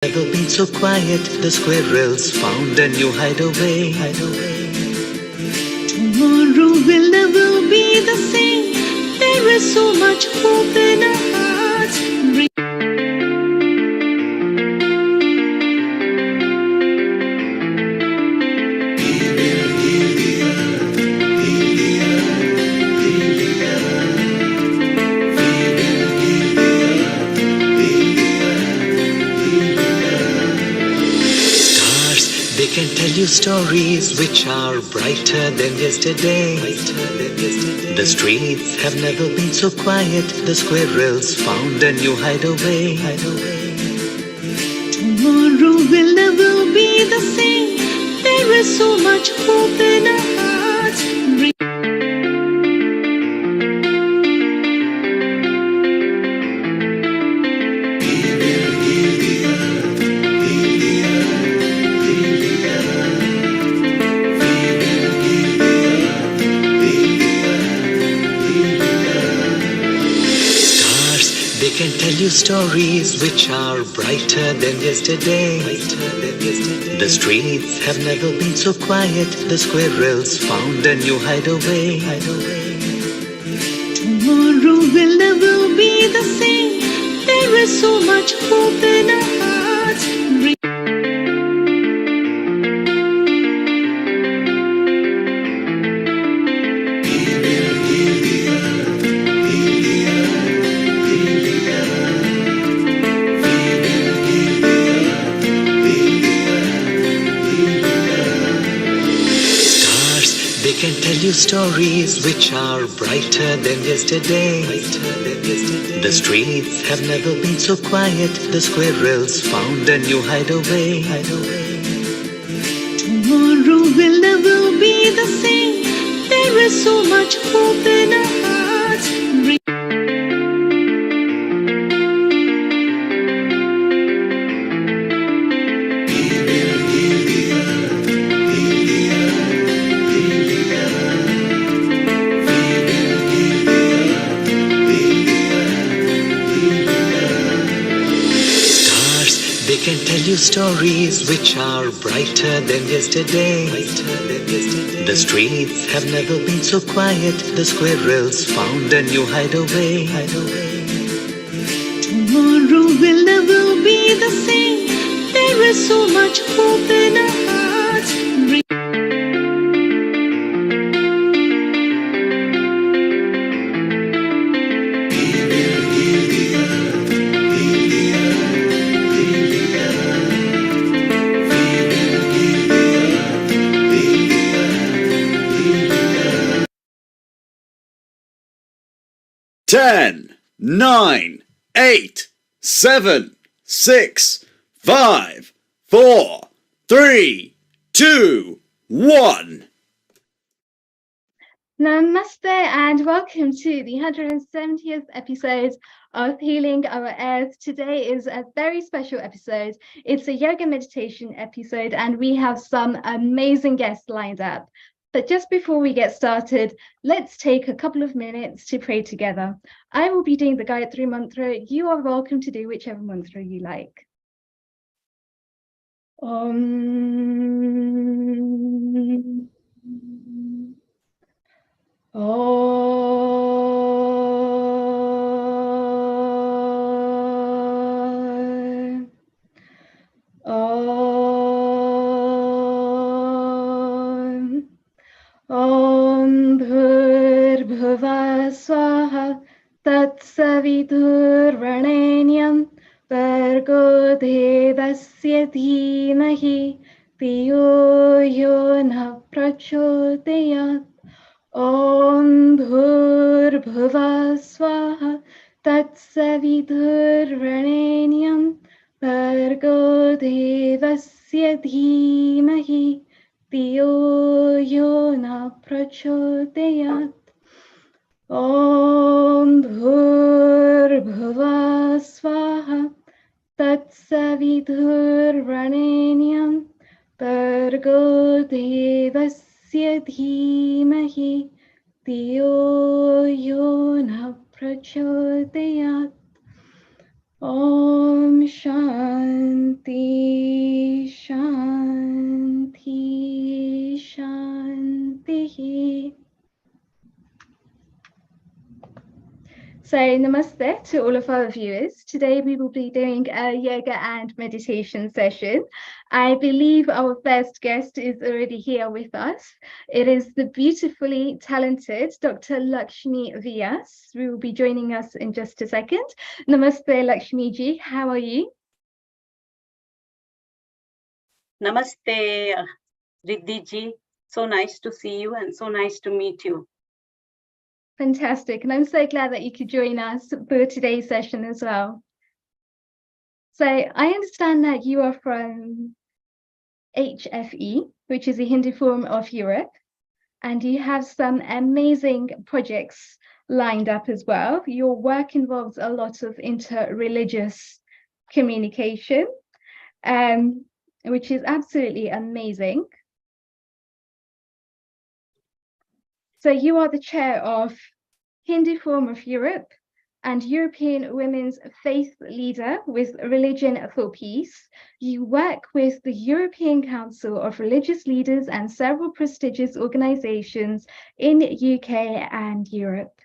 Never been so quiet, the squirrels found a new hideaway. Tomorrow will never be the same. There is so much hope in our hearts. They can tell you stories which are brighter than yesterday. The streets have never been so quiet. The squirrels found a new hideaway. Tomorrow will never be the same. There is so much hope in our hearts. They can tell you stories which are brighter than yesterday. The streets have never been so quiet. The squirrels found a new hideaway. Tomorrow will never be the same. There is so much hope in our hearts. They can tell you stories which are brighter than yesterday. The streets have never been so quiet. The squirrels found a new hideaway. Tomorrow will never be the same. There is so much hope in our hearts. They can tell you stories which are brighter than yesterday. The streets have never been so quiet. The squirrels found a new hideaway. Tomorrow will never be the same. There is so much hope in our hearts. Ten, 9, 8, 7, 6, 5, 4, 3, 2, 1. Namaste and welcome to the 170th episode of Healing Our Earth. Today is a very special episode. It's a yoga meditation episode and we have some amazing guests lined up. But just before we get started, let's take a couple of minutes to pray together. I will be doing the Gayatri Mantra. You are welcome to do whichever mantra you like. Om. Om Bhurбhuva Swaha Tatsavidurvarenyam Bhargo Devasya Dhimahi Dhiyo Yo Na Prachodayat. Om Bhurбhuva Swaha Tatsavidurvarenyam Bhargo Devasya Dhimahi Dhiyo Yo Na Prachodayat. Om Bhurбhuva Swaha Tatsavidurvarenyam Bhargo Devasya Dhimahi Dhiyo Yo Na Prachodayat. Om Shanti Shanti Shanti. So, namaste to all of our viewers. Today we will be doing a yoga and meditation session. I believe our first guest is already here with us. It is the beautifully talented Dr. Lakshmi Vyas, who will be joining us in just a second. Namaste, Lakshmi ji. How are you? Namaste, Riddhi ji. So nice to see you and so nice to meet you. Fantastic. And I'm so glad that you could join us for today's session as well. So I understand that you are from HFE, which is the Hindu Forum of Europe, and you have some amazing projects lined up as well. Your work involves a lot of inter-religious communication, which is absolutely amazing. So you are the chair of Hindu Forum of Europe and European Women's Faith Leader with Religion for Peace. You work with the European Council of Religious Leaders and several prestigious organizations in UK and Europe.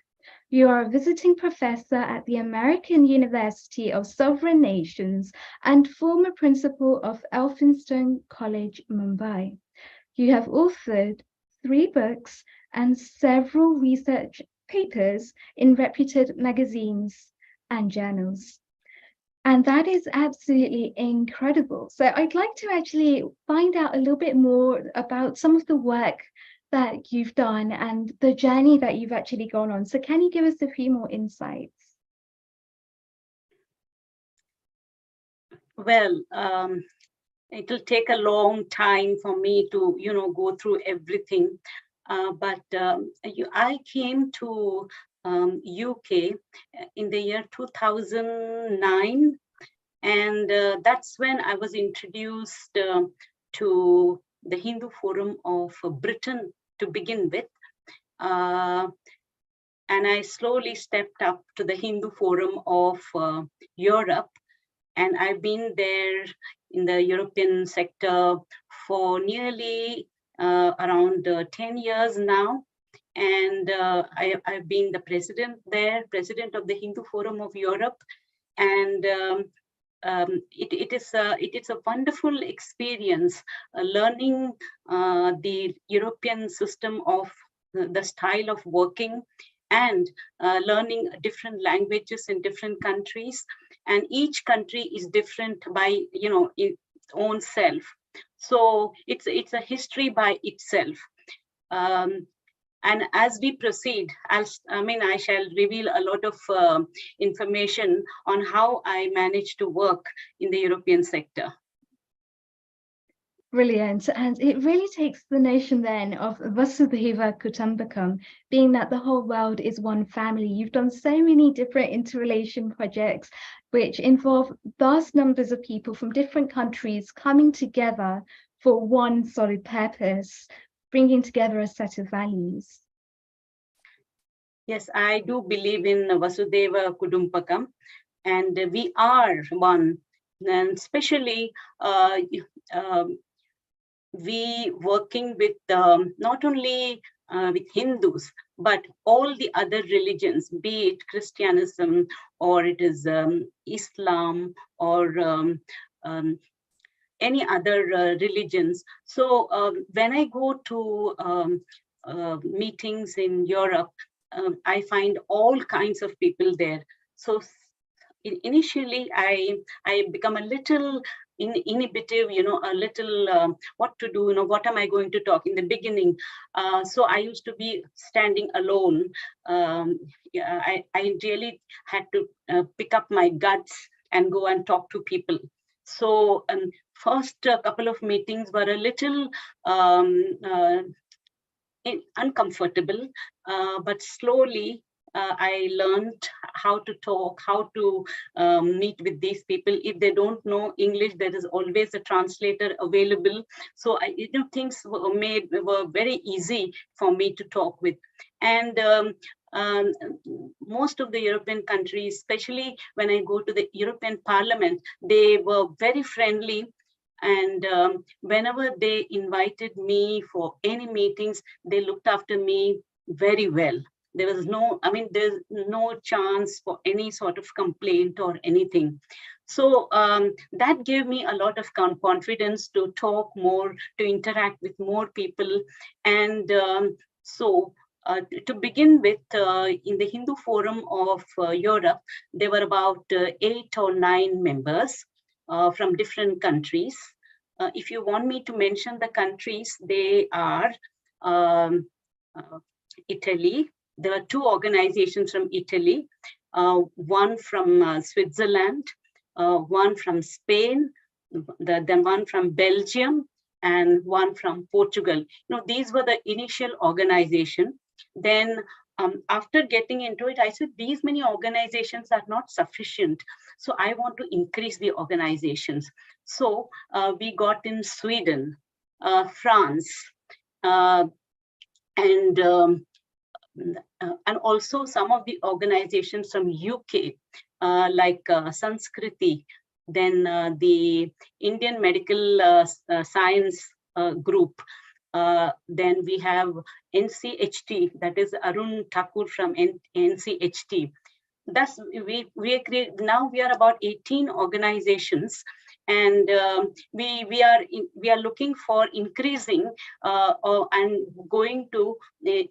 You are a visiting professor at the American University of Sovereign Nations and former principal of Elphinstone College, Mumbai. You have authored 3 books and several research papers in reputed magazines and journals. And that is absolutely incredible. So I'd like to actually find out a little bit more about some of the work that you've done and the journey that you've actually gone on. So can you give us a few more insights? Well, it'll take a long time for me to, go through everything. But I came to UK in the year 2009, and that's when I was introduced to the Hindu Forum of Britain to begin with. And I slowly stepped up to the Hindu Forum of Europe, and I've been there in the European sector for nearly around 10 years now. And I've been the president there, president of the Hindu Forum of Europe. And it is a wonderful experience learning the European system of the style of working, and learning different languages in different countries, and each country is different by its own self. So it's a history by itself. And as we proceed, I shall reveal a lot of information on how I managed to work in the European sector. Brilliant. And it really takes the notion then of Vasudhaiva Kutumbakam, being that the whole world is one family. You've done so many different interrelation projects, which involve vast numbers of people from different countries coming together for one solid purpose, bringing together a set of values. Yes, I do believe in Vasudhaiva Kutumbakam, and we are one. And especially we working with not only with Hindus, but all the other religions, be it Christianism or it is Islam or any other religions. So when I go to meetings in Europe, I find all kinds of people there. So initially I become a little inhibitive, a little what to do, what am I going to talk in the beginning. So I used to be standing alone. I really had to pick up my guts and go and talk to people. So first couple of meetings were a little uncomfortable, but slowly I learned how to talk, how to meet with these people. If they don't know English, there is always a translator available. So things were very easy for me to talk with. And um, most of the European countries, especially when I go to the European Parliament, they were very friendly. And whenever they invited me for any meetings, they looked after me very well. There was there's no chance for any sort of complaint or anything. So that gave me a lot of confidence to talk more, to interact with more people. And to begin with, in the Hindu Forum of Europe, there were about 8 or 9 members from different countries. If you want me to mention the countries, they are Italy. There are 2 organizations from Italy, one from Switzerland, one from Spain, then one from Belgium, and one from Portugal. These were the initial organization. Then after getting into it, I said, these many organizations are not sufficient. So I want to increase the organizations. So we got in Sweden, France, and also some of the organizations from UK, like Sanskriti, then the Indian Medical Science Group. Then we have NCHT, that is Arun Thakur from NCHT. Thus, now we are about 18 organizations, and we are looking for increasing and going to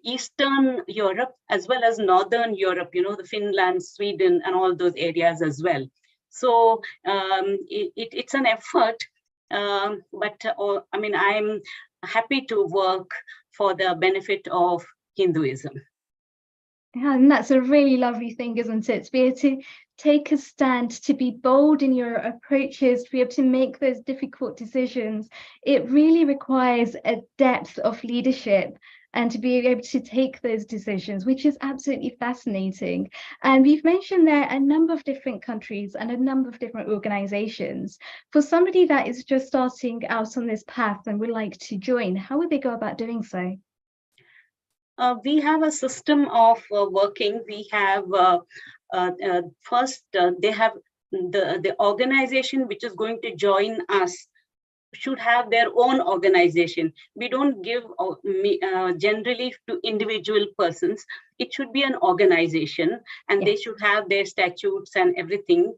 Eastern Europe as well as Northern Europe, the Finland, Sweden, and all those areas as well. So it's an effort, but I'm happy to work for the benefit of Hinduism. Yeah, and that's a really lovely thing, isn't it? To be able to take a stand, to be bold in your approaches, to be able to make those difficult decisions. It really requires a depth of leadership and to be able to take those decisions, which is absolutely fascinating. And we've mentioned there a number of different countries and a number of different organizations. For somebody that is just starting out on this path and would like to join, how would they go about doing so? We have a system of working. We have first, they have the organization which is going to join us should have their own organization. We don't give generally to individual persons. It should be an organization, and they should have their statutes and everything.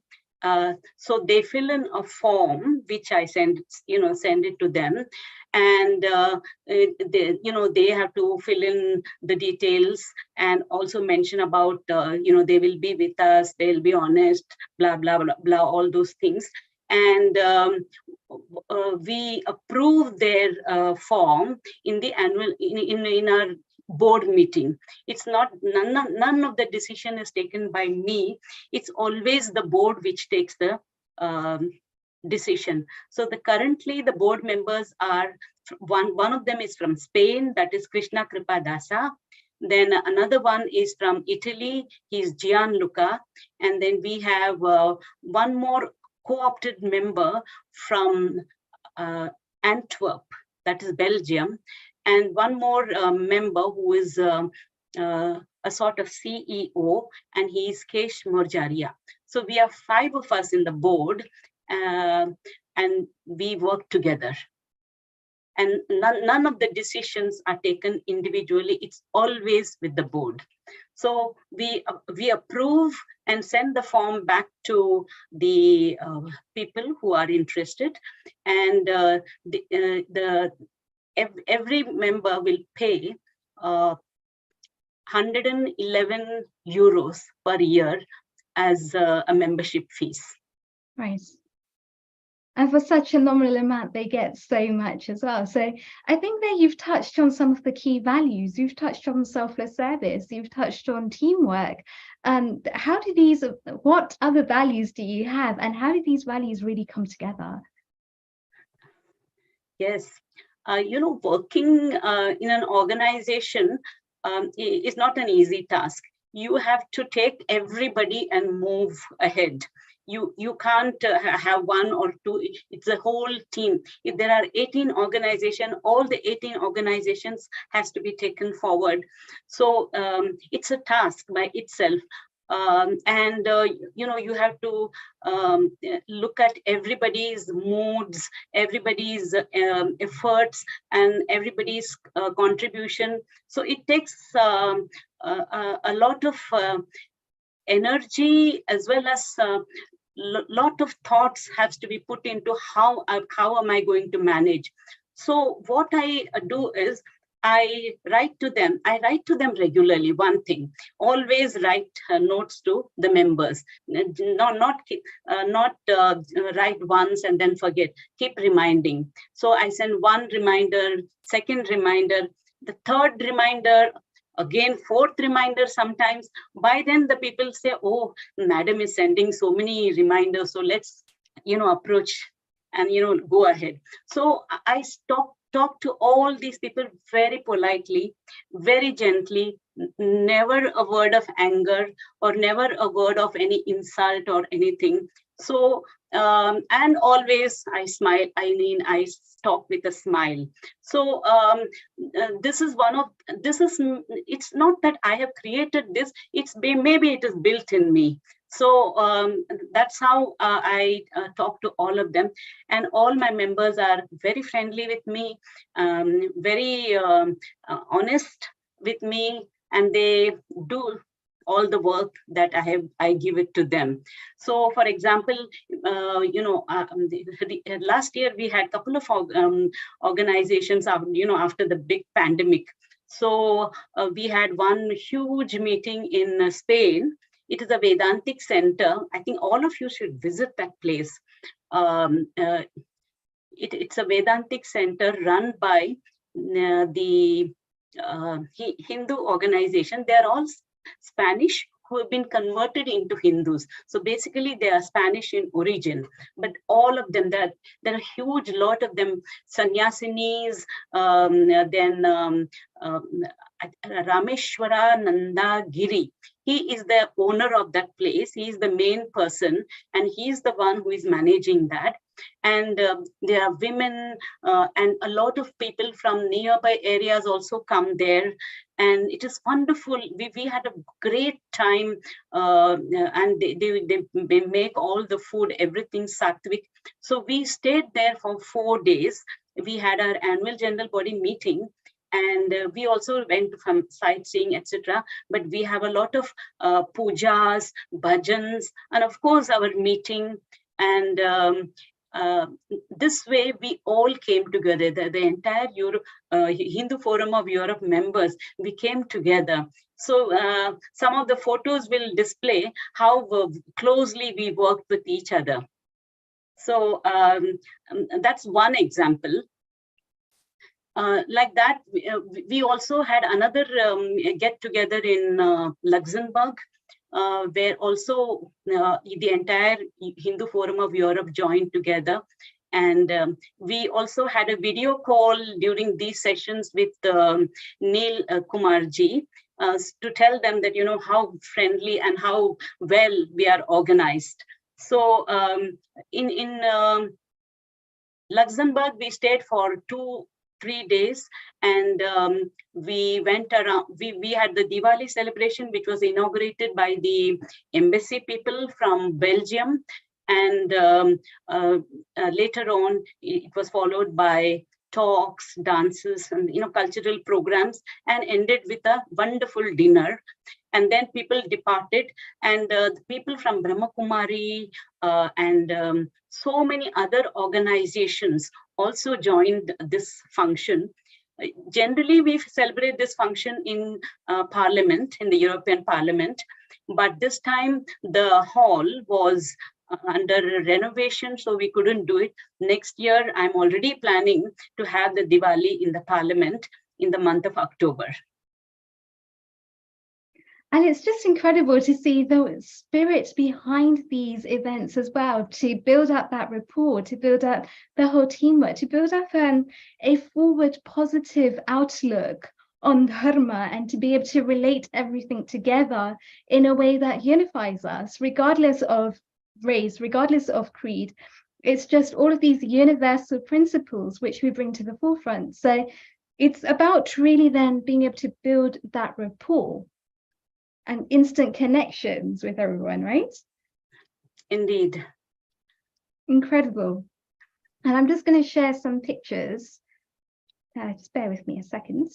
So they fill in a form which I send it to them, and they have to fill in the details and also mention about they will be with us, they'll be honest, blah blah blah blah, all those things. And we approve their form in the annual in our board meeting. It's not none of the decision is taken by me. It's always the board which takes the decision. So currently the board members are one of them is from Spain, that is Krishna Kripadasa. Then another one is from Italy, he's Gianluca. And then we have one more co-opted member from Antwerp, that is Belgium, and one more member who is a sort of CEO, and he is Kesh Morjaria. So we have 5 of us in the board, and we work together. And none of the decisions are taken individually. It's always with the board. So we approve and send the form back to the people who are interested, and every member will pay 111 euros per year as a membership fees. Right. And for such a nominal amount, they get so much as well. So I think that you've touched on some of the key values. You've touched on selfless service. You've touched on teamwork. What other values do you have, and how do these values really come together? Yes, working in an organization is not an easy task. you have to take everybody and move ahead. You can't have one or two. It's a whole team. If there are 18 organizations, all the 18 organizations has to be taken forward. So it's a task by itself. And you have to look at everybody's moods, everybody's efforts, and everybody's contribution. So it takes a lot of energy, as well as lot of thoughts has to be put into how am I going to manage. So what I do is I write to them regularly. One thing, always write notes to the members. Not write once and then forget. Keep reminding. So I send one reminder, second reminder, the third reminder, again fourth reminder sometimes. By then the people say, oh, madam is sending so many reminders, so let's approach and go ahead. So I talk to all these people very politely, very gently, never a word of anger or never a word of any insult or anything. So and always I smile. I talk with a smile. So it's not that I have created this, maybe it is built in me. So that's how I talk to all of them, and all my members are very friendly with me, very honest with me, and they do all the work that I give it to them. So, for example, last year we had a couple of organizations, after the big pandemic. So we had one huge meeting in Spain. It is a Vedantic center. I think all of you should visit that place. It's a Vedantic center run by the Hindu organization. They are all Spanish who have been converted into Hindus. So basically they are Spanish in origin, but all of them, there are a huge lot of them, sannyasinis, then Rameshwara Nandagiri. He is the owner of that place. He is the main person, and he is the one who is managing that. And there are women and a lot of people from nearby areas also come there. And it is wonderful. We had a great time, and they make all the food, everything sattvic. So we stayed there for 4 days. We had our annual general body meeting, and we also went from sightseeing, etc. But we have a lot of pujas, bhajans, and of course our meeting. And this way we all came together. The entire Hindu Forum of Europe members, we came together. So some of the photos will display how closely we worked with each other. So that's one example. Like that, we also had another get together in Luxembourg, where also the entire Hindu Forum of Europe joined together. And we also had a video call during these sessions with Neil Kumarji to tell them that, how friendly and how well we are organized. So in Luxembourg, we stayed for 2-3 days, and we went around. We had the Diwali celebration, which was inaugurated by the embassy people from Belgium, and later on it was followed by talks, dances, and cultural programs, and ended with a wonderful dinner. And then people departed, and the people from Brahma Kumari and so many other organizations also joined this function. Generally, we celebrate this function in Parliament, in the European Parliament, but this time the hall was under renovation, so we couldn't do it. Next year, I'm already planning to have the Diwali in the Parliament in the month of October. And it's just incredible to see the spirit behind these events as well, to build up that rapport, to build up the whole teamwork, to build up a forward positive outlook on dharma and to be able to relate everything together in a way that unifies us, regardless of race, regardless of creed. It's just all of these universal principles which we bring to the forefront. So it's about really then being able to build that rapport and instant connections with everyone, right? Indeed. Incredible. And I'm just going to share some pictures. Just bear with me a second.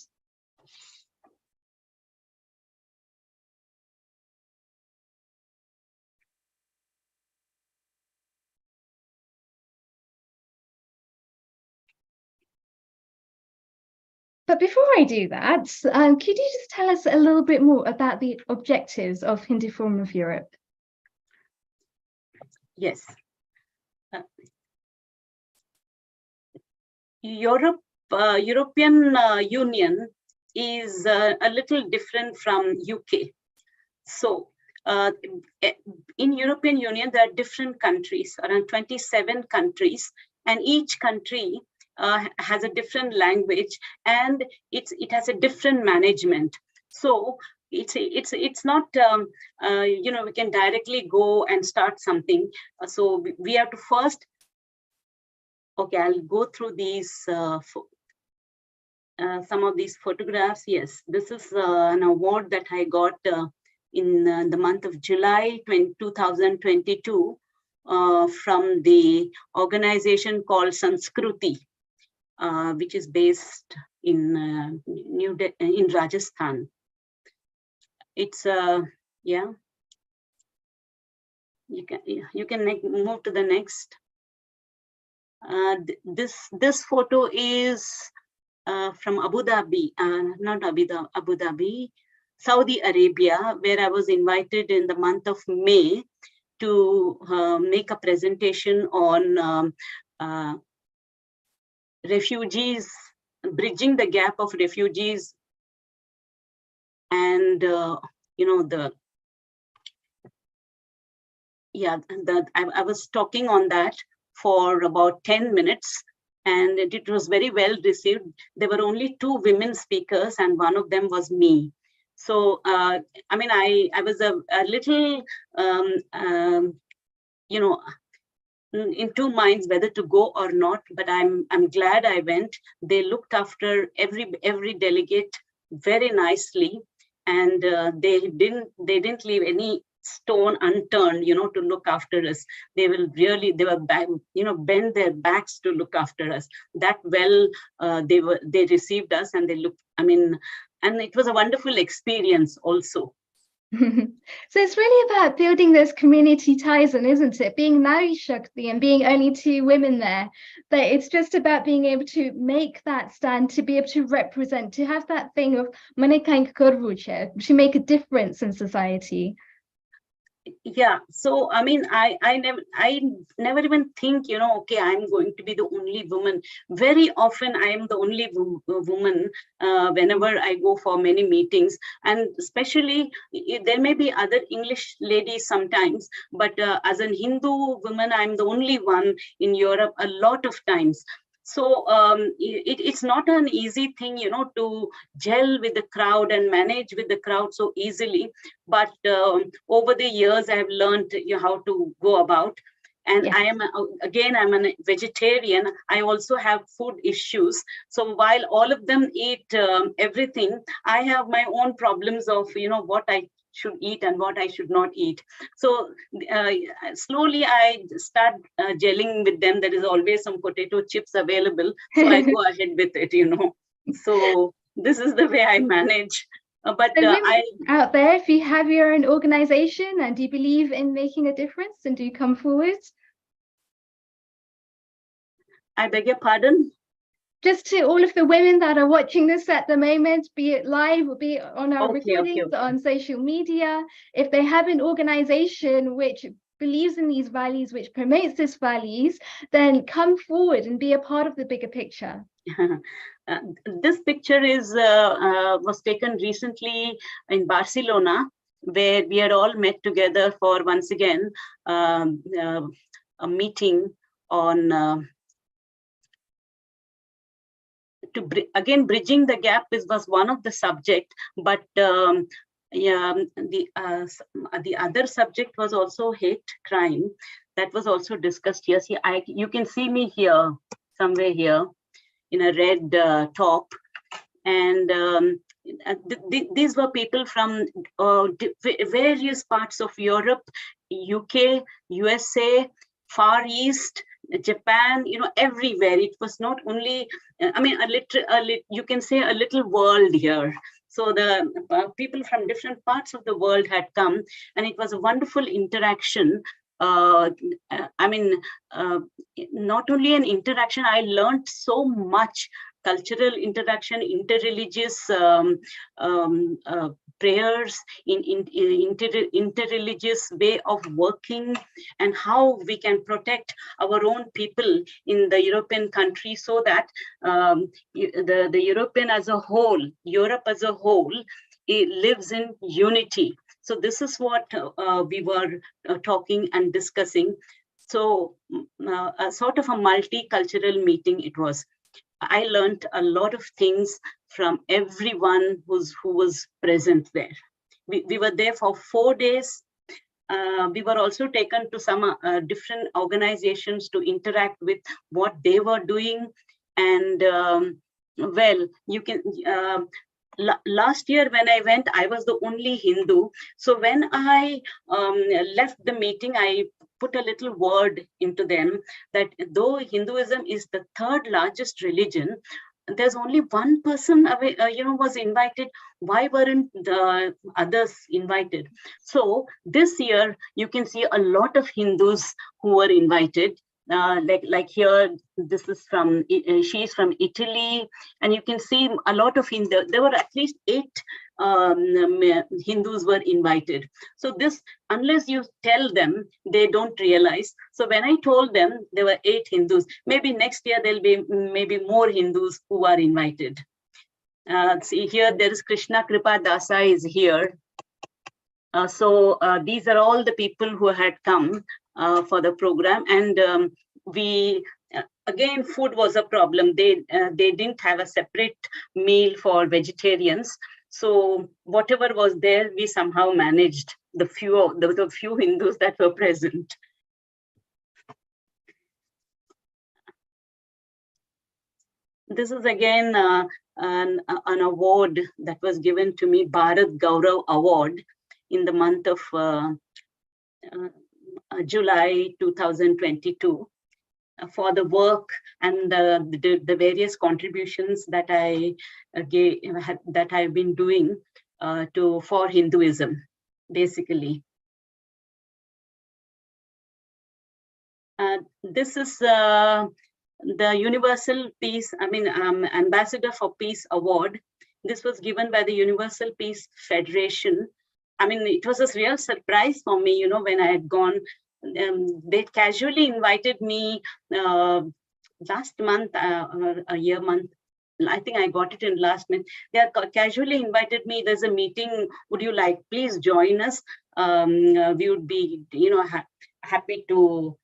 But before I do that, could you just tell us a little bit more about the objectives of Hindu Forum of Europe? Yes. European Union is a little different from UK. So in European Union, there are different countries, around 27 countries, and each country has a different language, and it has a different management. So it's not we can directly go and start something. So we have to first. Okay, I'll go through these some of these photographs. Yes, this is an award that I got in the month of July 2022 from the organization called Sanskrit, which is based in in Rajasthan. It's yeah. You can move to the next. This photo is from Abu Dhabi, not Abu Dhabi, Saudi Arabia, where I was invited in the month of May to make a presentation on refugees, bridging the gap of refugees, and I was talking on that for about 10 minutes, and it was very well received. There were only 2 women speakers, and one of them was me. So, I mean, I was a little, in 2 minds whether to go or not, but I'm glad I went. They looked after every delegate very nicely, and they didn't leave any stone unturned, to look after us. They bend their backs to look after us. That well, they received us, and and it was a wonderful experience also. So it's really about building those community ties, and isn't it? Being Nari Shakti and being only 2 women there, but it's just about being able to make that stand, to be able to represent, to have that thing of to make a difference in society. Yeah, so I mean, I never even think, okay, I'm going to be the only woman. Very often I am the only woman whenever I go for many meetings, and especially there may be other English ladies sometimes, but as a Hindu woman, I'm the only one in Europe a lot of times. So it's not an easy thing, to gel with the crowd and manage with the crowd so easily. But over the years, I have learned how to go about. And yes. I'm a vegetarian. I also have food issues. So while all of them eat everything, I have my own problems of, what I should eat and what I should not eat. So slowly I start gelling with them. There is always some potato chips available. So I go ahead with it, So this is the way I manage. But out there, if you have your own organization and do you believe in making a difference, and do you come forward? I beg your pardon? Just to all of the women that are watching this at the moment, be it live or be it on our recordings on social media, if they have an organization which believes in these values, which promotes these values, then come forward and be a part of the bigger picture. This picture was taken recently in Barcelona, where we had all met together for, once again, a meeting on again, bridging the gap was one of the subject, but yeah, the other subject was also hate crime. That was also discussed here. See, you can see me here, somewhere here, in a red top, and these were people from various parts of Europe, UK, USA, Far East, Japan, everywhere. It was not only, I mean, you can say a little world here. So the people from different parts of the world had come, and it was a wonderful interaction. I mean, not only an interaction, I learned so much. Cultural interaction, interreligious prayers, interreligious way of working, and how we can protect our own people in the European country, so that the European as a whole, Europe as a whole, it lives in unity. So this is what we were talking and discussing. So a sort of a multicultural meeting it was. I learned a lot of things from everyone who was present there. We were there for 4 days. We were also taken to some different organizations to interact with what they were doing. And well, you can, last year when I went, I was the only Hindu. So when I left the meeting, I put a little word into them that though Hinduism is the third largest religion, there's only one person was invited. Why weren't the others invited? So this year you can see a lot of Hindus who were invited. Like here, this is from, she's from Italy, and you can see a lot of Hindu. There were at least 8 Hindus were invited. So this, unless you tell them, they don't realize. So when I told them there were 8 Hindus, maybe next year there'll be maybe more Hindus who are invited. See here, there is Krishna Kripa Dasa is here. So these are all the people who had come for the program, and we again, food was a problem. They didn't have a separate meal for vegetarians. So whatever was there, we somehow managed the few Hindus that were present. This is again an award that was given to me, Bharat Gaurav Award, in the month of July 2022, for the work and the various contributions that I that I've been doing for Hinduism, basically. This is the Universal Peace, Ambassador for Peace Award. This was given by the Universal Peace Federation. I mean, it was a real surprise for me, when I had gone. They casually invited me last month, or a year month. I think I got it in last month. They casually invited me. There's a meeting. Would you like, please join us? We would be, happy to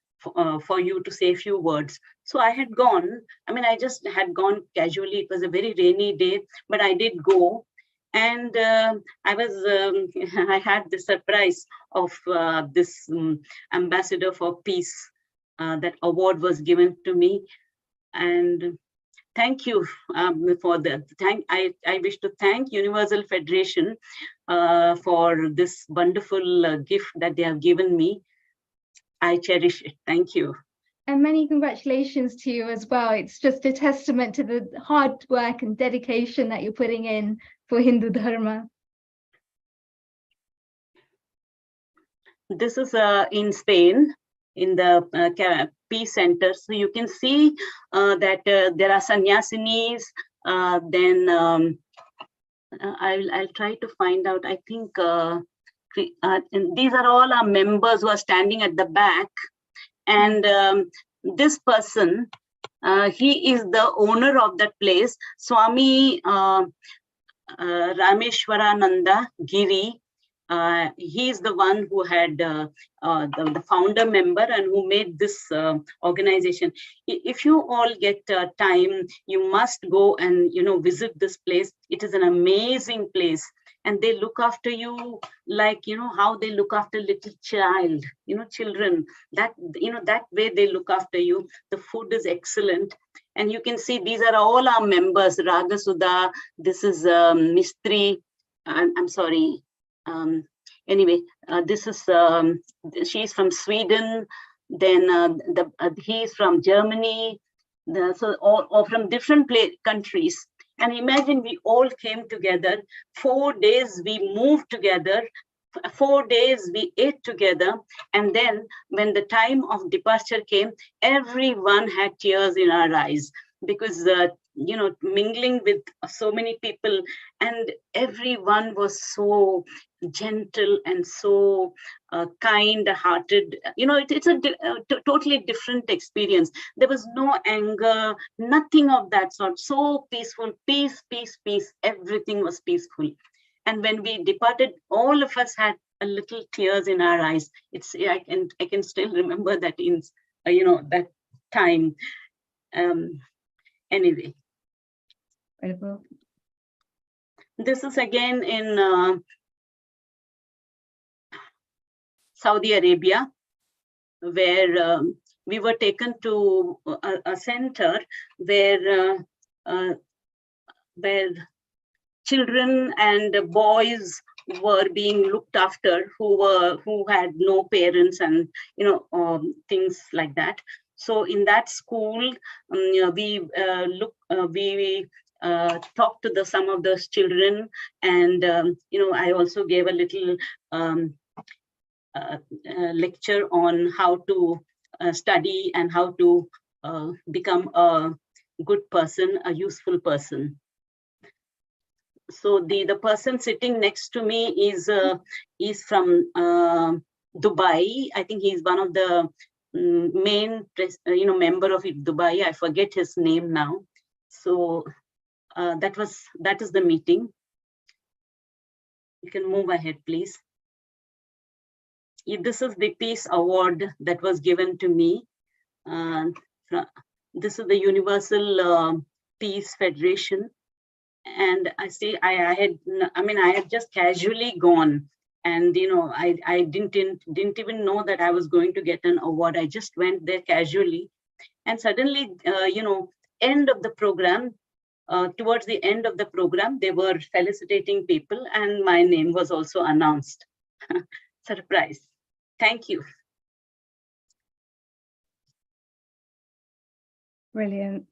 for you to say a few words. So I had gone. I just had gone casually. It was a very rainy day, but I did go. And I had the surprise of this Ambassador for Peace. That award was given to me, and thank you for that. I wish to thank Universal Federation for this wonderful gift that they have given me. I cherish it. Thank you. And many congratulations to you as well. It's just a testament to the hard work and dedication that you're putting in for Hindu Dharma. This is in Spain, in the Peace Center. So you can see that there are sannyasinis. Then I'll try to find out. I think these are all our members who are standing at the back. And this person, he is the owner of that place, Swami Rameshwarananda Giri. He's the one who had the founder member and who made this organization. If you all get time, you must go and visit this place. It is an amazing place, and they look after you like how they look after little child, children. That that way they look after you. The food is excellent, and you can see these are all our members. Ragasudha. This is Mistri. I'm sorry. Anyway, this is she's from Sweden. Then he's from Germany. So all from different countries. And imagine we all came together. 4 days we moved together. 4 days we ate together. And then when the time of departure came, everyone had tears in our eyes because mingling with so many people, and everyone was so gentle and so kind-hearted. It's a totally different experience. There was no anger, nothing of that sort. So peaceful, peace, peace, peace. Everything was peaceful. And when we departed, all of us had a little tears in our eyes. I can still remember that in that time. Anyway. Incredible. This is again in Saudi Arabia, where we were taken to a center where children and boys were being looked after who had no parents and things like that. So in that school, we talked to some of those children, and I also gave a little lecture on how to study and how to become a good person, a useful person. So the person sitting next to me is from Dubai. I think he's one of the main member of Dubai. I forget his name now. So that is the meeting. You can move ahead, please. This is the Peace Award that was given to me. This is the Universal Peace Federation. And I had just casually gone, and I didn't even know that I was going to get an award. I just went there casually, and suddenly end of the program, towards the end of the program, they were felicitating people, and my name was also announced. Surprise. Thank you. Brilliant.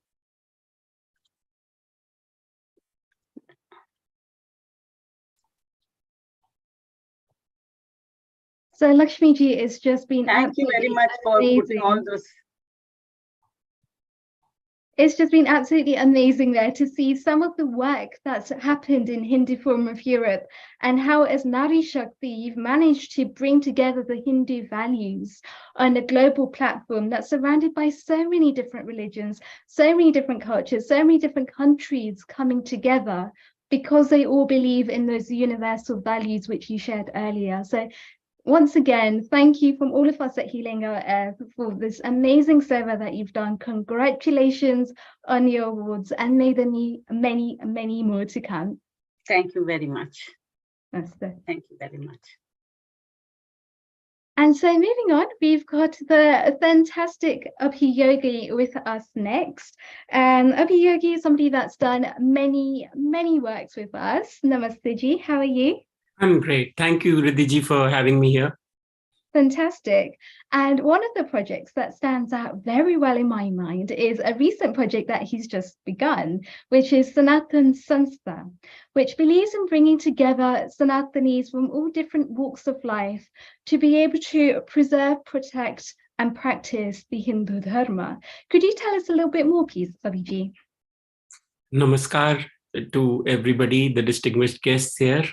So Lakshmiji, it's just been thank you very much for putting all those. It's just been absolutely amazing there to see some of the work that's happened in Hindu Forum of Europe, and how as Nari Shakti you've managed to bring together the Hindu values on a global platform that's surrounded by so many different religions, so many different cultures, so many different countries coming together because they all believe in those universal values which you shared earlier. So once again, thank you from all of us at Healing Our Earth for this amazing seva that you've done. Congratulations on your awards, and may there be many, many more to come. Thank you very much. Namaste. Thank you very much. And so moving on, we've got the fantastic Abhiyogi with us next. And Abhiyogi is somebody that's done many, many works with us. Namaste ji, how are you? I'm great. Thank you, Riddhiji, for having me here. Fantastic. And one of the projects that stands out very well in my mind is a recent project that he's just begun, which is Sanatan Sanstha, which believes in bringing together Sanatanis from all different walks of life to be able to preserve, protect, and practice the Hindu Dharma. Could you tell us a little bit more, please, Abhiji? Namaskar to everybody, the distinguished guests here.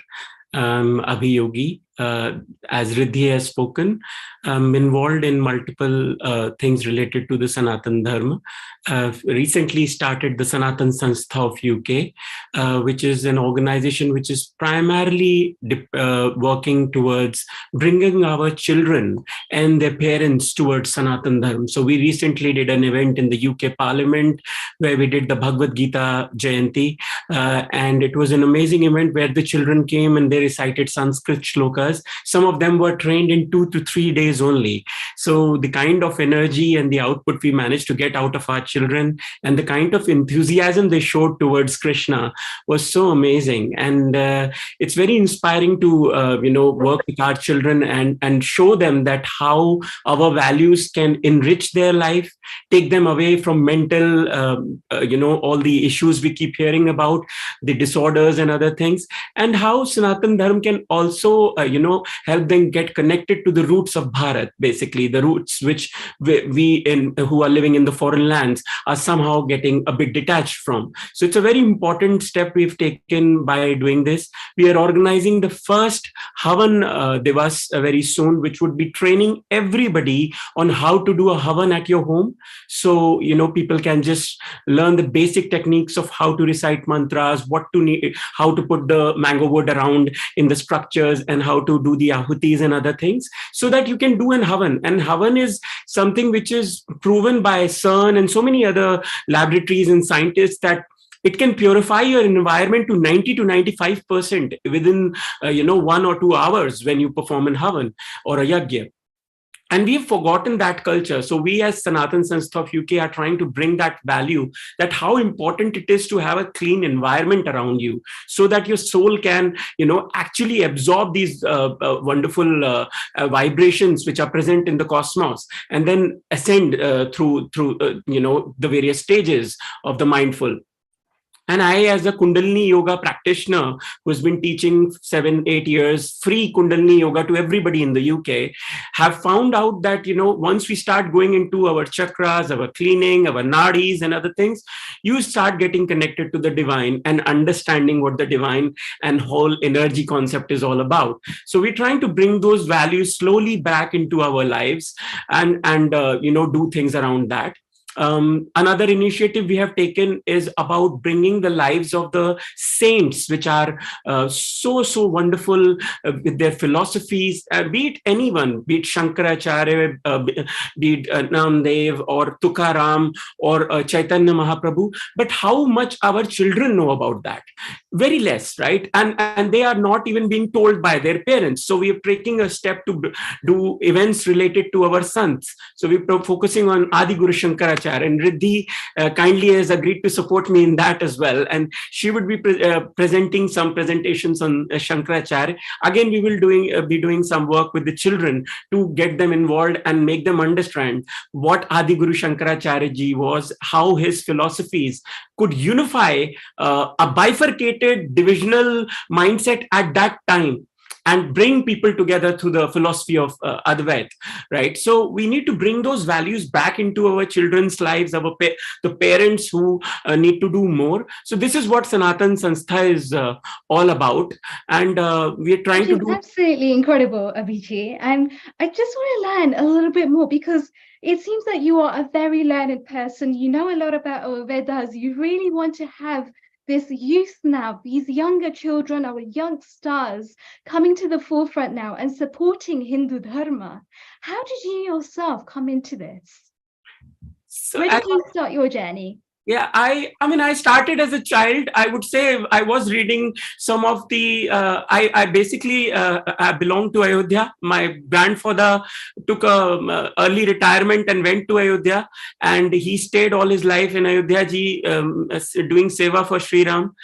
Abhiyogi, as Riddhi has spoken, I'm involved in multiple things related to the Sanatan Dharma. Recently started the Sanatan Sanstha of UK, which is an organization which is primarily working towards bringing our children and their parents towards Sanatan Dharma. So we recently did an event in the UK Parliament where we did the Bhagavad Gita Jayanti, and it was an amazing event where the children came and they recited Sanskrit shlokas. Some of them were trained in 2 to 3 days only. So the kind of energy and the output we managed to get out of our children and the kind of enthusiasm they showed towards Krishna was so amazing. And it's very inspiring to work with our children and show them that how our values can enrich their life, take them away from mental all the issues we keep hearing about, the disorders and other things, and how Sanatan Dharma can also help them get connected to the roots of Bharat, basically the roots which we who are living in the foreign lands are somehow getting a bit detached from. So it's a very important step we've taken by doing this. We are organizing the first Havan Divas very soon, which would be training everybody on how to do a Havan at your home. So, people can just learn the basic techniques of how to recite mantras, what to need, how to put the mango wood around in the structures, and how to do the ahutis and other things, so that you can do an Havan. And Havan is something which is proven by CERN and so many other laboratories and scientists that it can purify your environment to 90 to 95% within 1 or 2 hours when you perform an Havan or a Yajna. And we've forgotten that culture. So we as Sanatan Sanstha of UK are trying to bring that value, that how important it is to have a clean environment around you so that your soul can, actually absorb these wonderful vibrations which are present in the cosmos and then ascend through the various stages of the mindful. And I, as a Kundalini yoga practitioner who's been teaching 7-8 years free Kundalini yoga to everybody in the UK, have found out that, once we start going into our chakras, our cleaning, our nadis and other things, you start getting connected to the divine and understanding what the divine and whole energy concept is all about. So we're trying to bring those values slowly back into our lives and do things around that. Another initiative we have taken is about bringing the lives of the saints, which are so wonderful with their philosophies, be it anyone, be it Shankaracharya, be it Namdev or Tukaram or Chaitanya Mahaprabhu, but how much our children know about that? Very less, right? And they are not even being told by their parents. So we are taking a step to do events related to our sons. So we're focusing on Adi Guru Shankaracharya, and Riddhi kindly has agreed to support me in that as well. And she would be presenting some presentations on Shankaracharya. Again, we will be doing some work with the children to get them involved and make them understand what Adi Guru Shankaracharya ji was, how his philosophies could unify a bifurcated divisional mindset at that time and bring people together through the philosophy of Advaita, right? So we need to bring those values back into our children's lives, the parents who need to do more. So this is what Sanatan Sanstha is all about. And we are trying to do... Absolutely incredible, Abhijit. And I just want to learn a little bit more, because it seems that you are a very learned person. You know a lot about our Vedas. You really want to have this youth now, these younger children, our young stars coming to the forefront now and supporting Hindu Dharma. How did you yourself come into this? Where did you start your journey? Yeah, I started as a child. I would say I was reading some of the, I basically I belong to Ayodhya. My grandfather took a early retirement and went to Ayodhya, and he stayed all his life in Ayodhya ji, doing seva for Sri Ram.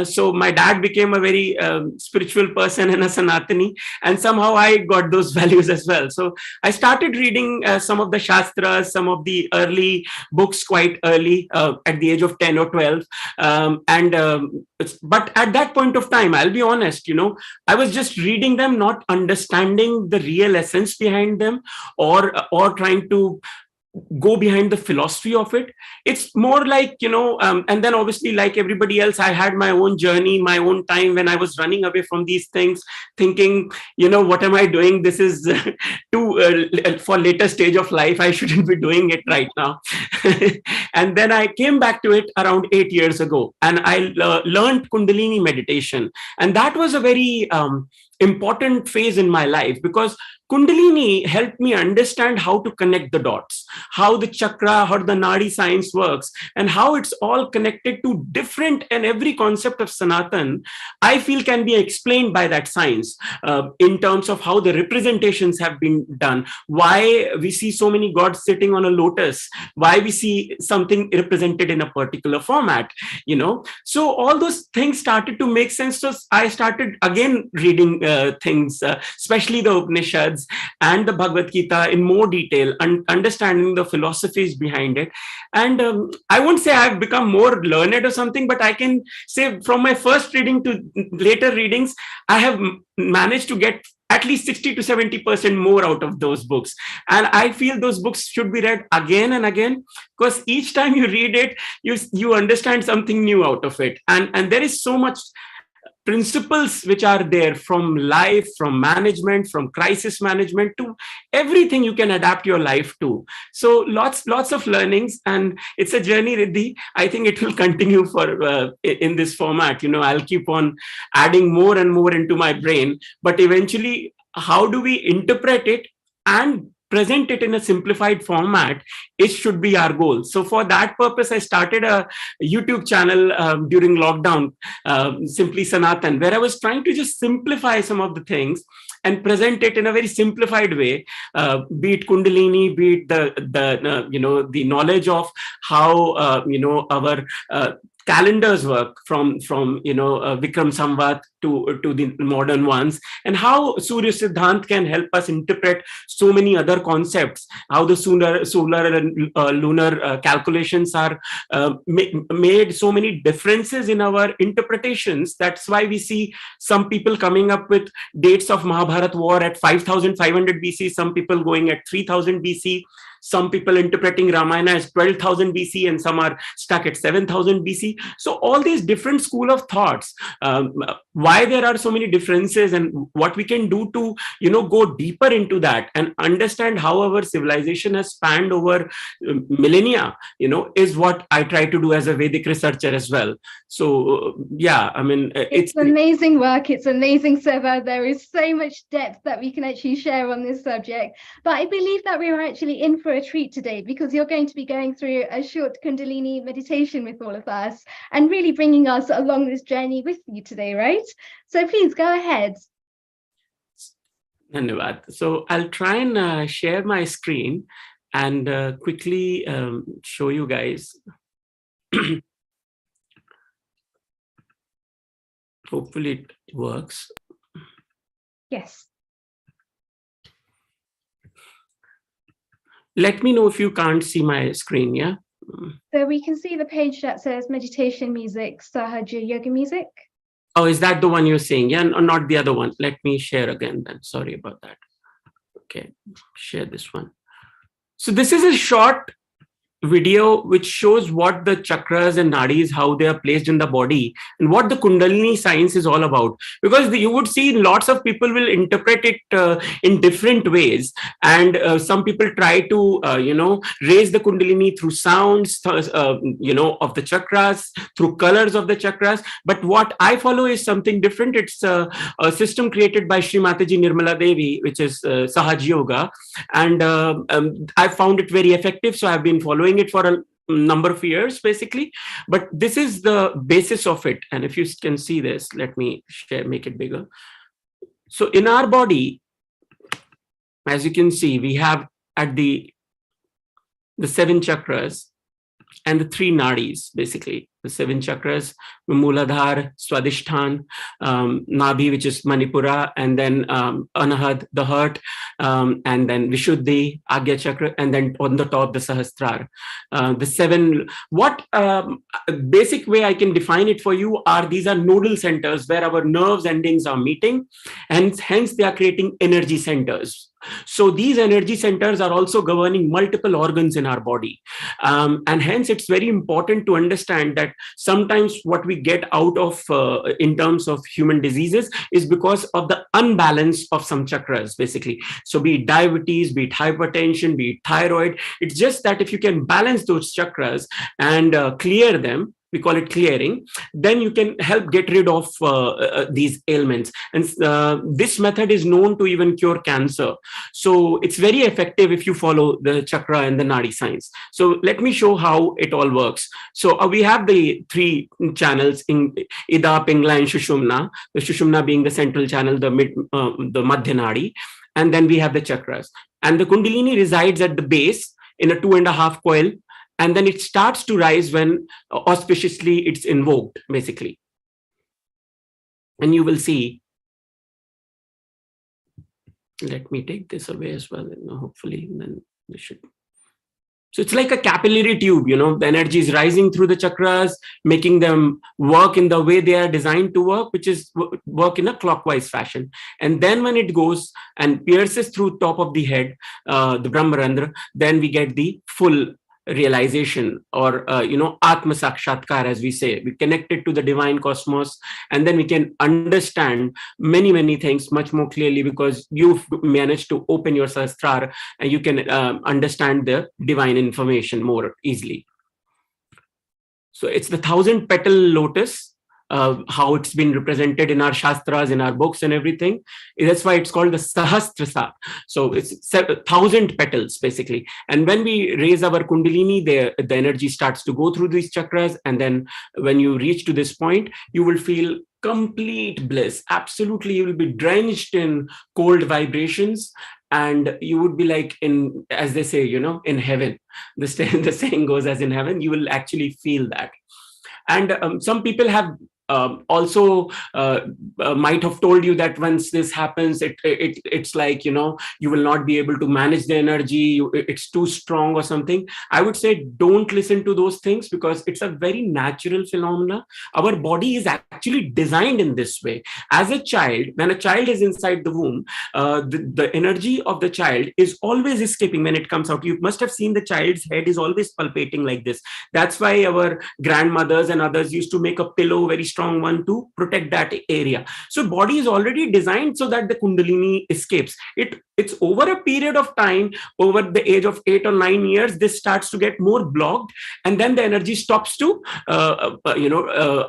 So my dad became a very spiritual person and a Sanatani, and somehow I got those values as well. So I started reading some of the Shastras, some of the early books quite early. At the age of 10 or 12. But at that point of time, I'll be honest, I was just reading them, not understanding the real essence behind them or trying to go behind the philosophy of it. It's more like, and then obviously, like everybody else, I had my own journey, my own time when I was running away from these things, thinking, what am I doing? This is too for later stage of life. I shouldn't be doing it right now. And then I came back to it around 8 years ago, and I learned Kundalini meditation. And that was a very important phase in my life, because Kundalini helped me understand how to connect the dots, how the chakra or the nadi science works, and how it's all connected to different, and every concept of Sanatan, I feel, can be explained by that science in terms of how the representations have been done, why we see so many gods sitting on a lotus, why we see something represented in a particular format, So all those things started to make sense. So I started again reading things, especially the Upanishads and the Bhagavad Gita in more detail, and understanding the philosophies behind it. And I won't say I've become more learned or something, but I can say from my first reading to later readings, I have managed to get at least 60 to 70% more out of those books. And I feel those books should be read again and again, because each time you read it, you understand something new out of it. And there is so much principles which are there, from life, from management, from crisis management, to everything you can adapt your life to. So lots of learnings, and it's a journey, Riddhi. I think it will continue for in this format. I'll keep on adding more and more into my brain, but eventually, how do we interpret it and present it in a simplified format, it should be our goal. So for that purpose, I started a YouTube channel during lockdown, Simply Sanatan, where I was trying to just simplify some of the things and present it in a very simplified way, be it Kundalini, be it the knowledge of how our calendars work, from Vikram Samvat to the modern ones, and how Surya Siddhant can help us interpret so many other concepts, how the solar and lunar calculations are made so many differences in our interpretations. That's why we see some people coming up with dates of Mahabharat war at 5500 BC, some people going at 3000 BC, some people interpreting Ramayana as 12,000 BC, and some are stuck at 7,000 BC. So all these different school of thoughts, why there are so many differences, and what we can do to, go deeper into that and understand how our civilization has spanned over millennia, is what I try to do as a Vedic researcher as well. So yeah, I mean, it's amazing work. It's amazing, Seva. There is so much depth that we can actually share on this subject. But I believe that we are actually in for a treat today, because you're going to be going through a short Kundalini meditation with all of us and really bringing us along this journey with you today, right? So please go ahead. Dhanyavad. So I'll try and share my screen and quickly show you guys. Hopefully it works. Yes. Let me know if you can't see my screen, yeah? So we can see the page that says meditation music, Sahaja yoga music. Oh, is that the one you're saying? Yeah, no, not the other one. Let me share again then. Sorry about that. Okay, share this one. So this is a short video which shows what the chakras and nadis, how they are placed in the body, and what the Kundalini science is all about. Because you would see lots of people will interpret it in different ways, and some people try to raise the Kundalini through sounds, of the chakras, through colors of the chakras. But what I follow is something different. It's a system created by Sri Mataji Nirmala Devi, which is Sahaj Yoga, and I found it very effective, so I've been following it for a number of years, basically. But this is the basis of it. And if you can see this, let me make it bigger. So in our body, as you can see, we have at the 7 chakras and the 3 nadis, basically. the 7 chakras, Muladhara, Swadhisthana, Nabhi, which is Manipura, and then Anahad, the heart, and then Vishuddhi, Agya chakra, and then on the top, the Sahasrara. The 7, what basic way I can define it for you are, these are nodal centers where our nerves endings are meeting, and hence they are creating energy centers. So these energy centers are also governing multiple organs in our body. And hence it's very important to understand that sometimes what we get out of in terms of human diseases is because of the unbalance of some chakras, basically. So be it diabetes, be it hypertension, be it thyroid, it's just that if you can balance those chakras and clear them, we call it clearing, then you can help get rid of these ailments. And this method is known to even cure cancer. So it's very effective if you follow the chakra and the nadi science. So let me show how it all works. So we have the 3 channels in Ida, Pingla, and Shushumna. The Shushumna being the central channel, the Madhya Nadi. And then we have the chakras. And the Kundalini resides at the base in a 2.5 coil. And then it starts to rise when auspiciously it's invoked, basically. And you will see, let me take this away as well, hopefully, then we should. So it's like a capillary tube, the energy is rising through the chakras, making them work in the way they are designed to work, which is work in a clockwise fashion. And then when it goes and pierces through top of the head, the Brahmarandra, then we get the full realization, or Atma Sakshatkar, as we say. We connect it to the divine cosmos, and then we can understand many things much more clearly, because you've managed to open your Sahasrara and you can understand the divine information more easily. So it's the 1,000-petal lotus, how it's been represented in our Shastras, in our books and everything. That's why it's called the Sahasrasa. So it's 1,000 petals, basically. And when we raise our Kundalini, the energy starts to go through these chakras. And then when you reach to this point, you will feel complete bliss. Absolutely, you will be drenched in cold vibrations. And you would be like in, as they say, in heaven. The saying goes, as in heaven, you will actually feel that. And some people have also might have told you that once this happens, it's like, you will not be able to manage the energy, it's too strong or something. I would say don't listen to those things, because it's a very natural phenomena. Our body is actually designed in this way. As a child, when a child is inside the womb, the energy of the child is always escaping when it comes out. You must have seen the child's head is always palpating like this. That's why our grandmothers and others used to make a pillow, very strong one, to protect that area. So body is already designed so that the Kundalini escapes. It's over a period of time, over the age of 8 or 9 years, this starts to get more blocked, and then the energy stops to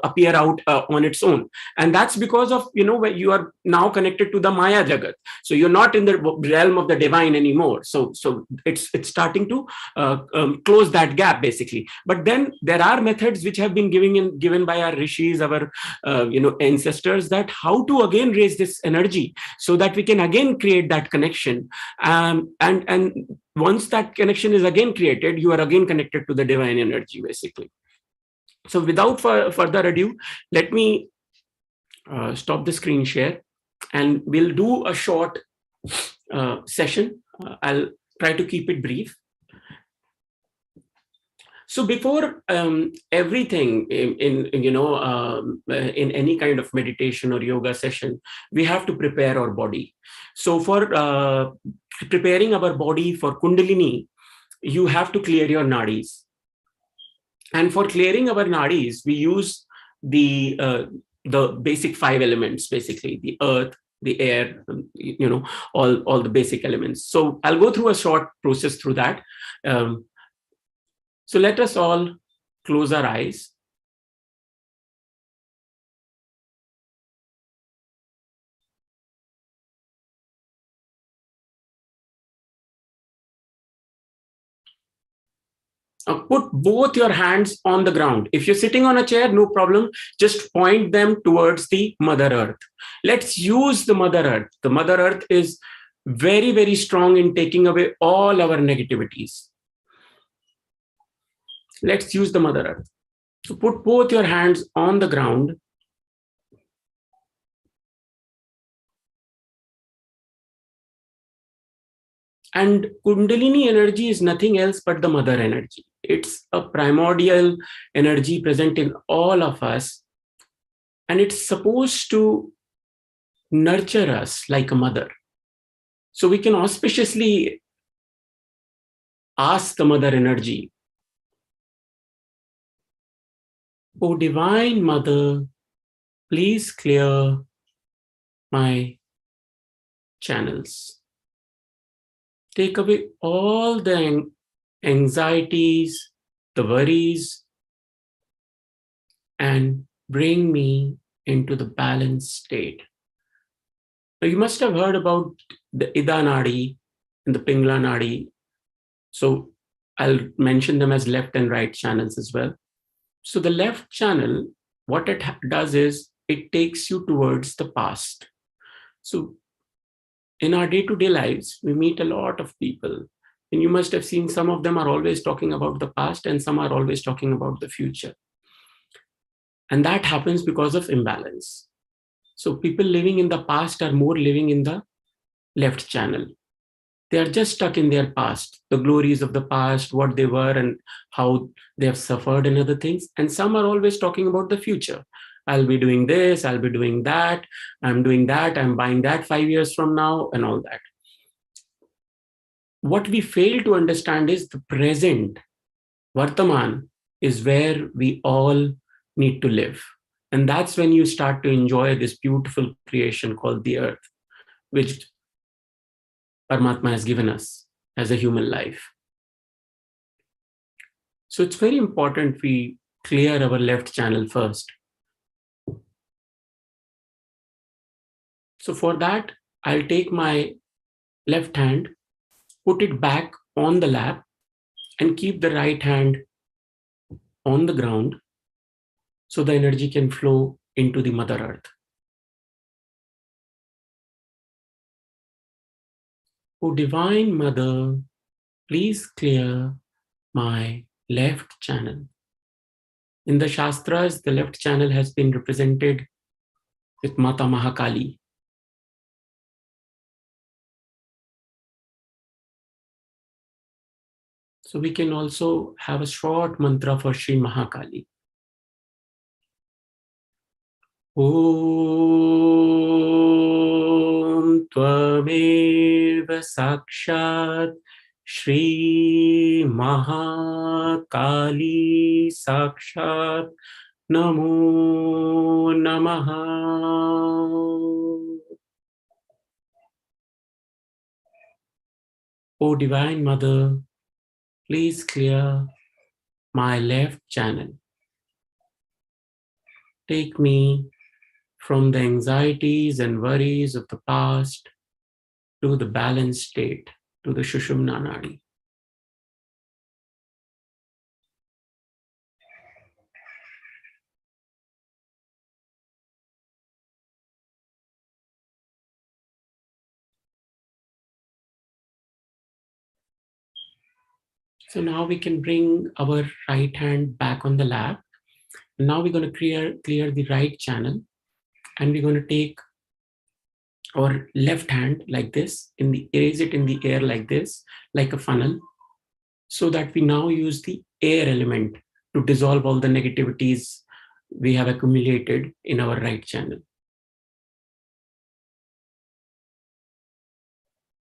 appear out on its own. And that's because of where you are now connected to the Maya Jagat. So you're not in the realm of the divine anymore. So it's starting to close that gap, basically. But then there are methods which have been given by our rishis, our ancestors, that how to again raise this energy so that we can again create that connection. And once that connection is again created, you are again connected to the divine energy, basically. So without further ado, let me stop the screen share, and we'll do a short session. I'll try to keep it brief. So before everything in any kind of meditation or yoga session, we have to prepare our body. So for preparing our body for Kundalini, you have to clear your nadis. And for clearing our nadis, we use the basic 5 elements, basically the earth, the air, all the basic elements. So I'll go through a short process through that. So let us all close our eyes. Put both your hands on the ground. If you're sitting on a chair, no problem. Just point them towards the Mother Earth. Let's use the Mother Earth. The Mother Earth is very, very strong in taking away all our negativities. Let's use the Mother Earth. So put both your hands on the ground. And Kundalini energy is nothing else but the mother energy. It's a primordial energy present in all of us. And it's supposed to nurture us like a mother. So we can auspiciously ask the mother energy, "Oh, Divine Mother, please clear my channels. Take away all the anxieties, the worries, and bring me into the balanced state." Now, you must have heard about the Ida Nadi and the Pingla Nadi. So I'll mention them as left and right channels as well. So the left channel, what it does is it takes you towards the past. So in our day-to-day lives, we meet a lot of people. And you must have seen some of them are always talking about the past and some are always talking about the future. And that happens because of imbalance. So people living in the past are more living in the left channel. They are just stuck in their past, the glories of the past, what they were and how they have suffered and other things. And some are always talking about the future. I'll be doing this, I'll be doing that, I'm doing that, I'm buying that 5 years from now, and all that. What we fail to understand is the present. Vartaman is where we all need to live. And that's when you start to enjoy this beautiful creation called the earth, which Paramatma has given us as a human life. So it's very important we clear our left channel first. So for that, I'll take my left hand, put it back on the lap, and keep the right hand on the ground so the energy can flow into the Mother Earth. Oh, Divine Mother, please clear my left channel. In the Shastras, the left channel has been represented with Mata Mahakali. So we can also have a short mantra for Sri Mahakali. Om Tvameva Sakshat Shri Mahakali Sakshat Namo Namaha. O Divine Mother, please clear my left channel. Take me from the anxieties and worries of the past to the balanced state, to the Shushumna Nadi. So now we can bring our right hand back on the lap. Now we're going to clear the right channel, and we're going to take our left hand like this, raise it in the air like this, like a funnel, so that we now use the air element to dissolve all the negativities we have accumulated in our right channel.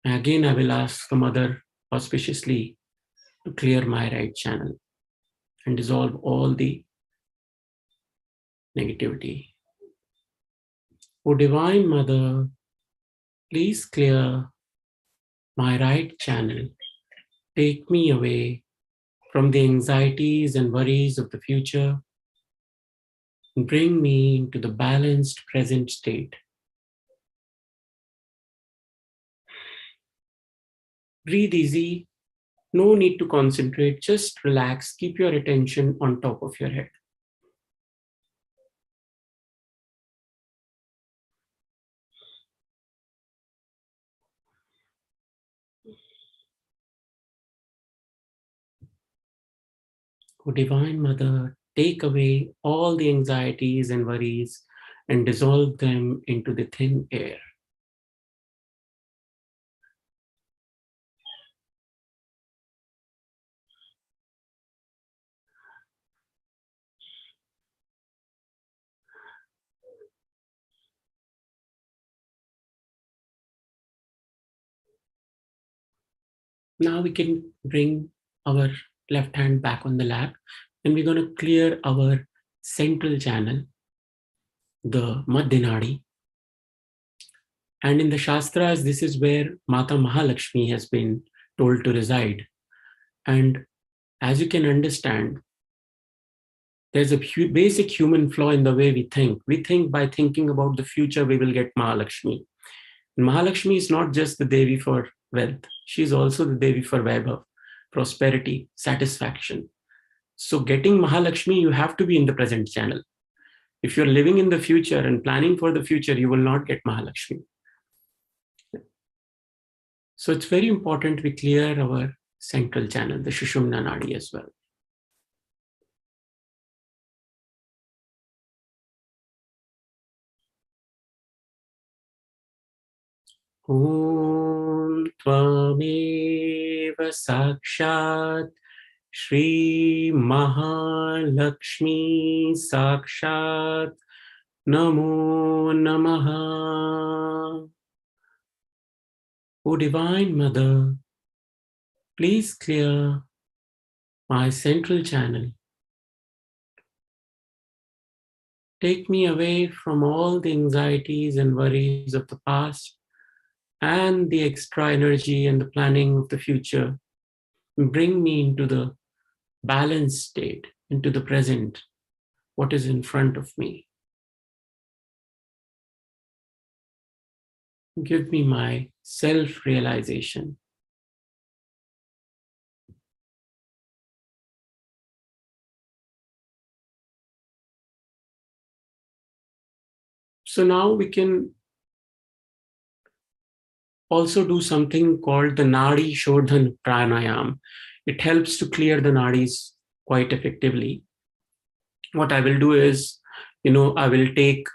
Again, I will ask the Mother auspiciously to clear my right channel and dissolve all the negativity. O Divine Mother, please clear my right channel. Take me away from the anxieties and worries of the future and bring me into the balanced present state. Breathe easy. No need to concentrate. Just relax. Keep your attention on top of your head. O Divine Mother, take away all the anxieties and worries and dissolve them into the thin air. Now we can bring our left hand back on the lap, and we're going to clear our central channel, the Madhyanadi. And in the Shastras, this is where Mata Mahalakshmi has been told to reside. And as you can understand, there's a basic human flaw in the way we think. We think by thinking about the future, we will get Mahalakshmi. And Mahalakshmi is not just the Devi for wealth. She's also the Devi for Vaibhav, prosperity, satisfaction. So getting Mahalakshmi, you have to be in the present channel. If you're living in the future and planning for the future, you will not get Mahalakshmi. So it's very important we clear our central channel, the Shushumna Nadi as well. Om Tvameva Sakshat Shri Mahalakshmi Sakshat Namo Namaha. O Divine Mother, please clear my central channel. Take me away from all the anxieties and worries of the past and the extra energy and the planning of the future. Bring me into the balanced state, into the present, what is in front of me. Give me my self-realization. So now we can also do something called the Nadi Shodhan Pranayam. It helps to clear the nadis quite effectively. What I will do is, I will take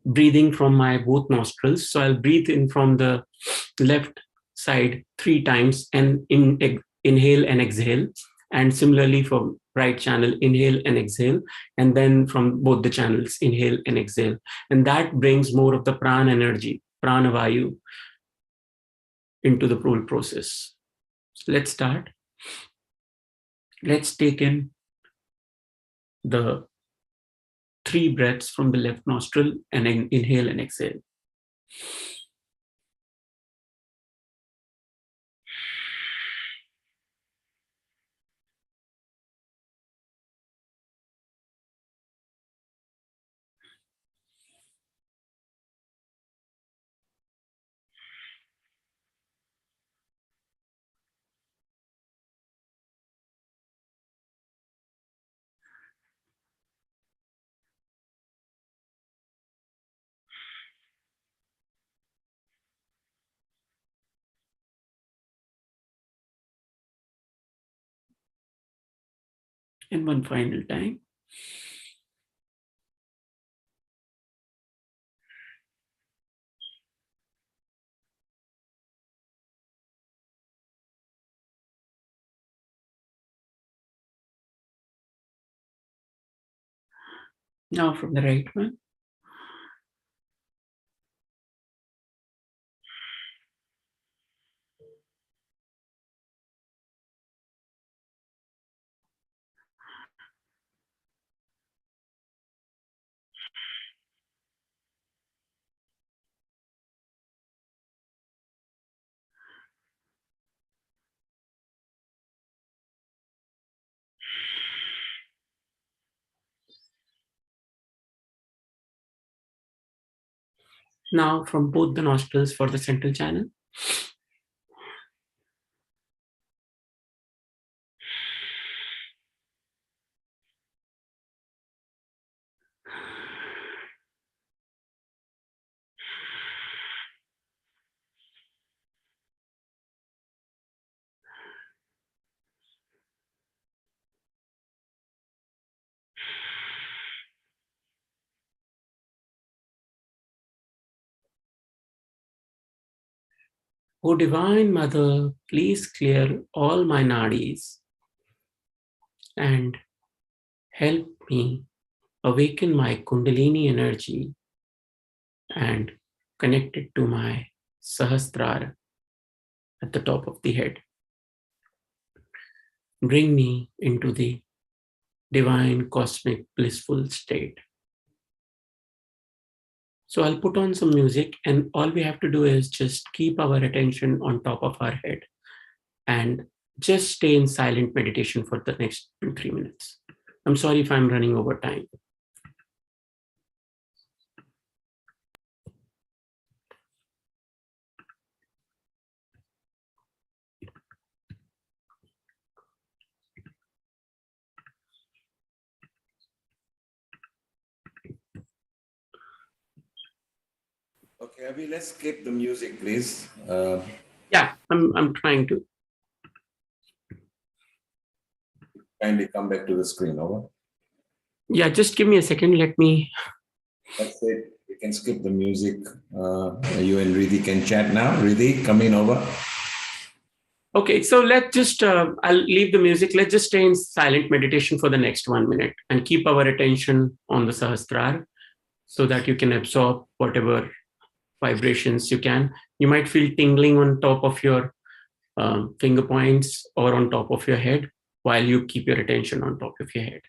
breathing from my both nostrils. So I'll breathe in from the left side 3 times and inhale and exhale. And similarly for right channel, inhale and exhale. And then from both the channels, inhale and exhale. And that brings more of the prana energy, prana vayu, into the whole process. So let's start. Let's take in the 3 breaths from the left nostril and then inhale and exhale. And one final time. Now from the right one. Now from both the nostrils for the central channel. O Divine Mother, please clear all my nadis and help me awaken my Kundalini energy and connect it to my Sahasrara at the top of the head. Bring me into the divine, cosmic, blissful state. So I'll put on some music, and all we have to do is just keep our attention on top of our head and just stay in silent meditation for the next 2-3 minutes. I'm sorry if I'm running over time. Okay, Abhi, let's skip the music, please. Yeah, I'm trying to. Kindly come back to the screen, over. Yeah, just give me a second. Let me. That's it. You can skip the music. You and Riddhi can chat now. Riddhi, come in, over. Okay, so let's just, I'll leave the music. Let's just stay in silent meditation for the next 1 minute and keep our attention on the Sahasrara so that you can absorb whatever vibrations you can. You might feel tingling on top of your finger points or on top of your head while you keep your attention on top of your head.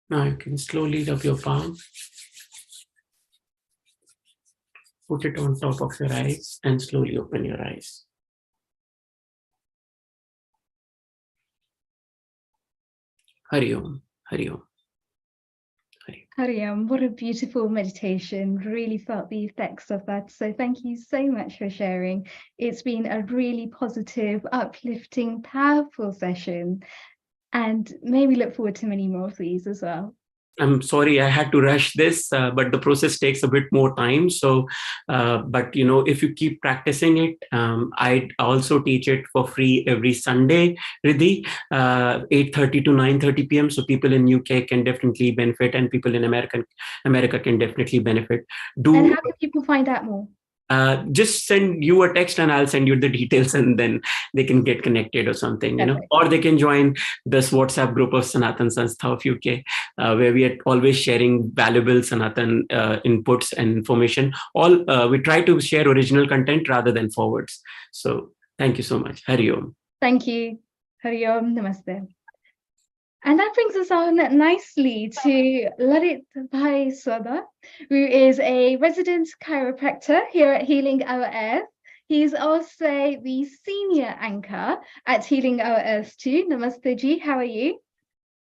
Now you can slowly rub your palm, put it on top of your eyes, and slowly open your eyes. Hari Om, Hari Om. Hariam, what a beautiful meditation. Really felt the effects of that. So thank you so much for sharing. It's been a really positive, uplifting, powerful session. And maybe look forward to many more of these as well. I'm sorry I had to rush this, but the process takes a bit more time. So, but you know, if you keep practicing it, I also teach it for free every Sunday, Riddhi, 8:30 to 9:30 p.m. So people in UK can definitely benefit, and people in America can definitely benefit. And how can people find out more? Just send you a text and I'll send you the details, and then they can get connected or something, you know, or they can join this WhatsApp group of Sanatan Sanstha of UK, where we are always sharing valuable Sanatan inputs and information. We try to share original content rather than forwards. So thank you so much. Hari Om. Thank you. Hari Om. Namaste. And that brings us on nicely to Lalit Bhai Soda, who is a resident chiropractor here at Healing Our Earth. He's also the senior anchor at Healing Our Earth too. Namaste Ji, how are you?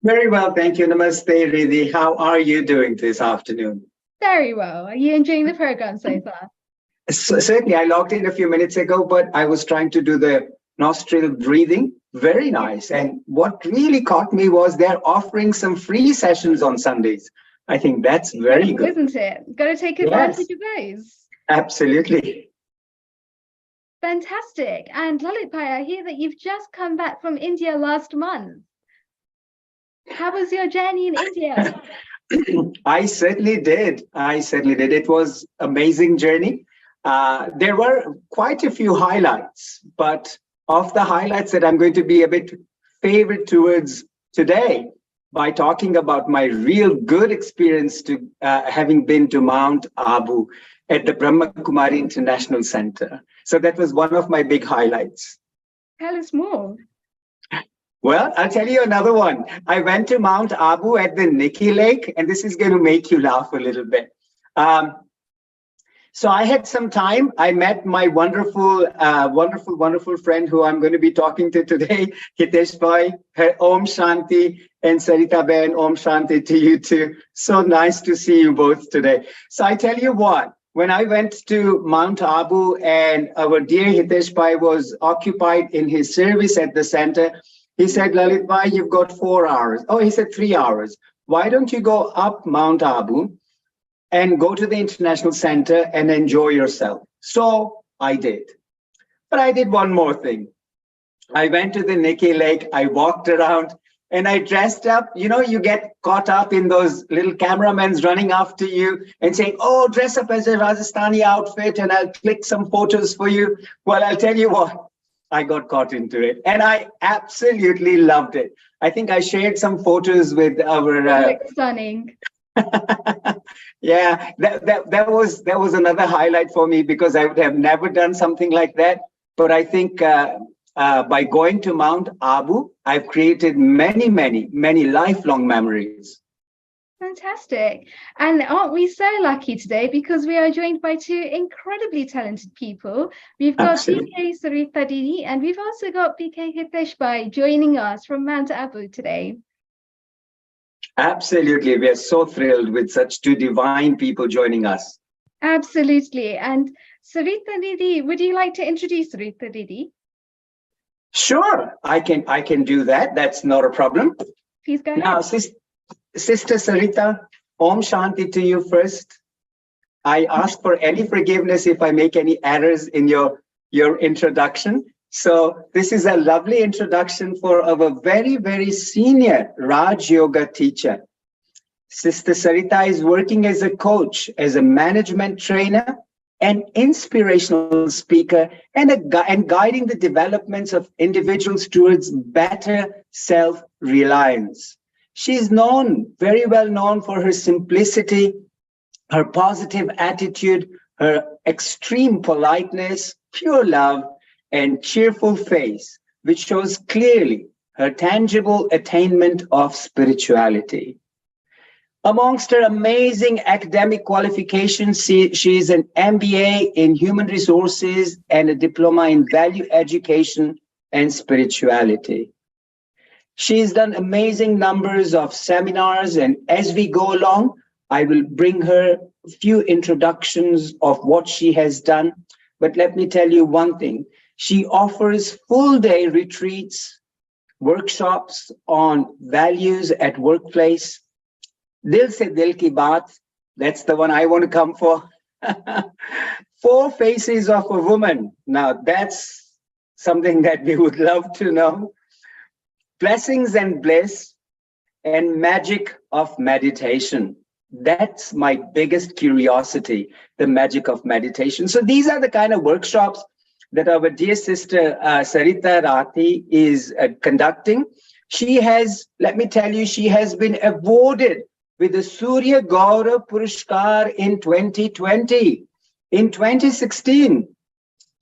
Very well, thank you. Namaste, Riddhi. How are you doing this afternoon? Very well. Are you enjoying the program so far? Certainly, I logged in a few minutes ago, but I was trying to do the nostril breathing. Very nice. And what really caught me was they're offering some free sessions on Sundays. I think that's very good. Isn't it? Got to take advantage of those. Absolutely. Fantastic. And Lalit Bhai, I hear that you've just come back from India last month. How was your journey in India? I certainly did. It was an amazing journey. There were quite a few highlights, but of the highlights that I'm going to be a bit favored towards today by talking about my real good experience to having been to Mount Abu at the Brahma Kumari International Center. So that was one of my big highlights. Tell us more. Well, I'll tell you another one. I went to Mount Abu at the Nikki Lake, and this is going to make you laugh a little bit. So I had some time. I met my wonderful friend who I'm going to be talking to today, Hitesh Bhai. Om Shanti, and Sarita Ben, Om Shanti to you too. So nice to see you both today. So I tell you what, when I went to Mount Abu and our dear Hitesh Bhai was occupied in his service at the center, he said, Lalit Bhai, you've got 4 hours. Oh, he said 3 hours. Why don't you go up Mount Abu and go to the International Center and enjoy yourself? So I did. But I did one more thing. I went to the Nikki Lake, I walked around, and I dressed up. You know, you get caught up in those little cameramans running after you and saying, oh, dress up as a Rajasthani outfit and I'll click some photos for you. Well, I'll tell you what, I got caught into it and I absolutely loved it. I think I shared some photos with our... stunning. Yeah, that was another highlight for me because I would have never done something like that. But I think by going to Mount Abu, I've created many lifelong memories. Fantastic. And aren't we so lucky today because we are joined by 2 incredibly talented people. We've got Absolutely. BK Sarita Didi and we've also got BK Hitesh Bhai joining us from Mount Abu today. Absolutely. We are so thrilled with such 2 divine people joining us. Absolutely. And Sarita Didi, would you like to introduce Sarita Didi? Sure, I can do that. That's not a problem. Please go ahead. Now, Sister Sarita, Om Shanti to you first. I ask for any forgiveness if I make any errors in your introduction. So this is a lovely introduction for our very senior Raj Yoga teacher. Sister Sarita is working as a coach, as a management trainer, an inspirational speaker, and guiding the developments of individuals towards better self-reliance. She is very well known for her simplicity, her positive attitude, her extreme politeness, pure love, and cheerful face, which shows clearly her tangible attainment of spirituality. Amongst her amazing academic qualifications, she is an MBA in Human Resources and a diploma in Value Education and Spirituality. She's done amazing numbers of seminars, and as we go along, I will bring her a few introductions of what she has done. But let me tell you one thing. She offers full-day retreats, workshops on values at workplace. Dil se dil ki baat, that's the one I want to come for. 4 faces of a woman. Now that's something that we would love to know. Blessings and bliss and magic of meditation. That's my biggest curiosity, the magic of meditation. So these are the kind of workshops that our dear sister Sarita Rathi is conducting. She has, let me tell you, she has been awarded with the Surya Gaurav Purushkar in 2020. In 2016,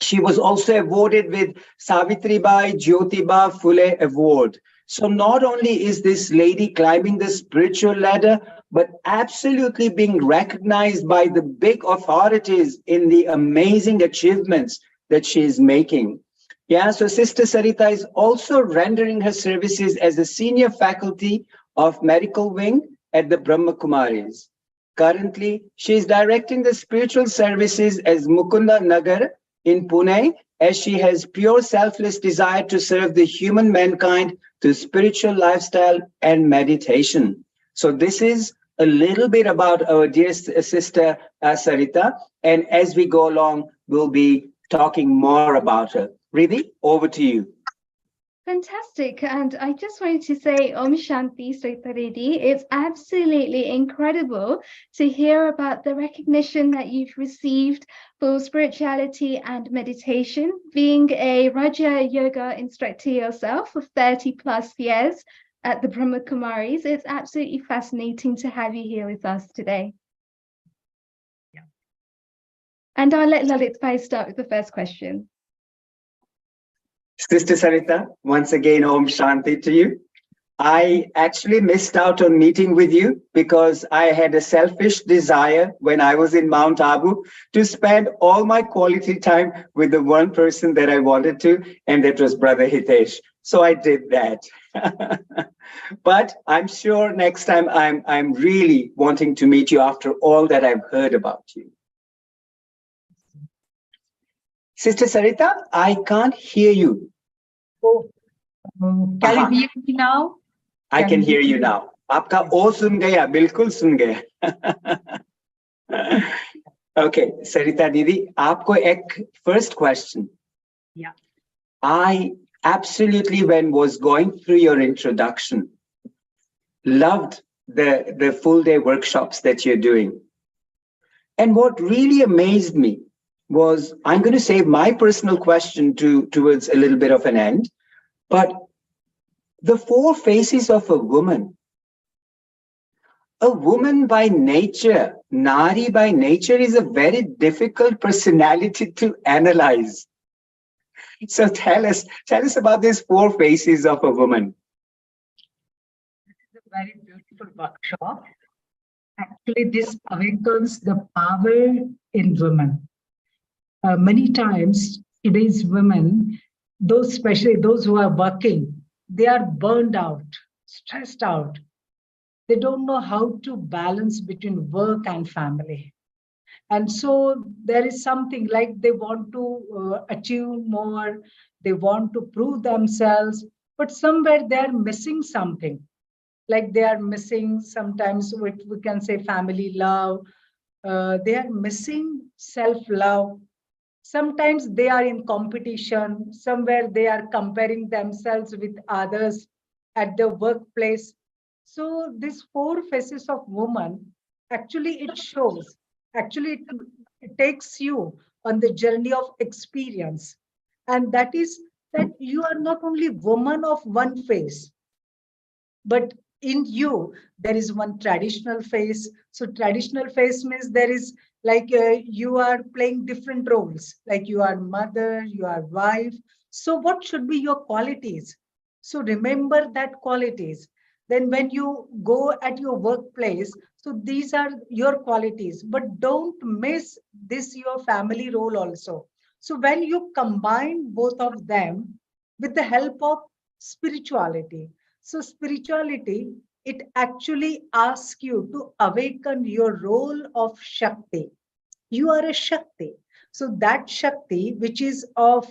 she was also awarded with Savitribai Jyotiba Phule Award. So not only is this lady climbing the spiritual ladder, but absolutely being recognized by the big authorities in the amazing achievements that she is making. Yeah, so Sister Sarita is also rendering her services as a senior faculty of medical wing at the Brahma Kumaris. Currently, she is directing the spiritual services as Mukunda Nagar in Pune, as she has pure selfless desire to serve the human mankind through spiritual lifestyle and meditation. So this is a little bit about our dear sister Sarita, and as we go along, we'll be talking more about her. Riddhi, over to you. Fantastic. And I just wanted to say, Om Shanti, Sarita Reddy. It's absolutely incredible to hear about the recognition that you've received for spirituality and meditation. Being a Raja Yoga instructor yourself for 30 plus years at the Brahma Kumaris, it's absolutely fascinating to have you here with us today. Yeah. And I'll let Lalit Bhai start with the first question. Sister Sarita, once again, Om Shanti to you. I actually missed out on meeting with you because I had a selfish desire when I was in Mount Abu to spend all my quality time with the one person that I wanted to, and that was Brother Hitesh. So I did that. But I'm sure next time I'm really wanting to meet you after all that I've heard about you. Sister Sarita, I can't hear you. Oh, can you hear me now? I can hear you now. आपका ओ सुन गया, बिल्कुल सुन गया. Okay, Sarita Didi, आपको एक first question. Yeah. I absolutely, when was going through your introduction, loved the full day workshops that you're doing. And what really amazed me was, I'm going to save my personal question towards a little bit of an end, but the four faces of a woman by nature, Nari by nature, is a very difficult personality to analyze. So tell us about these four faces of a woman. This is a very beautiful workshop. Actually, this awakens the power in women. Many times, today's women, those especially those who are working, they are burned out, stressed out. They don't know how to balance between work and family. And so there is something like they want to achieve more, they want to prove themselves, but somewhere they are missing something. Like they are missing sometimes what we can say family love, they are missing self-love. Sometimes they are in competition, somewhere they are comparing themselves with others at the workplace. So these four faces of woman, actually it shows, actually it takes you on the journey of experience. And that is that you are not only woman of one face, but in you there is one traditional face. So traditional face means there is like you are playing different roles, like you are mother, you are wife. So what should be your qualities? So remember that qualities. Then when you go at your workplace, so these are your qualities, but don't miss this your family role also. So when you combine both of them with the help of spirituality, so spirituality, it actually asks you to awaken your role of Shakti. You are a Shakti. So that Shakti, which is of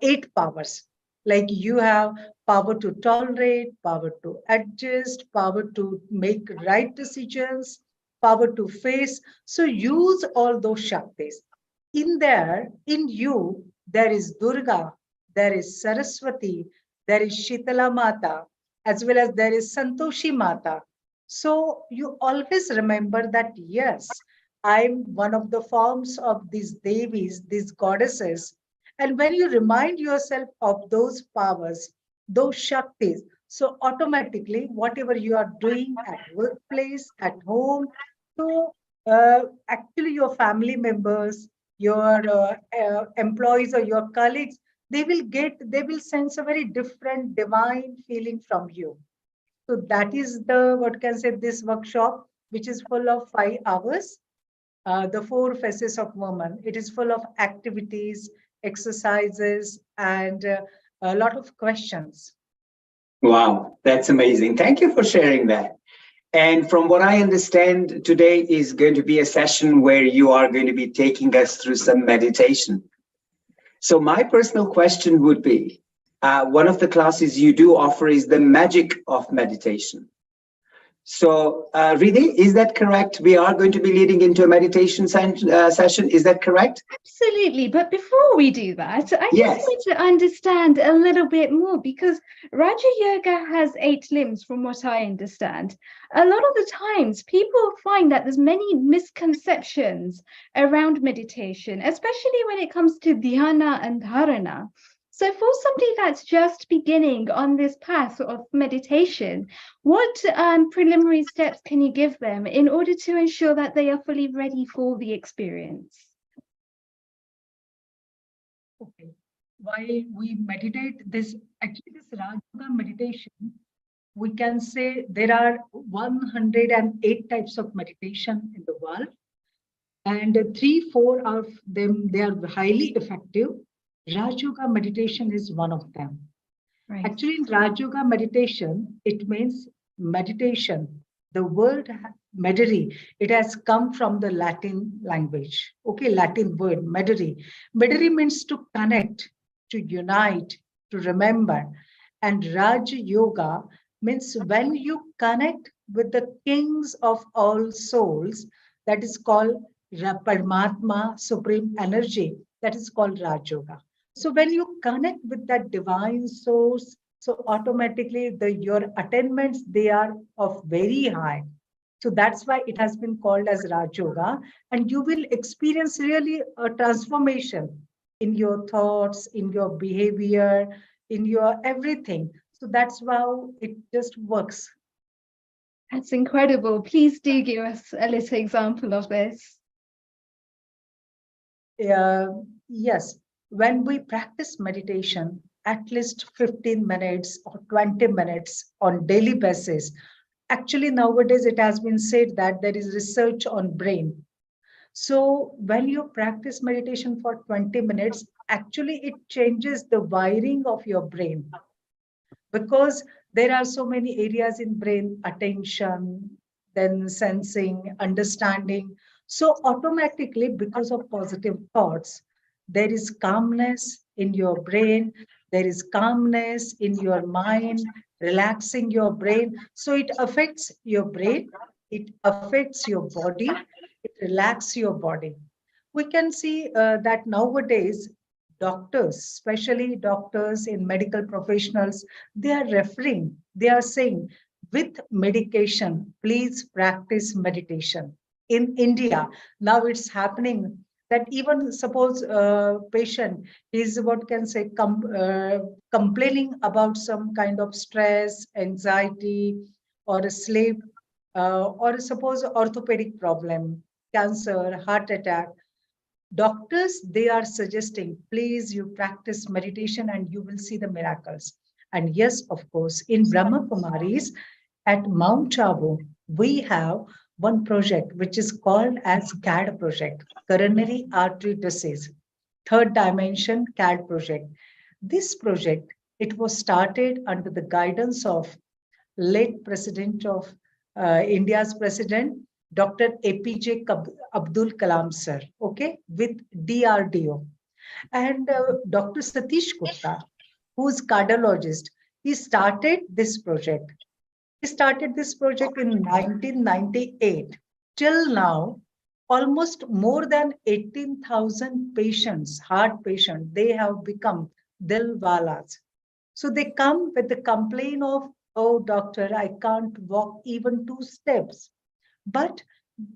eight powers, like you have power to tolerate, power to adjust, power to make right decisions, power to face. So use all those Shaktis. In there, in you, there is Durga, there is Saraswati, there is Shitala Mata, as well as there is Santoshi Mata. So you always remember that, yes, I'm one of the forms of these devis, these goddesses. And when you remind yourself of those powers, those Shaktis, so automatically, whatever you are doing at workplace, at home, so actually your family members, your employees or your colleagues, they will sense a very different divine feeling from you. So that is the, what can I say, this workshop, which is full of 5 hours, the four faces of woman. It is full of activities, exercises, and a lot of questions. Wow, that's amazing. Thank you for sharing that. And from what I understand, today is going to be a session where you are going to be taking us through some meditation. So my personal question would be, one of the classes you do offer is the magic of meditation. So, Riddhi, is that correct? We are going to be leading into a meditation session. Is that correct? Absolutely. But before we do that, I Yes. just want to understand a little bit more, because Raja Yoga has 8 limbs, from what I understand. A lot of the times people find that there's many misconceptions around meditation, especially when it comes to dhyana and dharana. So for somebody that's just beginning on this path of meditation, what preliminary steps can you give them in order to ensure that they are fully ready for the experience? Okay. Why we meditate this, actually this Raj Yoga meditation, we can say there are 108 types of meditation in the world, and 3-4 of them, they are highly effective. Raj Yoga meditation is one of them. Right. Actually, in Raj Yoga meditation, it means meditation. The word medere, it has come from the Latin language. Okay, Latin word, medere. Medere means to connect, to unite, to remember. And Raj Yoga means when you connect with the kings of all souls, that is called Paramatma, supreme energy, that is called Raj Yoga. So when you connect with that divine source, so automatically your attainments, they are of very high. So that's why it has been called as Raj Yoga, and you will experience really a transformation in your thoughts, in your behavior, in your everything. So that's how it just works. That's incredible. Please do give us a little example of this. Yes, when we practice meditation, at least 15 minutes or 20 minutes on daily basis. Actually, nowadays it has been said that there is research on brain. So when you practice meditation for 20 minutes, actually it changes the wiring of your brain, because there are so many areas in brain: attention, then sensing, understanding. So automatically, because of positive thoughts, there is calmness in your brain, there is calmness in your mind, relaxing your brain. So it affects your brain, it affects your body, it relaxes your body. We can see that nowadays doctors, especially doctors in medical professionals, they are referring, they are saying, with medication, please practice meditation. In India, now it's happening that even suppose a patient is what can say complaining about some kind of stress, anxiety, or a sleep, or suppose orthopedic problem, cancer, heart attack. Doctors, they are suggesting, please you practice meditation and you will see the miracles. And yes, of course, in Brahma Kumaris at Mount Abu, we have one project which is called as CAD project, coronary artery disease, third dimension CAD project. This project, it was started under the guidance of late president of India's president, Dr. APJ Abdul Kalam sir, okay, with DRDO. And Dr. Satish Gupta, who's cardiologist, he started this project. He started this project in 1998. Till now, almost more than 18,000 patients, heart patients, they have become Dilwalas. So they come with the complaint of, oh, doctor, I can't walk even 2 steps. But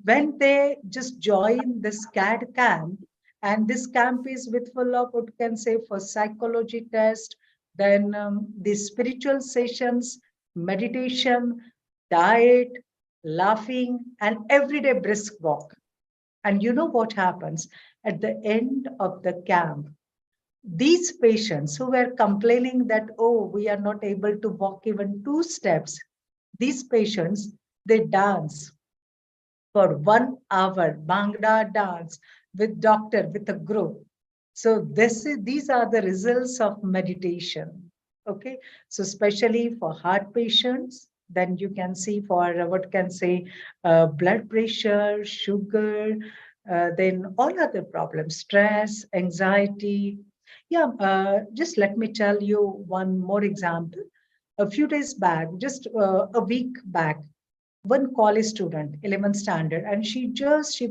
when they just join this CAD camp, and this camp is with full of what you can say for psychology test, then the spiritual sessions, meditation, diet, laughing, and everyday brisk walk. And you know what happens at the end of the camp? These patients who were complaining that, oh, we are not able to walk even 2 steps, these patients, they dance for 1 hour, Bhangra dance with doctor, with a group. So these are the results of meditation. Okay, so especially for heart patients, then you can see for what can say blood pressure, sugar, then all other problems, stress, anxiety. Yeah, just let me tell you one more example. A few days back, just a week back, one college student, 11th standard, and she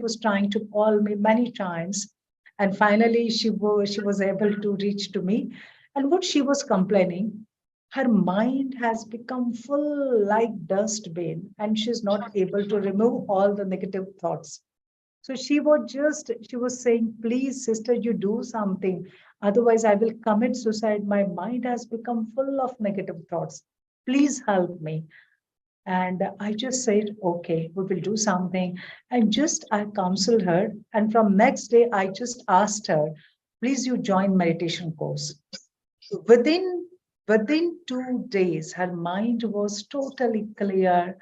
was trying to call me many times, and finally she was able to reach to me. And what she was complaining, her mind has become full like dustbin, and she's not able to remove all the negative thoughts. So she was saying, please, sister, you do something. Otherwise, I will commit suicide. My mind has become full of negative thoughts. Please help me. And I just said, okay, we will do something. And just I counseled her. And from next day, I just asked her, please, you join meditation course. Within Within 2 days, her mind was totally clear.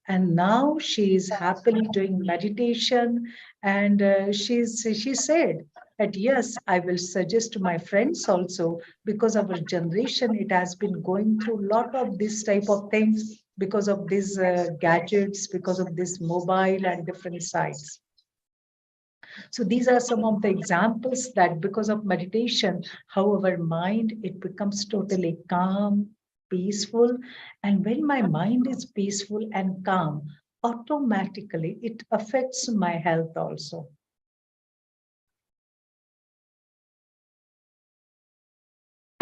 And now she is happily doing meditation. And she said that, yes, I will suggest to my friends also, because our generation, it has been going through a lot of this type of things because of these gadgets, because of this mobile and different sites. So these are some of the examples that because of meditation, how our mind, it becomes totally calm, peaceful. And when my mind is peaceful and calm, automatically it affects my health also.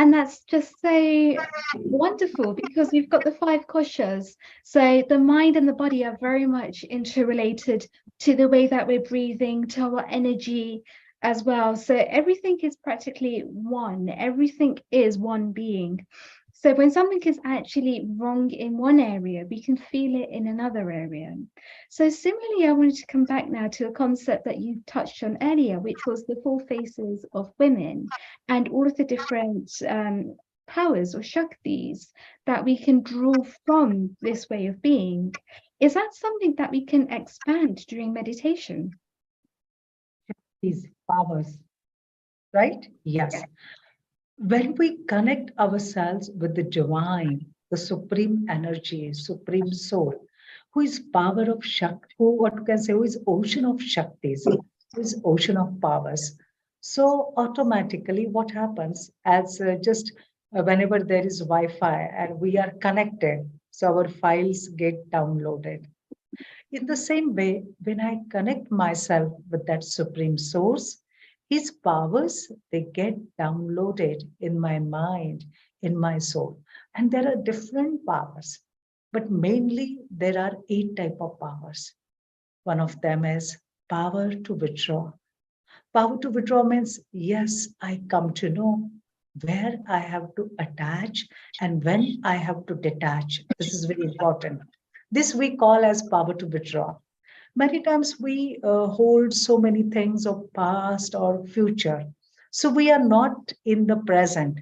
And that's just so wonderful because you've got the 5 koshas. So the mind and the body are very much interrelated to the way that we're breathing, to our energy as well. So everything is practically one, everything is one being. So when something is actually wrong in one area, we can feel it in another area. So similarly, I wanted to come back now to a concept that you touched on earlier, which was the 4 faces of women and all of the different powers or shaktis that we can draw from this way of being. Is that something that we can expand during meditation? These powers, right? Yes. When we connect ourselves with the divine, the supreme energy, supreme soul, who is power of Shakti, who what can say, who is ocean of Shaktis, who is ocean of powers. So automatically what happens as just whenever there is Wi-Fi and we are connected, so our files get downloaded. In the same way, when I connect myself with that supreme source, his powers, they get downloaded in my mind, in my soul. And there are different powers, but mainly there are 8 type of powers. One of them is power to withdraw. Power to withdraw means, yes, I come to know where I have to attach and when I have to detach. This is very important. This we call as power to withdraw. Many times we hold so many things of past or future. So we are not in the present.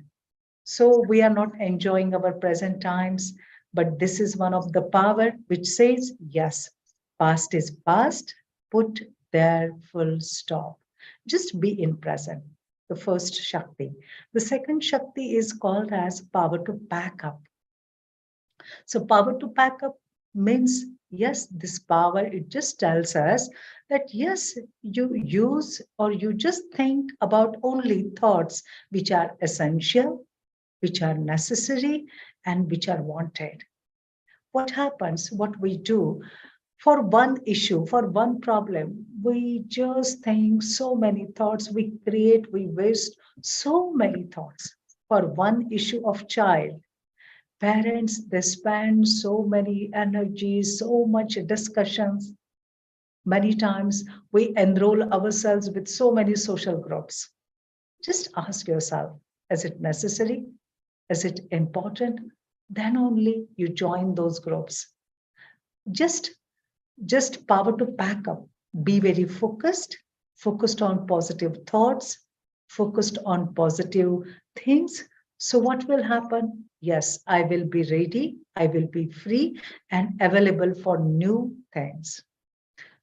So we are not enjoying our present times. But this is one of the power which says, yes, past is past, put there full stop. Just be in present. The first Shakti. The second Shakti is called as power to pack up. So power to pack up means, yes, this power, it just tells us that, yes, you use or you just think about only thoughts which are essential, which are necessary, and which are wanted. What happens, what we do, for one issue, for one problem, we just think so many thoughts, we create, we waste so many thoughts. For one issue of child, parents, they spend so many energies, so much discussions. Many times we enroll ourselves with so many social groups. Just ask yourself, is it necessary? Is it important? Then only you join those groups. Just power to pack up. Be very focused on positive thoughts, focused on positive things. So what will happen? Yes, I will be ready, I will be free and available for new things.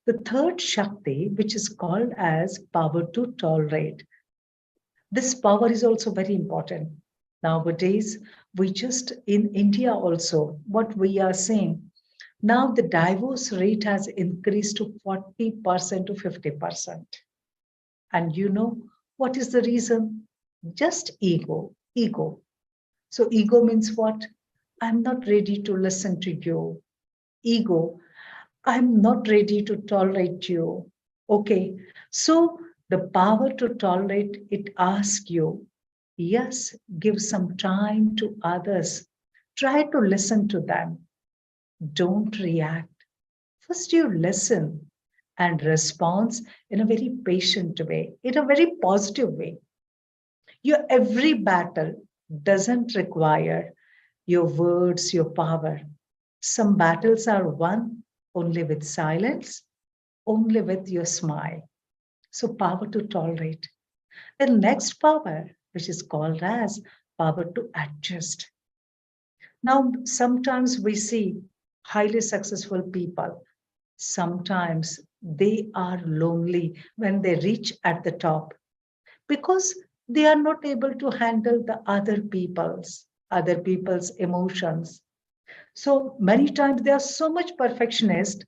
The third Shakti, which is called as power to tolerate. This power is also very important. Nowadays, we just in India also, what we are seeing, now the divorce rate has increased to 40% to 50%. And you know what is the reason? Just ego. So ego means what? I'm not ready to listen to you. Ego, I'm not ready to tolerate you. Okay, so the power to tolerate, it asks you, yes, give some time to others. Try to listen to them. Don't react. First, you listen and respond in a very patient way, in a very positive way. Your every battle doesn't require your words, your power. Some battles are won only with silence, only with your smile. So power to tolerate. The next power, which is called as power to adjust. Now, sometimes we see highly successful people, sometimes they are lonely when they reach at the top because they are not able to handle the other people's emotions. So many times they are so much perfectionist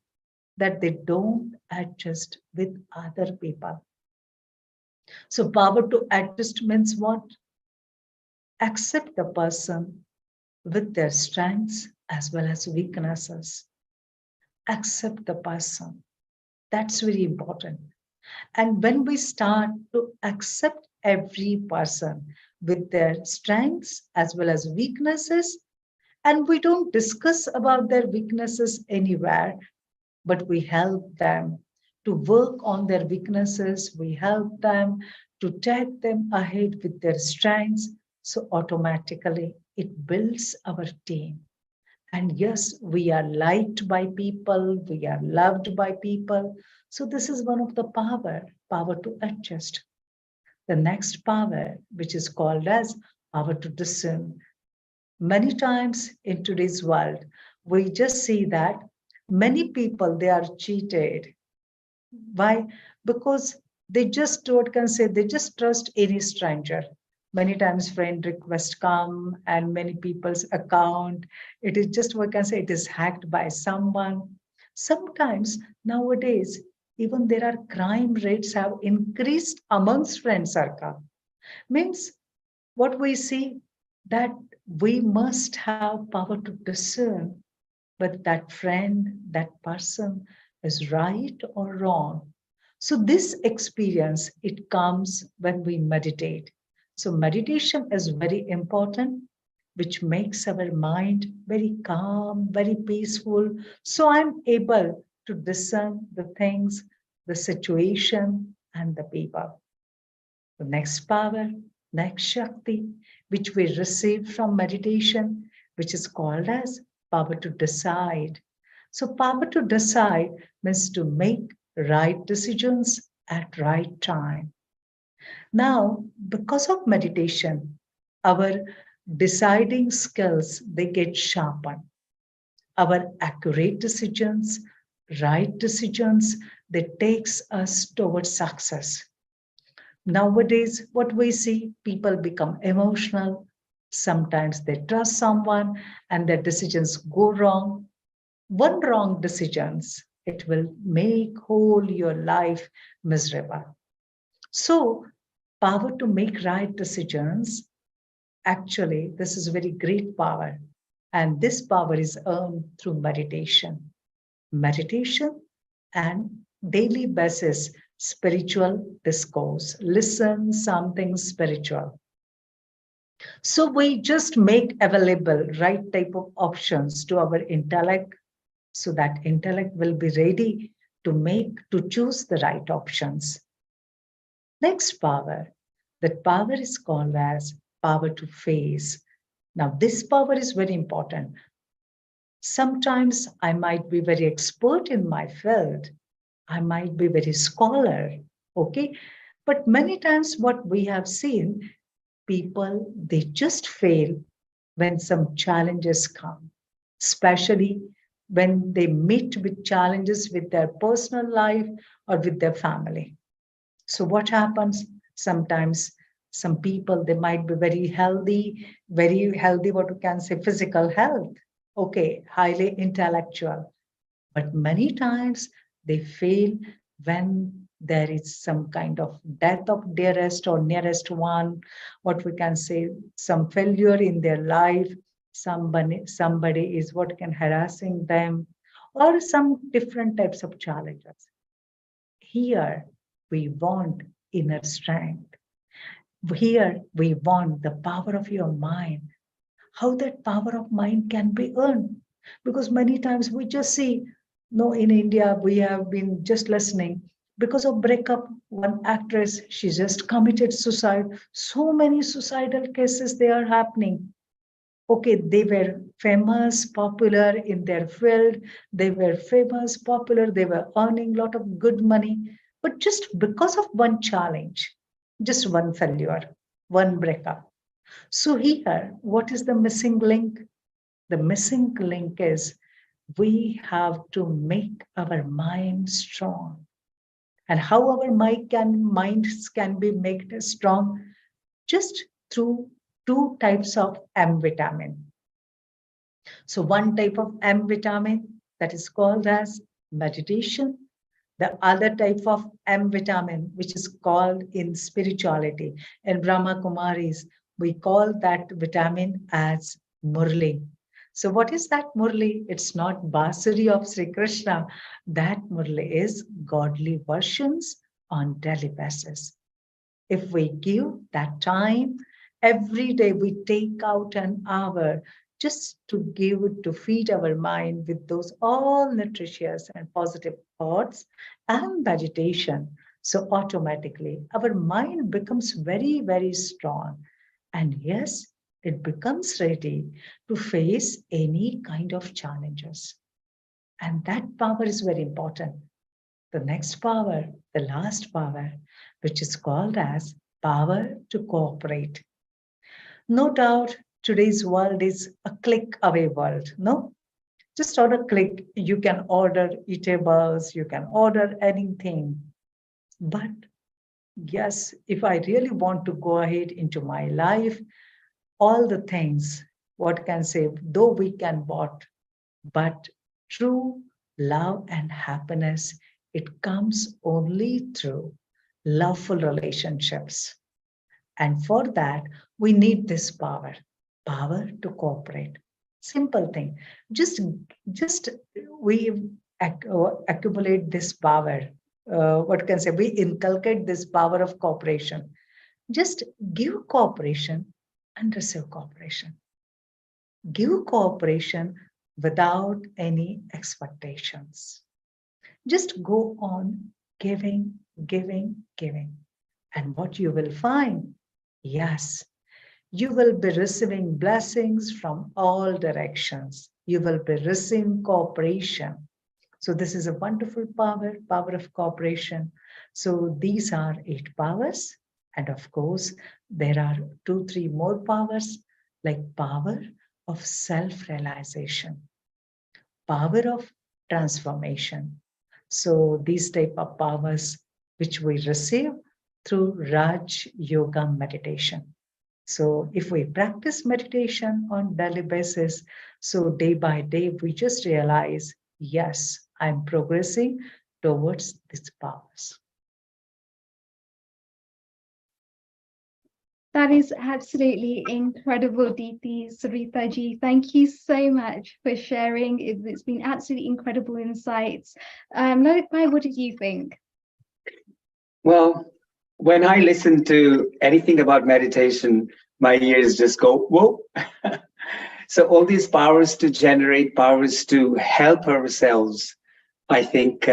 that they don't adjust with other people. So power to adjust means what? Accept the person with their strengths as well as weaknesses. Accept the person. That's very important. And when we start to accept every person with their strengths as well as weaknesses, and we don't discuss about their weaknesses anywhere, but we help them to work on their weaknesses, we help them to take them ahead with their strengths. So automatically it builds our team. And yes, we are liked by people, we are loved by people. So this is one of the power to adjust. The next power, which is called as power to discern. Many times in today's world, we just see that many people, they are cheated. Why? Because they just, what can say, they just trust any stranger. Many times friend requests come and many people's account, it is just, what can say, it is hacked by someone. Sometimes nowadays, even there are crime rates have increased amongst friend circle. Means what we see that we must have power to discern whether that friend, that person is right or wrong. So this experience, it comes when we meditate. So meditation is very important, which makes our mind very calm, very peaceful. So I'm able to discern the things, the situation, and the people. The next power, next Shakti, which we receive from meditation, which is called as power to decide. So power to decide means to make right decisions at right time. Now, because of meditation, our deciding skills, they get sharpened. Our accurate decisions, right decisions, they takes us towards success. Nowadays, what we see, people become emotional. Sometimes they trust someone and their decisions go wrong. One wrong decisions, it will make whole your life miserable. So, power to make right decisions, actually, this is very great power. And this power is earned through meditation. Meditation and daily basis spiritual discourse. Listen something spiritual. So we just make available right type of options to our intellect so that intellect will be ready to choose the right options. Next power, that power is called as power to face. Now this power is very important. Sometimes I might be very expert in my field. I might be very scholar, okay? But many times what we have seen, people, they just fail when some challenges come, especially when they meet with challenges with their personal life or with their family. So what happens? Sometimes some people, they might be very healthy, what we can say, physical health, okay, highly intellectual. But many times they fail when there is some kind of death of dearest or nearest one, what we can say, some failure in their life, somebody is what can harassing them, or some different types of challenges. Here we want inner strength. Here we want the power of your mind. How that power of mind can be earned? Because many times we just see, no, in India, we have been just listening. Because of breakup, one actress, she just committed suicide. So many suicidal cases, they are happening. Okay, they were famous, popular in their field. They were famous, popular. They were earning a lot of good money. But just because of one challenge, just one failure, one breakup, So here, what is the missing link? The missing link is we have to make our mind strong. And how our minds can be made strong? Just through two types of M vitamin. So one type of M vitamin that is called as meditation. The other type of M vitamin, which is called in spirituality, in Brahma Kumaris, we call that vitamin as Murli. So what is that Murli? It's not Basuri of Sri Krishna. That Murli is godly versions on daily basis. If we give that time, every day we take out an hour just to give it, to feed our mind with those all nutritious and positive thoughts and meditation. So automatically our mind becomes very, very strong. And yes, it becomes ready to face any kind of challenges. And that power is very important. The next power, the last power, which is called as power to cooperate. No doubt, today's world is a click away world, no? Just on a click, you can order eatables, you can order anything. But yes, if I really want to go ahead into my life, all the things, what can say, though we can bought, but true love and happiness, it comes only through loveful relationships. And for that, we need this power, power to cooperate. Simple thing. Just we accumulate this power. What can I say? We inculcate this power of cooperation. Just give cooperation and receive cooperation. Give cooperation without any expectations. Just go on giving, giving, giving. And what you will find, yes, you will be receiving blessings from all directions. You will be receiving cooperation. So this is a wonderful power, power of cooperation. So these are 8 powers. And of course, there are 2, 3 more powers, like power of self-realization, power of transformation. So these type of powers which we receive through Raj Yoga meditation. So if we practice meditation on daily basis, so day by day, we just realize, yes, I'm progressing towards these powers. That is absolutely incredible, Deepthi Saritaji. Thank you so much for sharing. It's been absolutely incredible insights. Lalitbhai, what did you think? Well, when I listen to anything about meditation, my ears just go, whoa. So all these powers to generate, powers to help ourselves, I think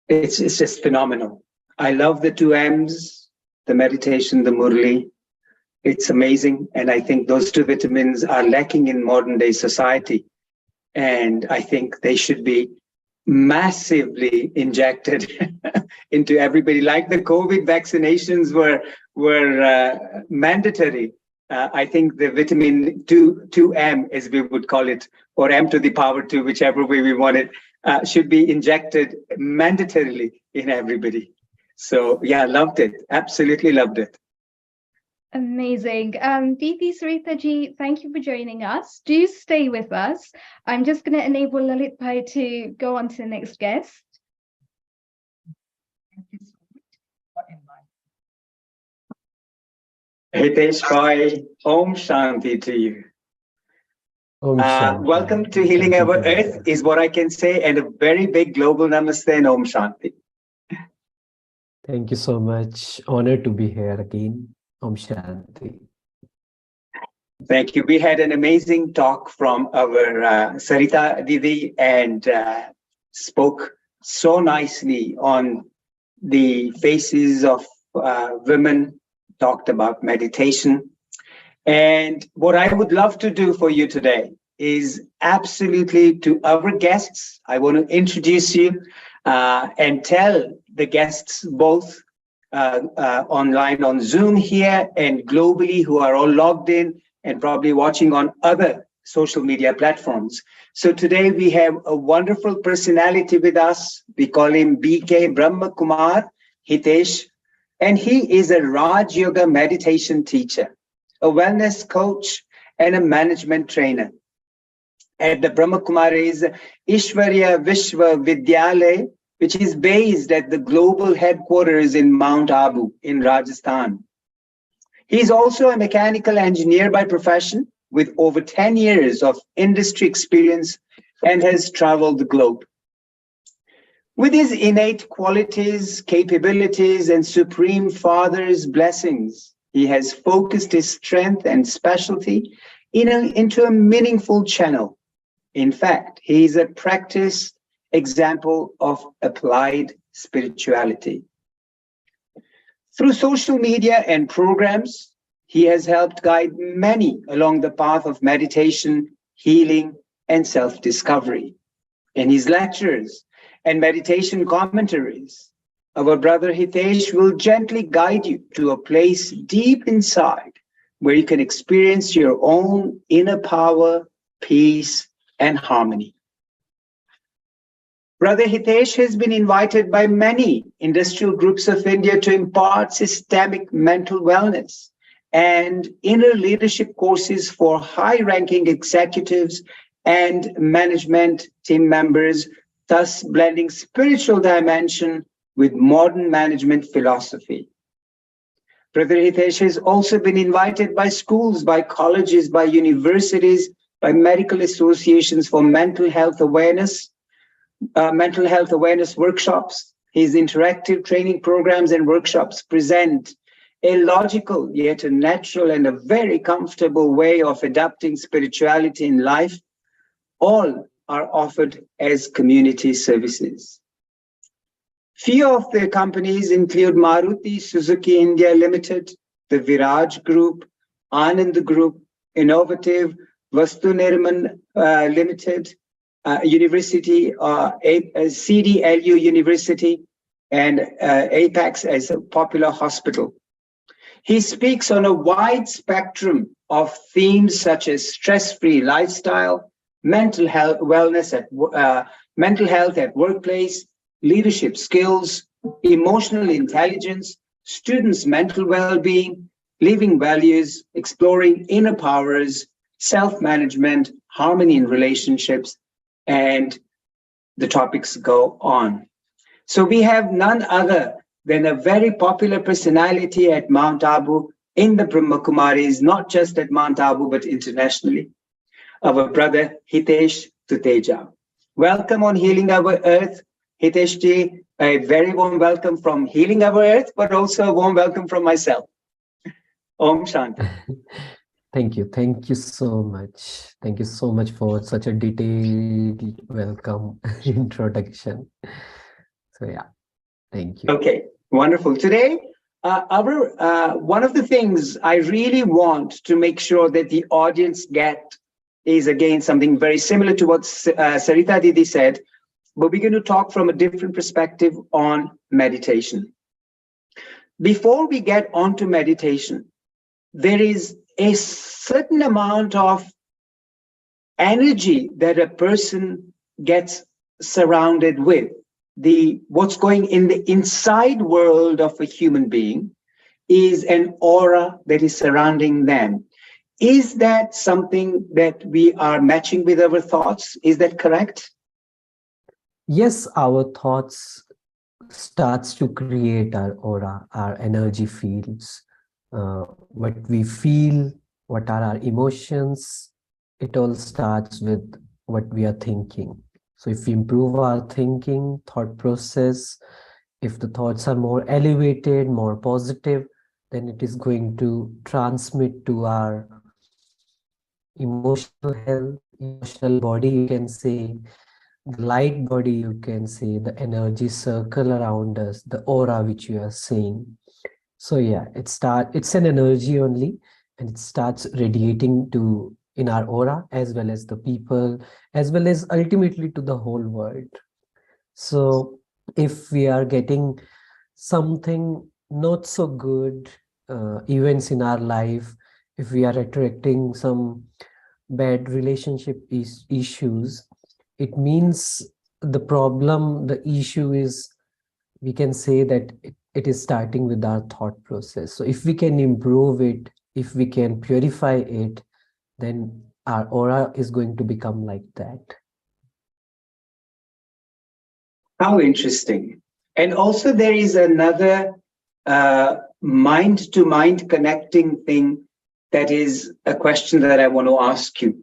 it's just phenomenal. I love the 2 M's, the meditation, the Murli. It's amazing. And I think those 2 vitamins are lacking in modern day society. And I think they should be massively injected into everybody, like the COVID vaccinations were mandatory. I think the vitamin 2M, as we would call it, or M to the power 2, whichever way we want it, should be injected mandatorily in everybody. So yeah, loved it. Absolutely loved it. Amazing. Deepthi Saritaji, thank you for joining us. Do stay with us. I'm just going to enable Lalitbhai to go on to the next guest. Thank you so much for inviting. Hitesh Bhai, Om Shanti to you. Om Shanti. Welcome to Healing Our Earth is what I can say, and a very big global namaste and Om Shanti. Thank you so much. Honored to be here again. Om Shanti. Thank you. We had an amazing talk from our Sarita Didi, and spoke so nicely on the faces of women, talked about meditation. And what I would love to do for you today is absolutely to our guests, I want to introduce you and tell the guests both online on Zoom here and globally who are all logged in and probably watching on other social media platforms. So today we have a wonderful personality with us. We call him BK Brahma Kumar Hitesh, and he is a Raj Yoga meditation teacher, a wellness coach, and a management trainer. At the Brahma Kumaris Ishwarya Vishwa Vidyalaya, which is based at the global headquarters in Mount Abu in Rajasthan. He's also a mechanical engineer by profession with over 10 years of industry experience and has traveled the globe. With his innate qualities, capabilities, and Supreme Father's blessings, he has focused his strength and specialty into a meaningful channel. In fact, he is a practiced example of applied spirituality. Through social media and programs, he has helped guide many along the path of meditation, healing, and self-discovery. In his lectures and meditation commentaries, our brother Hitesh will gently guide you to a place deep inside where you can experience your own inner power, peace, and harmony. Brother Hitesh has been invited by many industrial groups of India to impart systemic mental wellness and inner leadership courses for high-ranking executives and management team members, thus blending spiritual dimension with modern management philosophy. Brother Hitesh has also been invited by schools, by colleges, by universities, by medical associations for mental health awareness workshops. His interactive training programs and workshops present a logical, yet a natural and a very comfortable way of adapting spirituality in life. All are offered as community services. Few of the companies include Maruti Suzuki India Limited, the Viraj Group, Anand Group, Innovative, Vastu Nirman Limited, University, CDLU University, and Apex as a popular hospital. He speaks on a wide spectrum of themes such as stress-free lifestyle, mental health, mental health at workplace, leadership skills, emotional intelligence, students' mental well-being, living values, exploring inner powers, self-management, harmony in relationships, and the topics go on. So we have none other than a very popular personality at Mount Abu in the Brahma Kumaris, not just at Mount Abu, but internationally, our brother Hitesh Tuteja. Welcome on Healing Our Earth, Hitesh ji. A very warm welcome from Healing Our Earth, but also a warm welcome from myself. Om Shanti. Thank you. Thank you so much. Thank you so much for such a detailed welcome introduction. So yeah, thank you. Okay, wonderful. Today, one of the things I really want to make sure that the audience get is again something very similar to what Sarita Didi said, but we're going to talk from a different perspective on meditation. Before we get onto meditation, there is a certain amount of energy that a person gets surrounded with. What's going in the inside world of a human being is an aura that is surrounding them. Is that something that we are matching with our thoughts? Is that correct? Yes, our thoughts starts to create our aura, our energy fields. What we feel, what are our emotions, it all starts with what we are thinking. So if we improve our thinking, thought process, if the thoughts are more elevated, more positive, then it is going to transmit to our emotional health, emotional body, you can say, the light body, you can say, the energy circle around us, the aura which you are seeing. So yeah, it's an energy only, and it starts radiating to in our aura as well as the people, as well as ultimately to the whole world. So if we are getting something not so good events in our life, if we are attracting some bad relationship issues, it means the problem, the issue is, we can say that it is starting with our thought process. So if we can improve it, if we can purify it, then our aura is going to become like that. How interesting. And also there is another mind-to-mind connecting thing that is a question that I want to ask you.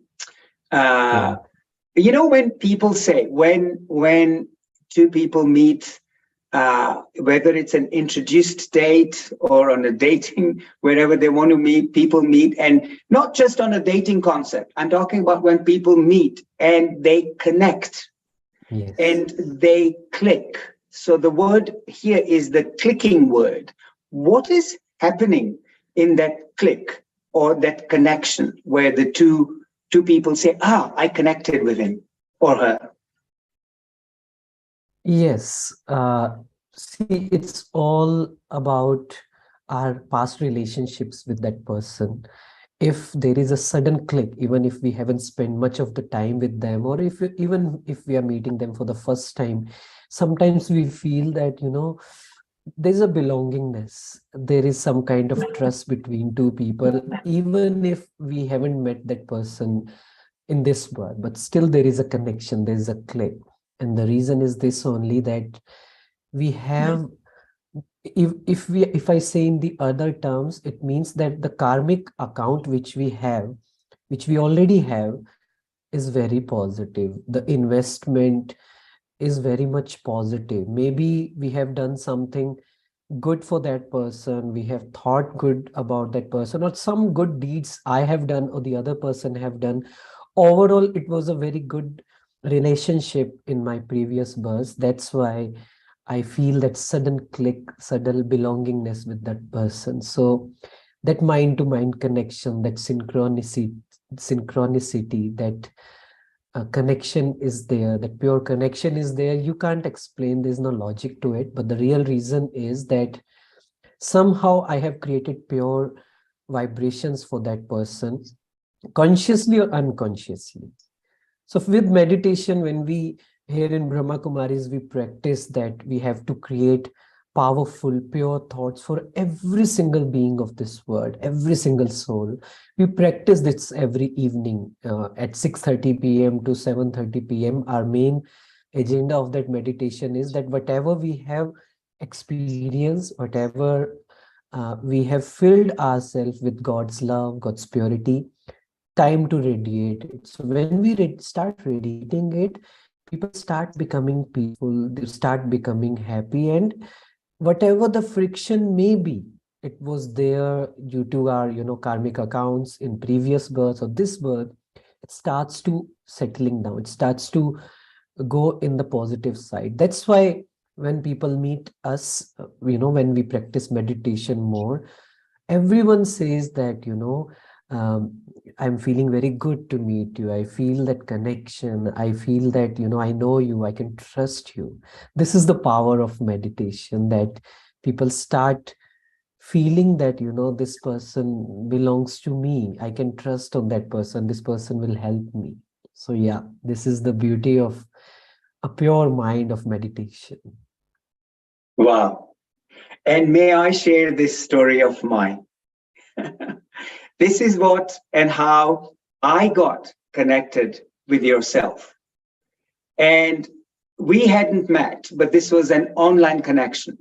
You know, when people say, when two people meet, whether it's an introduced date or on a dating, wherever they want to meet, people meet, and not just on a dating concept. I'm talking about when people meet and they connect. Yes. And they click. So the word here is the clicking word. What is happening in that click or that connection where the two people say, I connected with him or her? Yes. See, it's all about our past relationships with that person. If there is a sudden click, even if we haven't spent much of the time with them, or even if we are meeting them for the first time, sometimes we feel that, you know, there's a belongingness. There is some kind of trust between two people, even if we haven't met that person in this birth, but still there is a connection, there is a click. And the reason is this only, that we have, if I say in the other terms, it means that the karmic account which we already have, is very positive. The investment is very much positive. Maybe we have done something good for that person, we have thought good about that person, or some good deeds I have done or the other person have done. Overall, it was a very good relationship in my previous birth. That's why I feel that sudden click, sudden belongingness with that person. So that mind-to-mind connection, that synchronicity, that connection is there, that pure connection is there. You can't explain, there's no logic to it. But the real reason is that somehow I have created pure vibrations for that person, consciously or unconsciously. So with meditation, when we here in Brahma Kumaris, we practice that we have to create powerful, pure thoughts for every single being of this world, every single soul. We practice this every evening at 6:30 p.m. to 7:30 p.m. Our main agenda of that meditation is that whatever we have experienced, whatever we have filled ourselves with God's love, God's purity, time to radiate it. So when we start radiating it, people start becoming peaceful, they start becoming happy, and whatever the friction may be, it was there due to our, you know, karmic accounts in previous births or this birth, it starts to settling down, it starts to go in the positive side. That's why when people meet us, you know, when we practice meditation more, everyone says that, you know, I'm feeling very good to meet you. I feel that connection. I feel that, you know, I know you, I can trust you. This is the power of meditation, that people start feeling that, you know, this person belongs to me. I can trust on that person. This person will help me. So yeah, this is the beauty of a pure mind of meditation. Wow. And may I share this story of mine? This is what and how I got connected with yourself. And we hadn't met, but this was an online connection.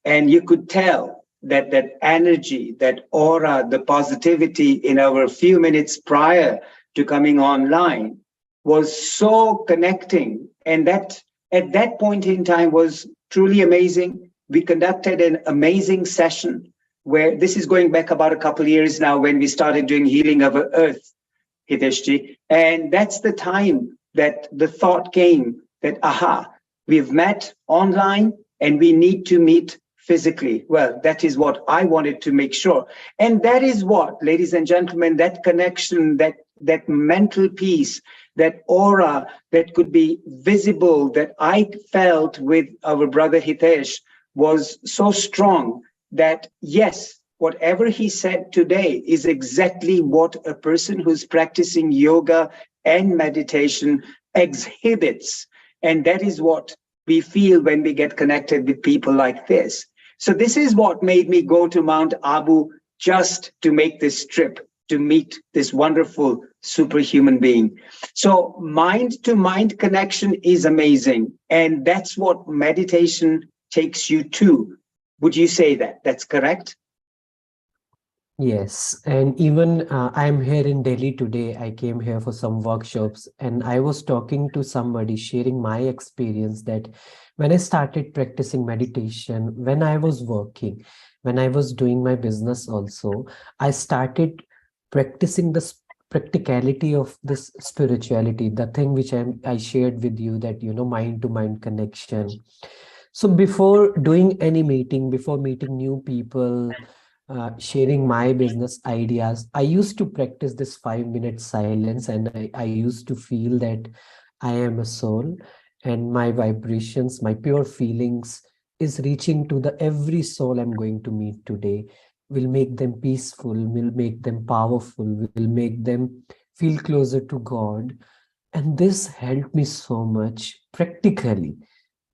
And you could tell that that energy, that aura, the positivity in our few minutes prior to coming online was so connecting. And that at that point in time was truly amazing. We conducted an amazing session where this is going back about a couple of years now when we started doing healing of earth, Hiteshji. And that's the time that the thought came that, we've met online and we need to meet physically. Well, that is what I wanted to make sure. And that is what, ladies and gentlemen, that connection, that mental peace, that aura that could be visible, that I felt with our brother Hitesh was so strong that yes, whatever he said today is exactly what a person who's practicing yoga and meditation exhibits. And that is what we feel when we get connected with people like this. So this is what made me go to Mount Abu just to make this trip, to meet this wonderful superhuman being. So mind to mind connection is amazing. And that's what meditation takes you to. Would you say that? That's correct? Yes, and even I'm here in Delhi today. I came here for some workshops, and I was talking to somebody, sharing my experience that when I started practicing meditation, when I was working, when I was doing my business also, I started practicing the practicality of this spirituality, the thing which I shared with you, that, mind to mind connection. So before doing any meeting, before meeting new people, sharing my business ideas, I used to practice this 5 minute silence, and I used to feel that I am a soul, and my vibrations, my pure feelings is reaching to the every soul I'm going to meet today, will make them peaceful, will make them powerful, will make them feel closer to God. And this helped me so much practically.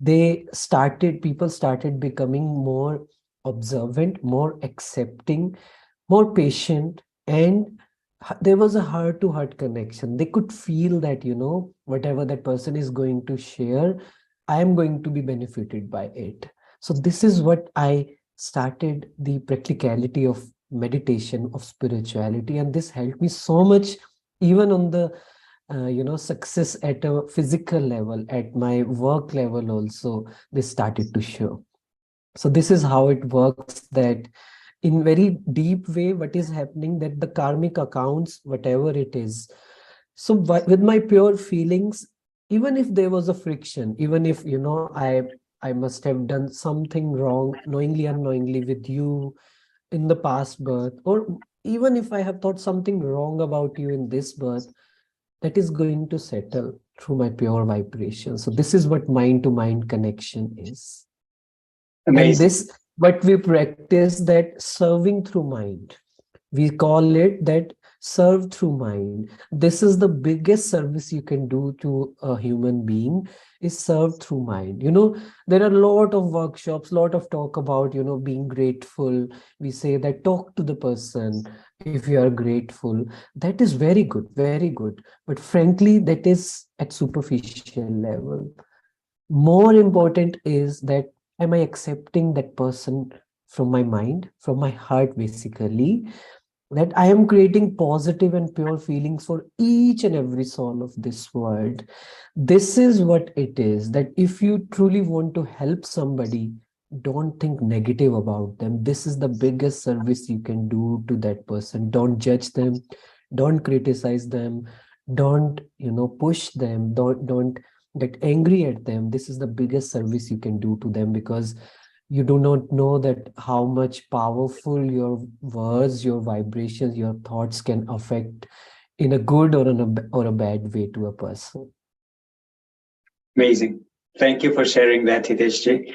People started becoming more observant, more accepting, more patient, and there was a heart to heart connection. They could feel that, whatever that person is going to share, I am going to be benefited by it. So this is what I started, the practicality of meditation, of spirituality, and this helped me so much, even on the success at a physical level, at my work level also, this started to show. So this is how it works, that in very deep way, what is happening, that the karmic accounts, whatever it is, so with my pure feelings, even if there was a friction, even if, I must have done something wrong, knowingly, unknowingly, with you in the past birth, or even if I have thought something wrong about you in this birth, that is going to settle through my pure vibration. So this is what mind to mind connection is. And Amazing. this, what we practice, that serving through mind, we call it that serve through mind. This is the biggest service you can do to a human being, is serve through mind. There are a lot of workshops, lot of talk about, being grateful. We say that talk to the person if you are grateful. That is very good, very good. But frankly, that is at superficial level. More important is that, am I accepting that person from my mind, from my heart, basically, that I am creating positive and pure feelings for each and every soul of this world. This is what it is, that if you truly want to help somebody, don't think negative about them. This is the biggest service you can do to that person. Don't judge them, don't criticize them, don't, push them, don't get angry at them. This is the biggest service you can do to them, because you do not know that how much powerful your words, your vibrations, your thoughts can affect in a good or a bad way to a person. Amazing. Thank you for sharing that, Hiteshji.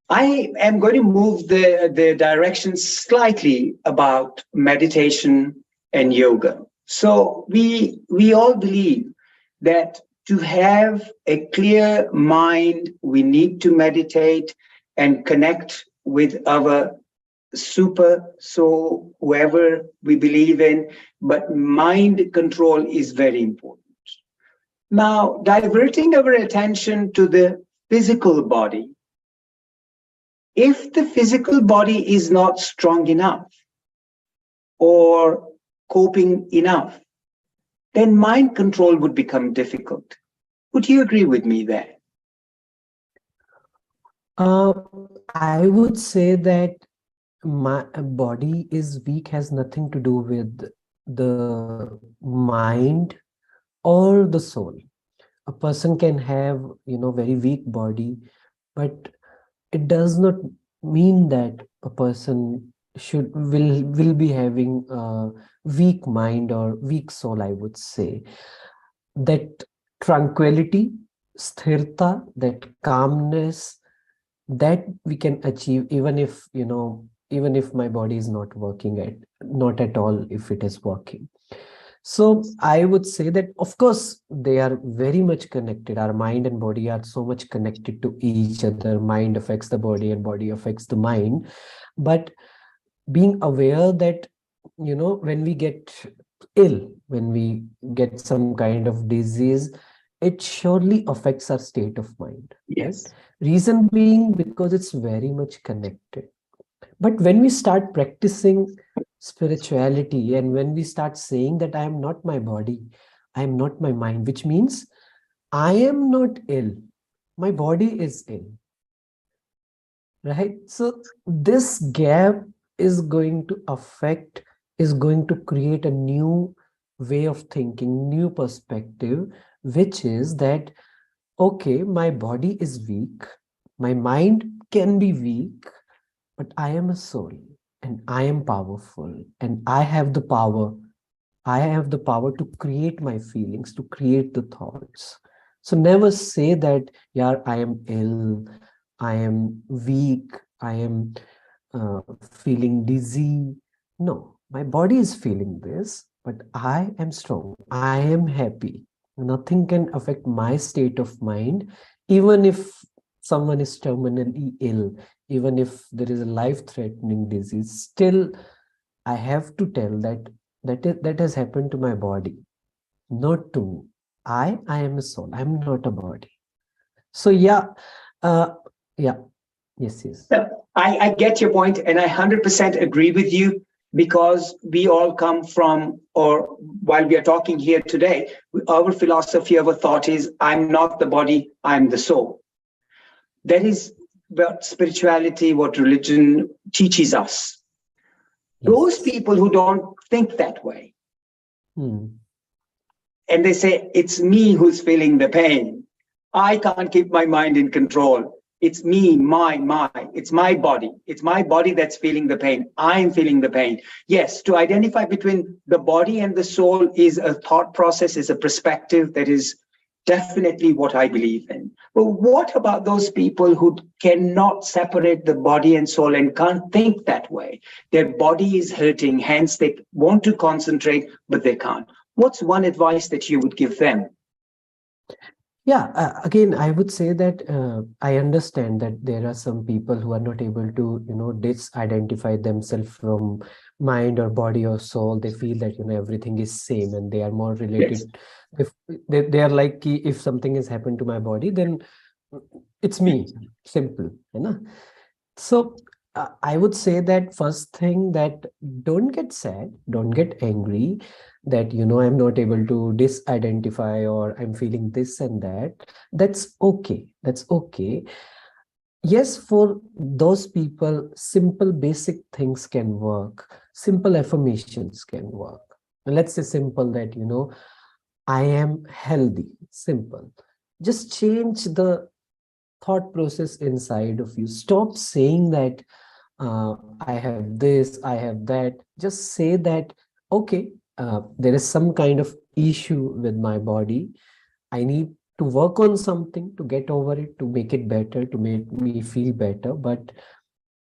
I am going to move the direction slightly about meditation and yoga. So we all believe that to have a clear mind, we need to meditate and connect with our super soul, whoever we believe in, but mind control is very important. Now, diverting our attention to the physical body, if the physical body is not strong enough or coping enough, then mind control would become difficult. Would you agree with me there? I would say that my body is weak has nothing to do with the mind or the soul. A person can have, very weak body, but it does not mean that a person will be having a weak mind or weak soul. I would say that tranquility, sthirta, that calmness, that we can achieve even if, even if my body is not working not at all if it is working. So I would say that, of course, they are very much connected. Our mind and body are so much connected to each other. Mind affects the body and body affects the mind. But being aware that, when we get ill, when we get some kind of disease, it surely affects our state of mind. Right? Yes. Reason being because it's very much connected. But when we start practicing spirituality and when we start saying that I am not my body, I am not my mind, which means I am not ill, my body is ill, right? So this gap is going to is going to create a new way of thinking, new perspective, which is that, okay, my body is weak, my mind can be weak, but I am a soul and I am powerful and I have the power. I have the power to create my feelings, to create the thoughts. So never say that, yeah, I am ill, I am weak, I am feeling dizzy. No, my body is feeling this, but I am strong. I am happy. Nothing can affect my state of mind, even if someone is terminally ill, even if there is a life-threatening disease. Still, I have to tell that has happened to my body, not to me. I am a soul. I'm not a body. So yeah, uh, yeah, yes. I get your point, and I 100% agree with you, because we all come from, or while we are talking here today, our philosophy, our thought is, I'm not the body, I'm the soul. That is what spirituality, what religion teaches us. Those Yes. people who don't think that way, Hmm. and they say, it's me who's feeling the pain. I can't keep my mind in control. It's me, it's my body. It's my body that's feeling the pain. I'm feeling the pain. Yes, to identify between the body and the soul is a thought process, is a perspective that is definitely what I believe in. But what about those people who cannot separate the body and soul and can't think that way? Their body is hurting, hence they want to concentrate, but they can't. What's one advice that you would give them? Yeah, again, I would say that I understand that there are some people who are not able to, disidentify themselves from mind or body or soul. They feel that, everything is same and they are more Yes. related. If they are like, if something has happened to my body, then it's me. Simple, you know. So I would say that first thing, that don't get sad, don't get angry that, I'm not able to disidentify or I'm feeling this and that. That's okay. That's okay. Yes, for those people, simple basic things can work. Simple affirmations can work. Let's say simple that, I am healthy. Simple. Just change the thought process inside of you. Stop saying that I have this, I have that. Just say that, okay, there is some kind of issue with my body. I need to work on something to get over it, to make it better, to make me feel better. But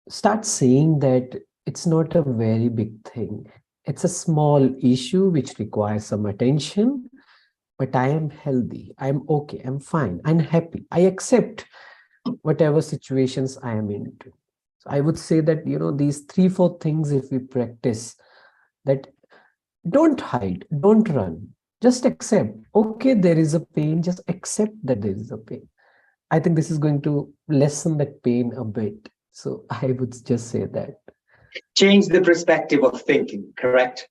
start saying that it's not a very big thing. It's a small issue which requires some attention, but I am healthy. I'm okay. I'm fine. I'm happy. I accept whatever situations I am into. So I would say that, these 3-4 things, if we practice, that don't hide, don't run, just accept. Okay, there is a pain, just accept that there is a pain. I think this is going to lessen that pain a bit. So I would just say that. Change the perspective of thinking, correct?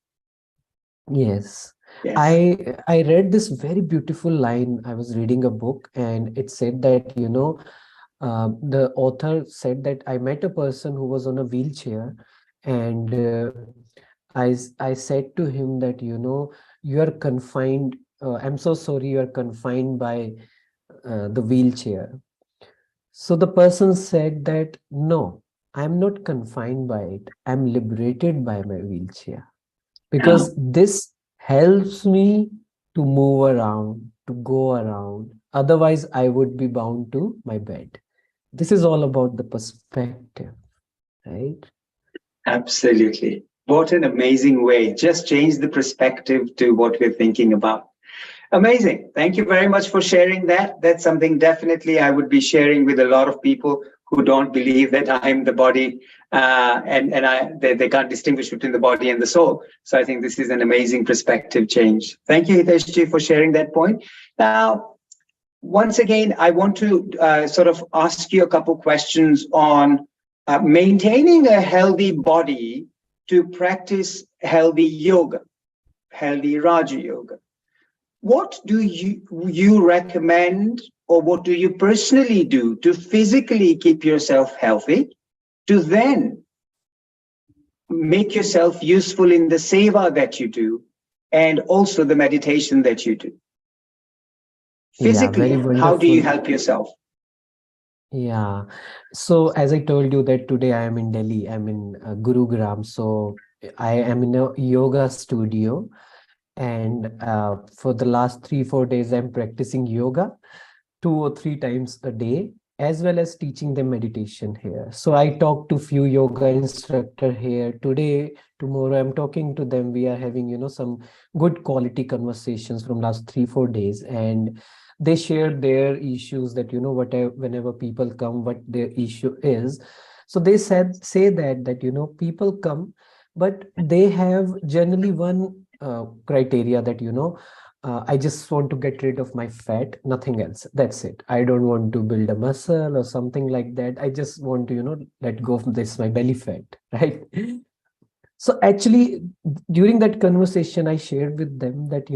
Yes. Yes. I read this very beautiful line. I was reading a book and it said that, the author said that I met a person who was on a wheelchair, and I said to him that, you are confined. I'm so sorry, you are confined by the wheelchair. So the person said that, no, I'm not confined by it. I'm liberated by my wheelchair, because this helps me to move around, to go around. Otherwise, I would be bound to my bed. This is all about the perspective, right? Absolutely. What an amazing way. Just change the perspective to what we're thinking about. Amazing. Thank you very much for sharing that. That's something definitely I would be sharing with a lot of people who don't believe that I am the body, they can't distinguish between the body and the soul. So I think this is an amazing perspective change. Thank you, Hiteshji, for sharing that point. Now, once again, I want to sort of ask you a couple questions on maintaining a healthy body to practice healthy yoga, healthy Raja Yoga. What do you recommend, or what do you personally do to physically keep yourself healthy, to then make yourself useful in the seva that you do and also the meditation that you do? Physically, Yeah, very how do you wonderful. help yourself? Yeah. So as I told you that today I am in Delhi, I'm in Gurugram. So I am in a yoga studio, and for the last 3-4 days I'm practicing yoga 2 or 3 times a day, as well as teaching them meditation here. So I talk to few yoga instructor here today. Tomorrow I'm talking to them. We are having, some good quality conversations from last 3-4 days, and they share their issues that, whatever, whenever people come, what their issue is. So they say that people come, but they have generally one criteria that, I just want to get rid of my fat, nothing else. That's it. I don't want to build a muscle or something like that. I just want to, let go of this, my belly fat, right? So actually, during that conversation, I shared with them that,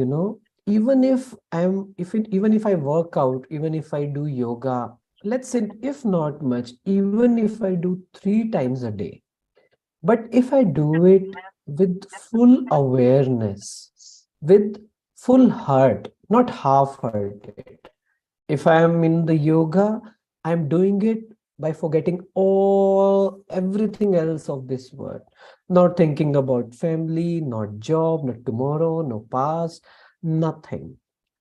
even if even if I work out, even if I do yoga, let's say if not much, even if I do 3 times a day, but if I do it with full awareness, with full heart, not half-hearted. If I am in the yoga, I'm doing it by forgetting everything else of this world. Not thinking about family, not job, not tomorrow, no past, nothing.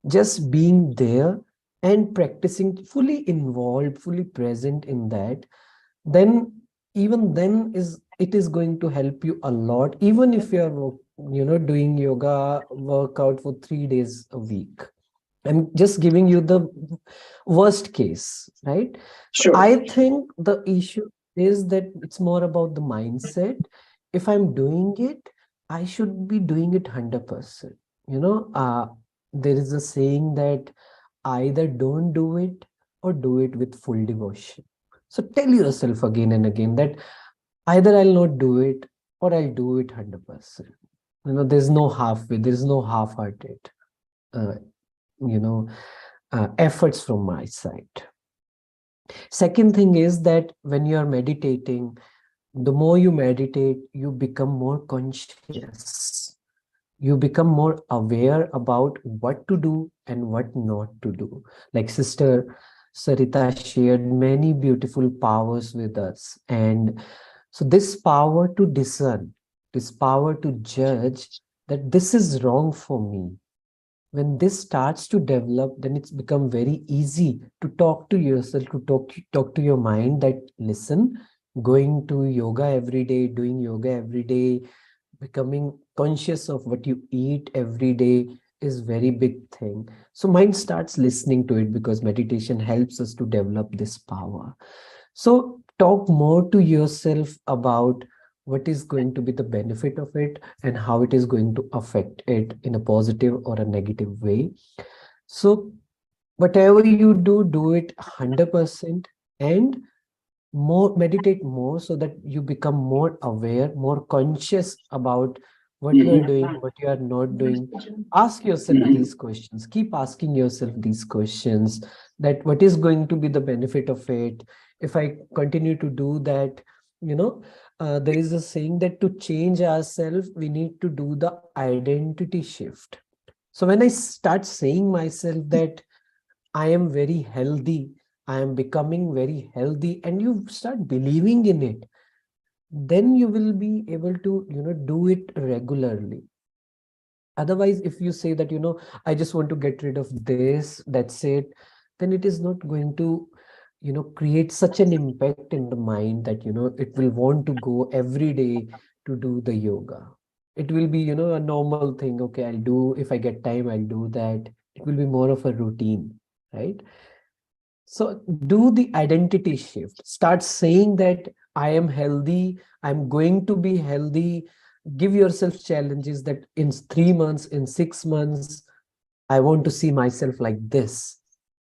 Just being there and practicing, fully involved, fully present in that, then even then it is going to help you a lot, even if you are doing yoga workout for 3 days a week. I'm just giving you the worst case, right? So Sure. I think the issue is that it's more about the mindset. If I'm doing it, I should be doing it 100%. There is a saying that either don't do it or do it with full devotion. So tell yourself again and again that either I'll not do it or I'll do it 100%. There's no halfway, there's no half-hearted, uh, efforts from my side. Second thing is that when you are meditating, the more you meditate, you become more conscious. You become more aware about what to do and what not to do. Like Sister Sarita shared many beautiful powers with us. And so this power to discern, this power to judge that this is wrong for me, when this starts to develop, then it's become very easy to talk to yourself, to talk to your mind that, listen, going to yoga every day, doing yoga every day, becoming conscious of what you eat every day is very big thing. So mind starts listening to it, because meditation helps us to develop this power. So talk more to yourself about what is going to be the benefit of it and how it is going to affect it in a positive or a negative way. So whatever you do, do it 100%, and meditate more, so that you become more aware, more conscious about what you are Mhm. doing, what you are not doing. Ask yourself these questions, keep asking yourself these questions, that what is going to be the benefit of it if I continue to do that. There is a saying that to change ourselves, we need to do the identity shift. So when I start saying myself that I am very healthy, I am becoming very healthy, and you start believing in it, then you will be able to, do it regularly. Otherwise, if you say that, I just want to get rid of this, that's it, then it is not going to create such an impact in the mind that, it will want to go every day to do the yoga. It will be, a normal thing. Okay, I'll do, if I get time, I'll do that. It will be more of a routine, right? So do the identity shift. Start saying that I am healthy. I'm going to be healthy. Give yourself challenges that in 3 months, in 6 months, I want to see myself like this.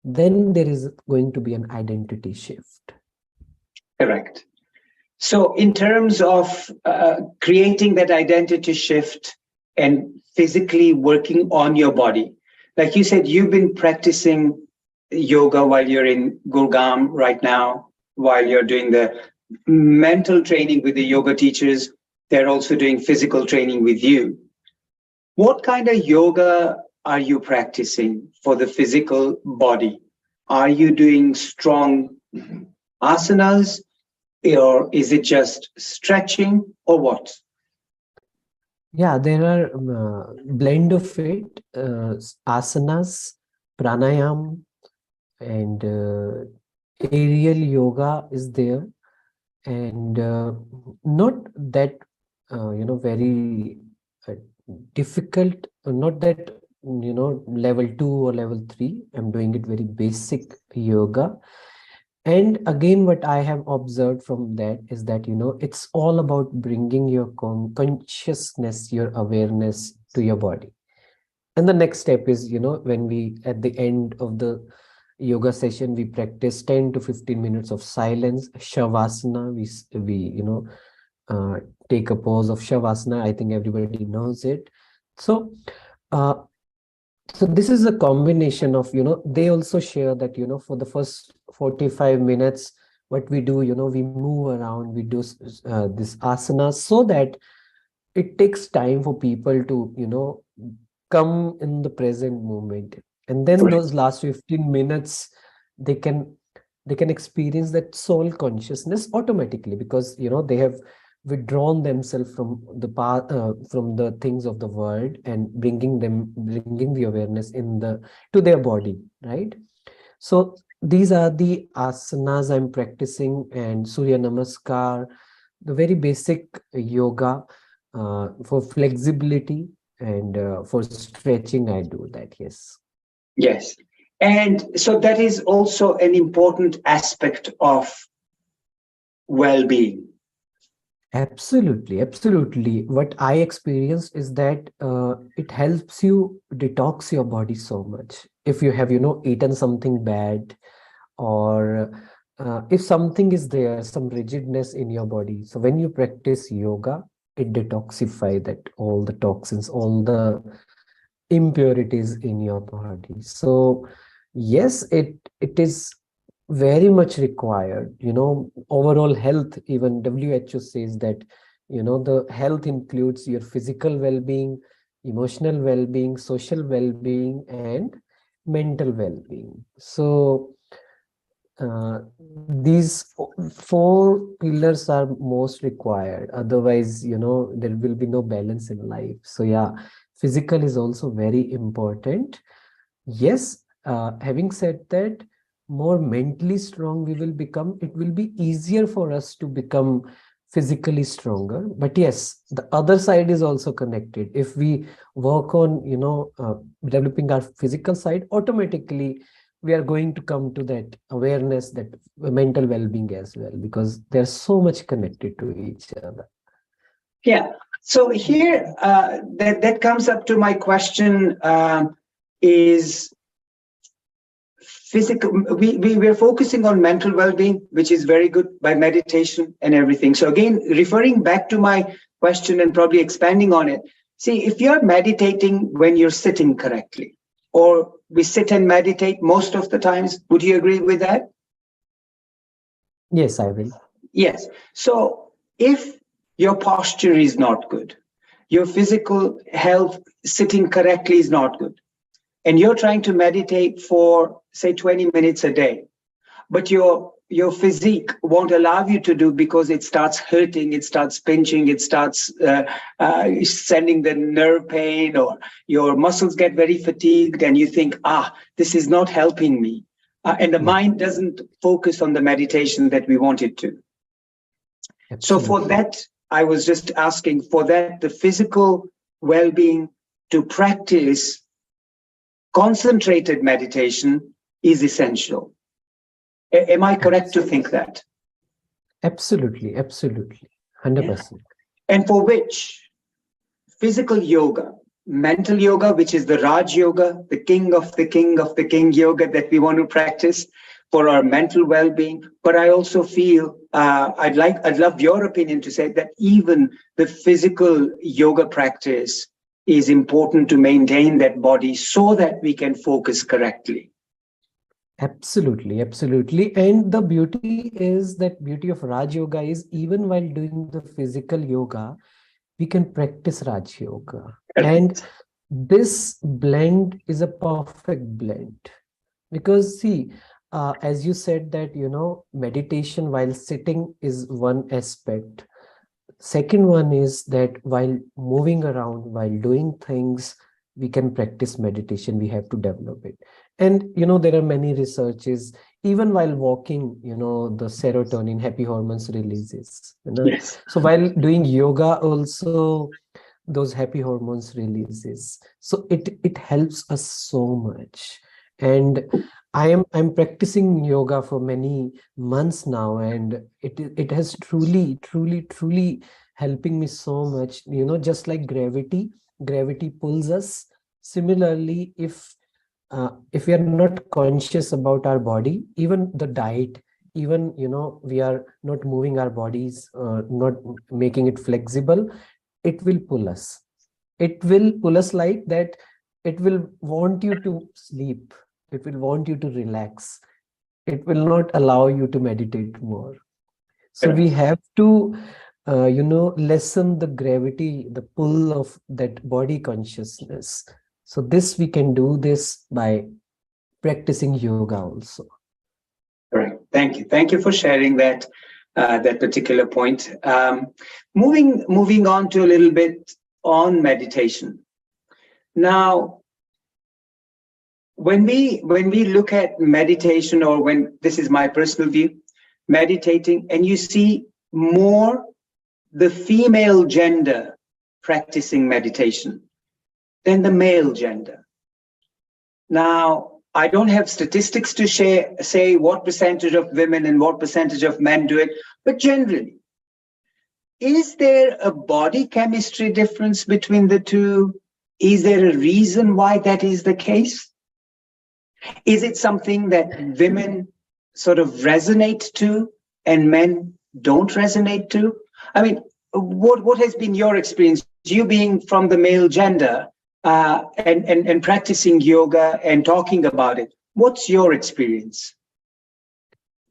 Then there is going to be an identity shift. Correct. So in terms of creating that identity shift and physically working on your body, like you said, you've been practicing yoga while you're in Gurgaon right now, while you're doing the mental training with the yoga teachers. They're also doing physical training with you. What kind of yoga are you practicing for the physical body? Are you doing strong asanas, or is it just stretching, or what? Yeah, there are blend of it, asanas, pranayam, and aerial yoga is there, and not that very difficult, not that level 2 or level 3. I'm doing it very basic yoga. And again, what I have observed from that is that, it's all about bringing your consciousness, your awareness to your body. And the next step is, when we, at the end of the yoga session, we practice 10 to 15 minutes of silence, shavasana. We take a pose of shavasana. I think everybody knows it. So, so this is a combination of, they also share that, for the first 45 minutes, what we do, we move around, we do this asana, so that it takes time for people to, come in the present moment. And then those last 15 minutes, they can experience that soul consciousness automatically, because, they have withdrawn themselves from the path, from the things of the world, and bringing the awareness to their body, right? So these are the asanas I'm practicing, and Surya Namaskar, the very basic yoga for flexibility, and for stretching, I do that. Yes. Yes. And so that is also an important aspect of well-being. Absolutely, absolutely. What I experienced is that it helps you detox your body so much. If you have, eaten something bad, or if something is there, some rigidness in your body. So when you practice yoga, it detoxifies that, all the toxins, all the impurities in your body. So yes, it is very much required. Overall health, even WHO says that, the health includes your physical well-being, emotional well-being, social well-being, and mental well-being. So these 4 pillars are most required. Otherwise, there will be no balance in life. So yeah, physical is also very important. Yes, having said that, more mentally strong we will become, it will be easier for us to become physically stronger. But yes, the other side is also connected. If we work on, developing our physical side, automatically we are going to come to that awareness, that mental well-being as well, because they're so much connected to each other. Yeah. So here, that comes up to my question, is physical. We're focusing on mental well-being, which is very good by meditation and everything. So again, referring back to my question and probably expanding on it. See, if you're meditating when you're sitting correctly, or we sit and meditate most of the times, would you agree with that? Yes, I will. Yes. So if your posture is not good, your physical health sitting correctly is not good, and you're trying to meditate for, say, 20 minutes a day, but your physique won't allow you to do, because it starts hurting, it starts pinching, it starts sending the nerve pain, or your muscles get very fatigued, and you think, this is not helping me. and the mind doesn't focus on the meditation that we want it to. So for that, I was just asking for that, the physical well-being, to practice concentrated meditation is essential. Am I correct to think that? Absolutely, 100%. And for which physical yoga, mental yoga, which is the Raj yoga, the king of the king of the king yoga that we want to practice for our mental well-being. But I also feel I'd love your opinion to say that even the physical yoga practice is important to maintain that body so that we can focus correctly. Absolutely. And the beauty is that beauty of Raj Yoga is even while doing the physical yoga, we can practice Raj Yoga. And this blend is a perfect blend. Because see, as you said that, meditation while sitting is one aspect. Second one is that while moving around, while doing things, we can practice meditation. We have to develop it. And, there are many researches, even while walking, the serotonin, happy hormones releases. Yes. So while doing yoga also, those happy hormones releases. So it helps us so much. And I'm practicing yoga for many months now, and it has truly helping me so much. Just like gravity pulls us. Similarly, if we are not conscious about our body, even the diet, even we are not moving our bodies, not making it flexible, it will pull us. It will pull us like that. It will want you to sleep. It will want you to relax. It will not allow you to meditate more. So we have to, lessen the gravity, the pull of that body consciousness. So this, we can do this by practicing yoga also. Correct. Thank you. Thank you for sharing that particular point. Moving on to a little bit on meditation. Now, when we look at meditation, or when, this is my personal view, meditating, and you see more the female gender practicing meditation than the male gender. Now, I don't have statistics to say what percentage of women and what percentage of men do it, but generally, is there a body chemistry difference between the two? Is there a reason why that is the case? Is it something that women sort of resonate to and men don't resonate to? I mean, what has been your experience, you being from the male gender and practicing yoga and talking about it? What's your experience?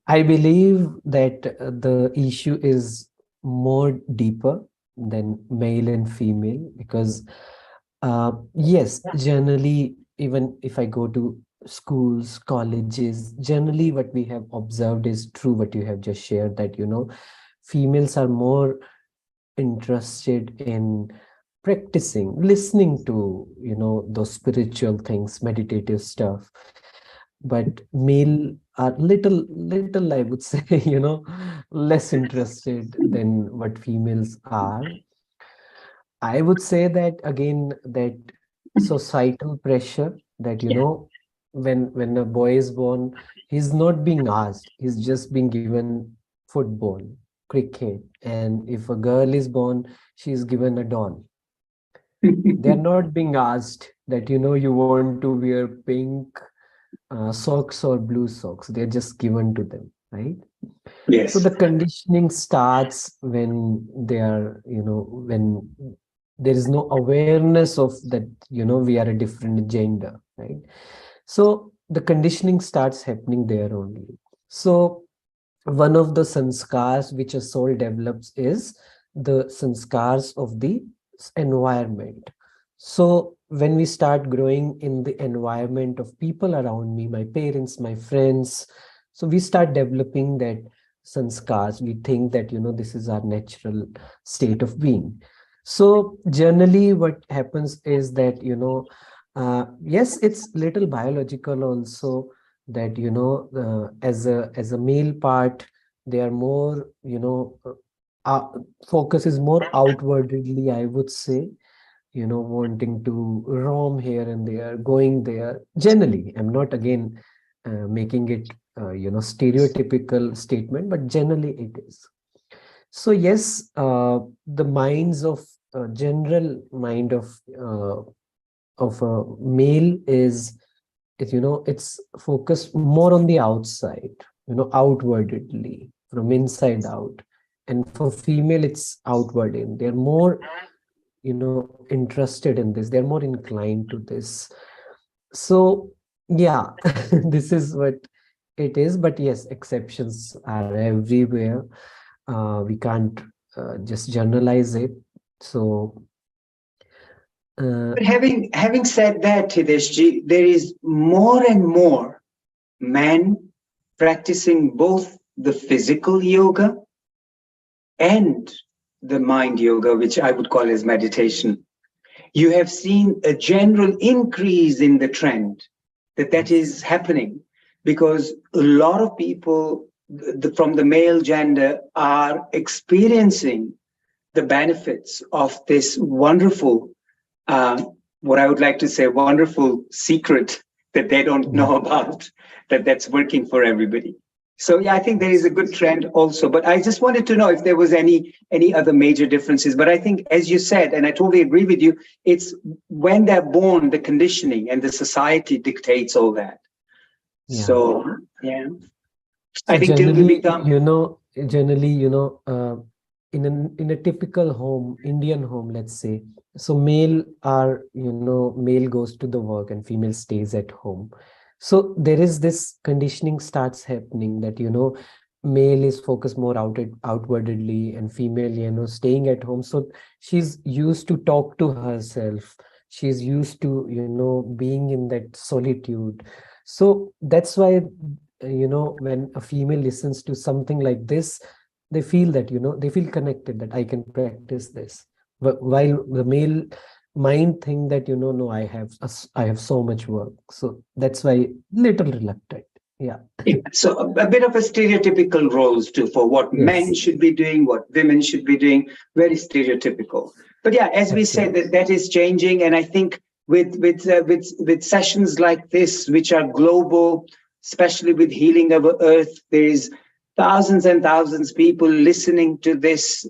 I believe that the issue is more deeper than male and female, because yes, generally, even if I go to schools, colleges, generally what we have observed is true, what you have just shared, that females are more interested in practicing, listening to those spiritual things, meditative stuff, but male are little I would say less interested than what females are. I would say that again, that societal pressure, that when a boy is born, he's not being asked, he's just being given football, cricket, and if a girl is born, she's given a doll. They're not being asked that you want to wear pink socks or blue socks. They're just given to them, right? Yes. So the conditioning starts when they are, when there is no awareness of that, we are a different gender, right? So the conditioning starts happening there only. So one of the sanskars which a soul develops is the sanskars of the environment. So when we start growing in the environment of people around me, my parents, my friends, so we start developing that sanskars. We think that, this is our natural state of being. So generally what happens is that, yes, it's little biological also, that, as a male part, they are more, focus is more outwardly, I would say, wanting to roam here and there, going there. Generally, I'm not again making it, stereotypical statement, but generally it is. So yes, the minds of general mind of a male is, it's focused more on the outside, outwardly, from inside out. And for female, it's outward in. They're more, interested in this. They're more inclined to this. So yeah, this is what it is. But yes, exceptions are everywhere. We can't just generalize it. So But having said that, Hideshji, there is more and more men practicing both the physical yoga and the mind yoga, which I would call as meditation. You have seen a general increase in the trend that is happening, because a lot of people from the male gender are experiencing the benefits of this wonderful, what I would like to say, wonderful secret that they don't know about, that's working for everybody. So yeah, I think there is a good trend also, but I just wanted to know if there was any other major differences. But I think, as you said, and I totally agree with you, it's when they're born, the conditioning and the society dictates all that. yeah. So yeah, I So think till we generally, become, in a typical home, Indian home, let's say, so male goes to the work and female stays at home. So there is this conditioning starts happening that, male is focused more outwardly and female, staying at home. So she's used to talk to herself. She's used to, being in that solitude. So that's why, when a female listens to something like this, they feel that, they feel connected, that I can practice this. But while the male mind think that, no, I have so much work. So that's why little reluctant. Yeah. so a bit of a stereotypical roles too, for what men Yes. should be doing, what women should be doing, very stereotypical. But yeah, as we said, that is changing, and I think with sessions like this, which are global, especially with healing of Earth, there is thousands and thousands of people listening to this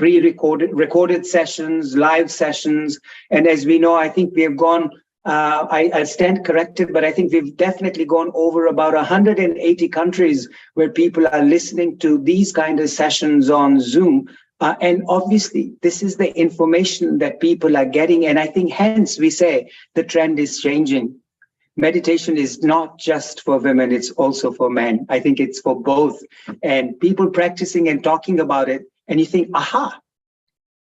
recorded sessions, live sessions, and as we know, I think we have gone. I stand corrected, but I think we've definitely gone over about 180 countries where people are listening to these kind of sessions on Zoom. And obviously, this is the information that people are getting. And I think hence we say the trend is changing. Meditation is not just for women, it's also for men. I think it's for both. And people practicing and talking about it, and you think, aha,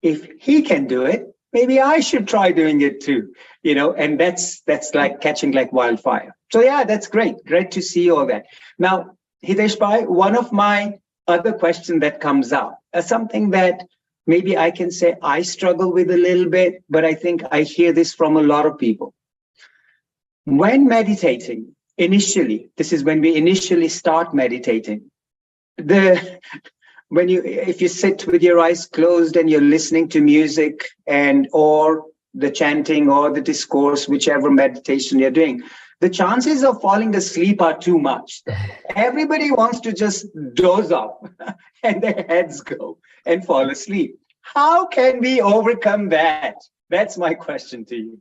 if he can do it, maybe I should try doing it too, and that's like catching like wildfire. So yeah, that's great to see all that. Now, Hitesh Bhai, one of my other question that comes up, something that maybe I can say I struggle with a little bit, but I think I hear this from a lot of people. When meditating, initially, this is when we initially start meditating, if you sit with your eyes closed and you're listening to music or the chanting or the discourse, whichever meditation you're doing, the chances of falling asleep are too much. Everybody wants to just doze off and their heads go and fall asleep. How can we overcome that? That's my question to you.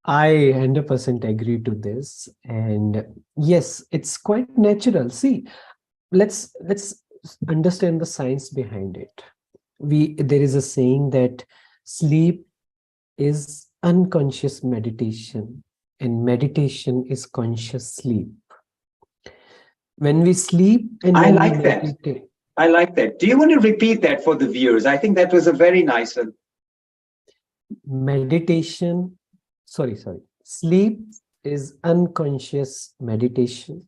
I 100% agree to this. And yes, it's quite natural. See, let's understand the science behind it. There is a saying that sleep is unconscious meditation and meditation is conscious sleep. When we sleep and I when like we that. meditate. I like that. Do you want to repeat that for the viewers? I think that was a very nice one. Sleep is unconscious meditation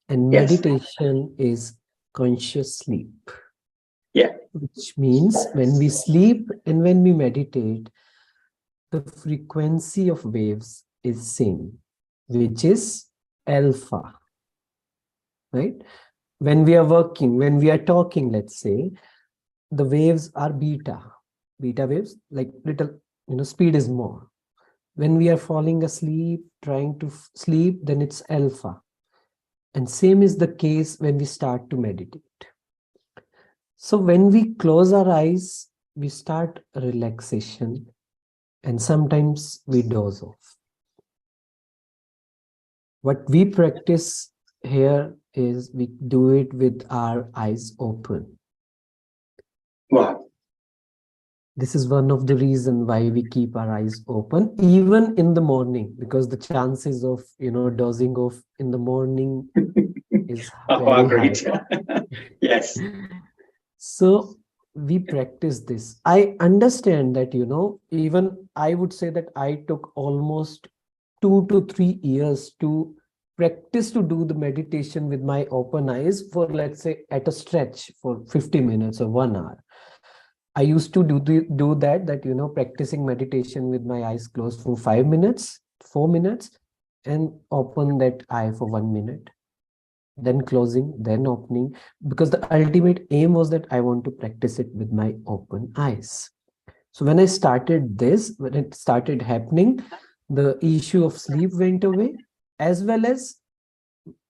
and Yes. meditation is conscious sleep. Yeah. Which means when we sleep and when we meditate, the frequency of waves is same. which is alpha, right? When we are working, when we are talking, let's say, the waves are beta waves, like little, speed is more. When we are falling asleep, trying to sleep, then it's alpha. And same is the case when we start to meditate. So when we close our eyes, we start relaxation, and sometimes we doze off. What we practice here is we do it with our eyes open. Wow. This is one of the reasons why we keep our eyes open, even in the morning, because the chances of, dozing off in the morning is very high. Yes. So we practice this. I understand that, even I would say that I took almost 2 to 3 years to practice to do the meditation with my open eyes for, let's say, at a stretch for 50 minutes or 1 hour. I used to do that, practicing meditation with my eyes closed for 5 minutes, 4 minutes, and open that eye for 1 minute, then closing, then opening, because the ultimate aim was that I want to practice it with my open eyes. So when I started this, when it started happening, the issue of sleep went away, as well as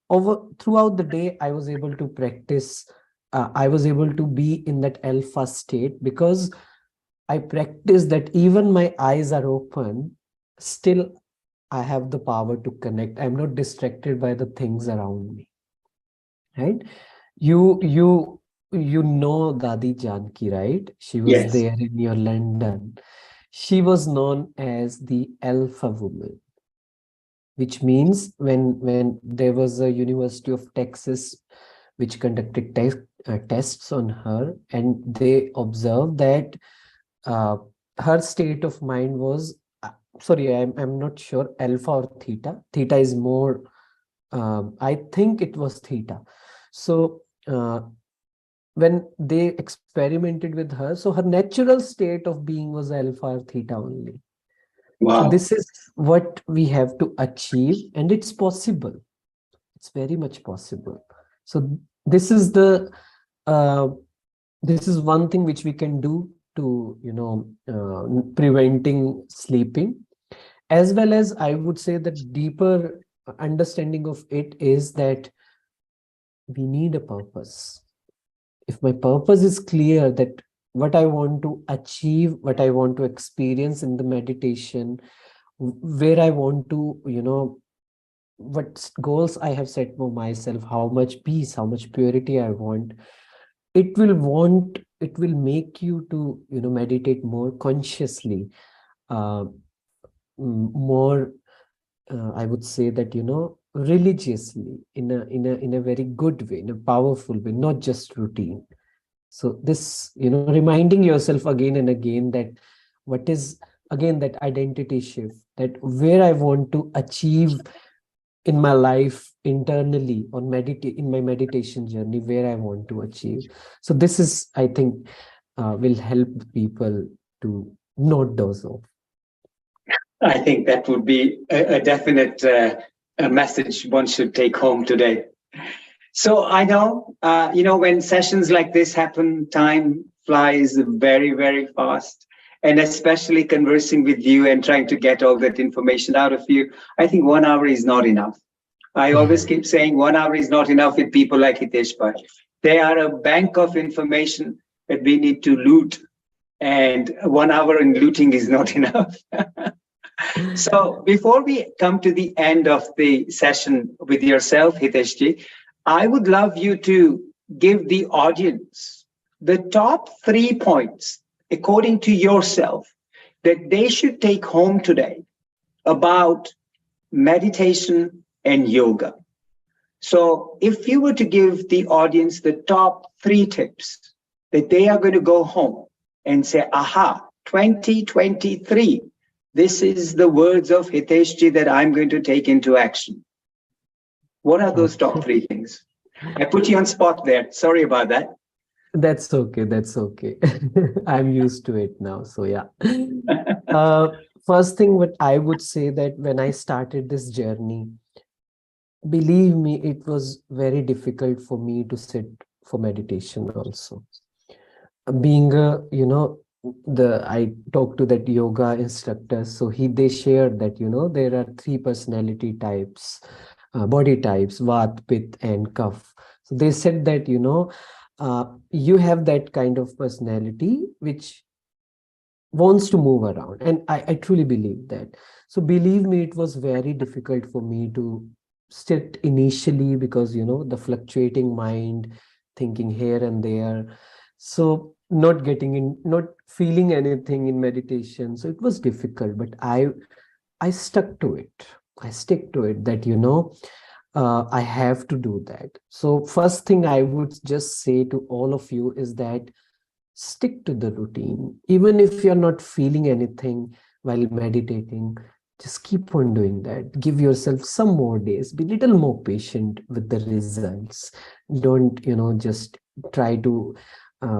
throughout the day, I was able to practice. I was able to be in that alpha state because I practice that even my eyes are open, still I have the power to connect. I'm not distracted by the things around me. Right? You know Dadi Janki, right? She was there in your London. She was known as the Alpha Woman, which means when there was a University of Texas which conducted tests on her, and they observed that her state of mind was, sorry, I'm not sure, alpha or theta. Theta is more, I think it was theta. So when they experimented with her, so her natural state of being was alpha or theta only. Wow. So this is what we have to achieve, and it's possible. It's very much possible. So this is one thing which we can do to, preventing sleeping, as well as I would say the deeper understanding of it is that we need a purpose. If my purpose is clear, that what I want to achieve, what I want to experience in the meditation, where I want to, what goals I have set for myself, how much peace, how much purity I want, it will make you to, meditate more consciously, more, I would say that, religiously, in a very good way, in a powerful way, not just routine. So this, reminding yourself again and again that what is, again, that identity shift, that where I want to achieve in my life internally in my meditation journey, where I want to achieve. So this is, I think, will help people to not doze off. I think that would be a definite a message one should take home today. So I know, when sessions like this happen, time flies very, very fast. And especially conversing with you and trying to get all that information out of you, I think 1 hour is not enough. I always keep saying 1 hour is not enough with people like Hitesh Bhai. They are a bank of information that we need to loot. And 1 hour in looting is not enough. So before we come to the end of the session with yourself, Hiteshji, I would love you to give the audience the top 3 points, according to yourself, that they should take home today about meditation and yoga. So if you were to give the audience the top 3 tips that they are going to go home and say, aha, 2023, this is the words of Hiteshji that I'm going to take into action. What are those top 3 things? I put you on spot there. Sorry about that. That's okay. That's okay. I'm used to it now. So yeah. first thing what I would say that when I started this journey, believe me, it was very difficult for me to sit for meditation also. Being a, I talked to that yoga instructor, so they shared that, there are three personality types, body types, Vat, Pitta, and Kapha. So they said that, you have that kind of personality which wants to move around. And I truly believe that. So believe me, it was very difficult for me to sit initially because, the fluctuating mind, thinking here and there. So not getting in, not feeling anything in meditation. So it was difficult, but I stuck to it. I stick to it that, I have to do that. So first thing I would just say to all of you is that stick to the routine. Even if you're not feeling anything while meditating, just keep on doing that. Give yourself some more days. Be a little more patient with the results. Don't, just try to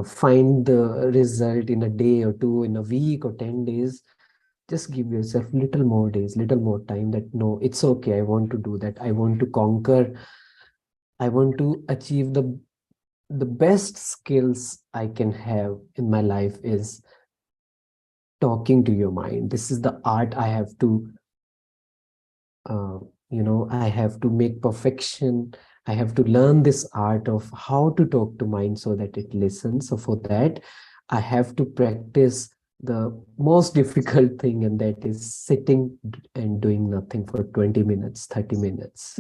find the result in a day or two, in a week or 10 days. Just give yourself little more days, little more time that, no, it's okay. I want to do that. I want to conquer. I want to achieve the best skills I can have in my life is talking to your mind. This is the art I have to, I have to make perfection. I have to learn this art of how to talk to mind so that it listens. So for that, I have to practice the most difficult thing, and that is sitting and doing nothing for 20 minutes, 30 minutes.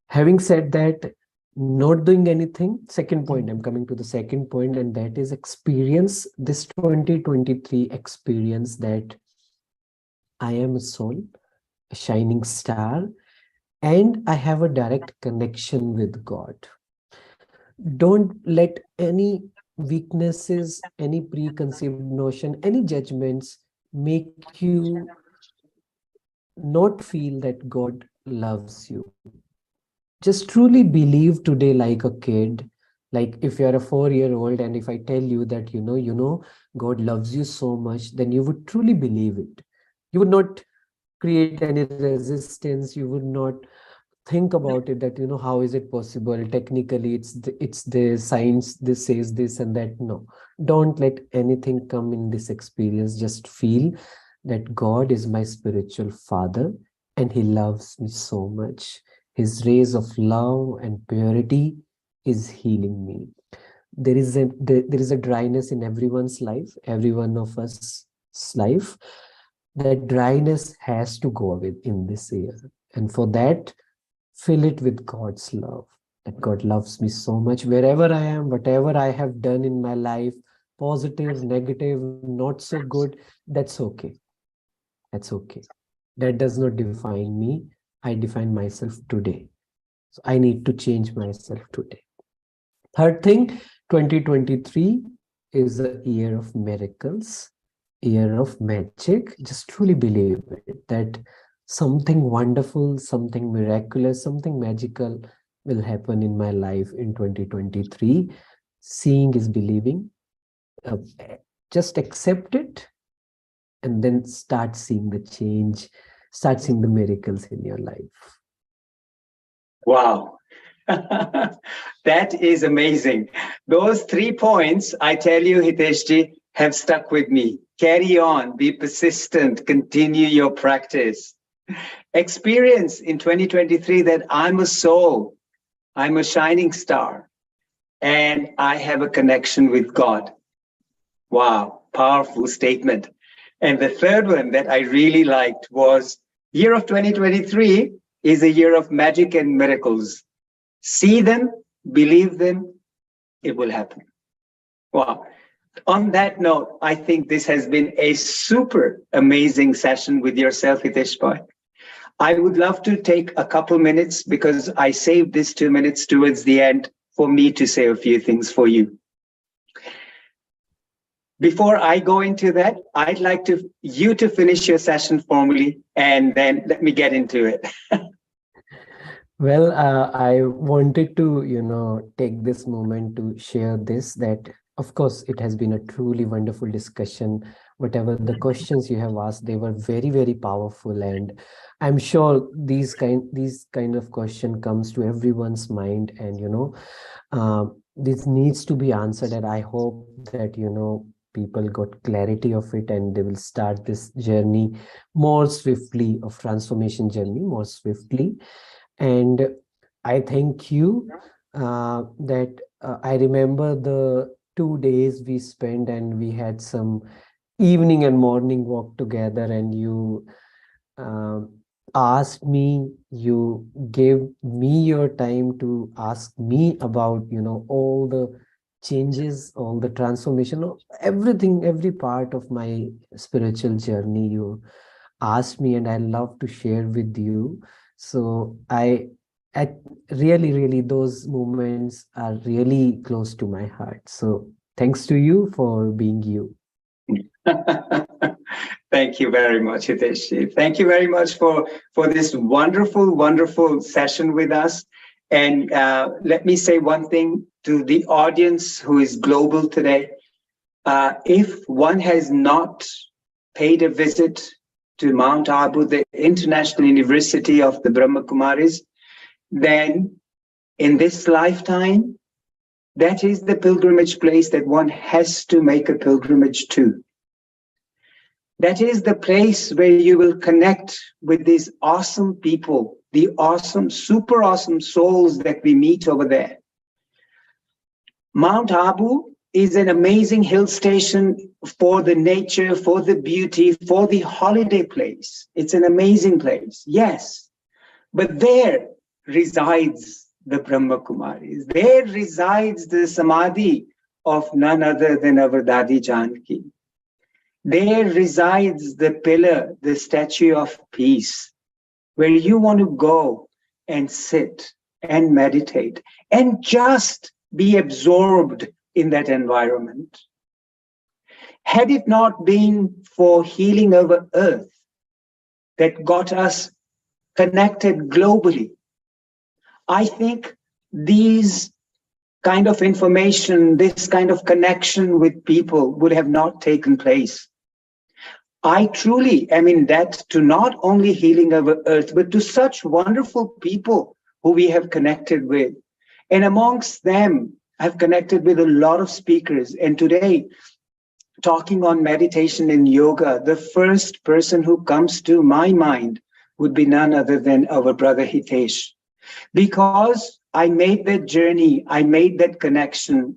Having said that, not doing anything, second point, I'm coming to the second point, and that is experience this 2023 experience that I am a soul, a shining star, and I have a direct connection with God. Don't let any weaknesses, any preconceived notion, any judgments make you not feel that God loves you. Just truly believe today like a kid. Like if you're a 4-year-old and if I tell you that, God loves you so much, then you would truly believe it. You would not create any resistance. You would not think about it that, how is it possible? Technically, it's the science, this says this and that. No, don't let anything come in this experience. Just feel that God is my spiritual father and he loves me so much. His rays of love and purity is healing me. There is a dryness in everyone's life, every one of us life. That dryness has to go away in this year. And for that, fill it with God's love. That God loves me so much wherever I am, whatever I have done in my life, positive, negative, not so good, that's okay. That's okay. That does not define me. I define myself today. So I need to change myself today. Third thing, 2023 is a year of miracles, year of magic. Just truly believe it, that something wonderful, something miraculous, something magical will happen in my life in 2023. Seeing is believing. Just accept it and then start seeing the change, start seeing the miracles in your life. Wow. That is amazing. Those 3 points, I tell you, Hiteshji, have stuck with me. Carry on, be persistent, continue your practice. Experience in 2023 that I'm a soul, I'm a shining star, and I have a connection with God. Wow, powerful statement. And the third one that I really liked was year of 2023 is a year of magic and miracles. See them, believe them, it will happen. Wow. On that note, I think this has been a super amazing session with yourself, Hiteshbhai. I would love to take a couple minutes because I saved this 2 minutes towards the end for me to say a few things for you. Before I go into that, I'd like you to finish your session formally, and then let me get into it. Well, I wanted to, take this moment to share this, that of course, it has been a truly wonderful discussion whatever the questions you have asked, they were very, very powerful. And I'm sure these kind of question comes to everyone's mind, and this needs to be answered. And I hope that people got clarity of it, and they will start this journey more swiftly, of transformation journey more swiftly. And I thank you that I remember the 2 days we spent, and we had some evening and morning walk together, and you um, asked me, you gave me your time to ask me about all the changes, all the transformation, everything, every part of my spiritual journey you asked me, and I love to share with you. So I really, really, those moments are really close to my heart. So thanks to you for being you. Thank you very much, Hitesh. Thank you very much for this wonderful, wonderful session with us. And let me say one thing to the audience who is global today. If one has not paid a visit to Mount Abu, the International University of the Brahma Kumaris, then in this lifetime, that is the pilgrimage place that one has to make a pilgrimage to. That is the place where you will connect with these awesome people, the awesome, super awesome souls that we meet over there. Mount Abu is an amazing hill station for the nature, for the beauty, for the holiday place. It's an amazing place, yes. But there resides the Brahma Kumaris. There resides the Samadhi of none other than our Dadi Janki. There resides the pillar, the statue of peace, where you want to go and sit and meditate and just be absorbed in that environment. Had it not been for healing over earth that got us connected globally, I think these kind of information, this kind of connection with people would have not taken place. I truly am in debt to not only healing our earth, but to such wonderful people who we have connected with. And amongst them, I've connected with a lot of speakers. And today, talking on meditation and yoga, the first person who comes to my mind would be none other than our brother Hitesh. Because I made that journey, I made that connection.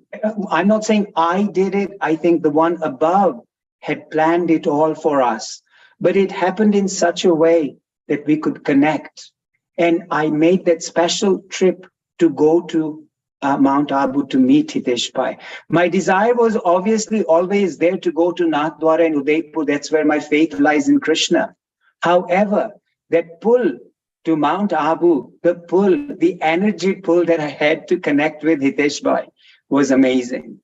I'm not saying I did it. I think the one above had planned it all for us. But it happened in such a way that we could connect. And I made that special trip to go to Mount Abu to meet Hitesh Pai. My desire was obviously always there to go to Nathdwara and Udaipur. That's where my faith lies in Krishna. However, that pull to Mount Abu, the pull, the energy pull that I had to connect with Hitesh Pai was amazing.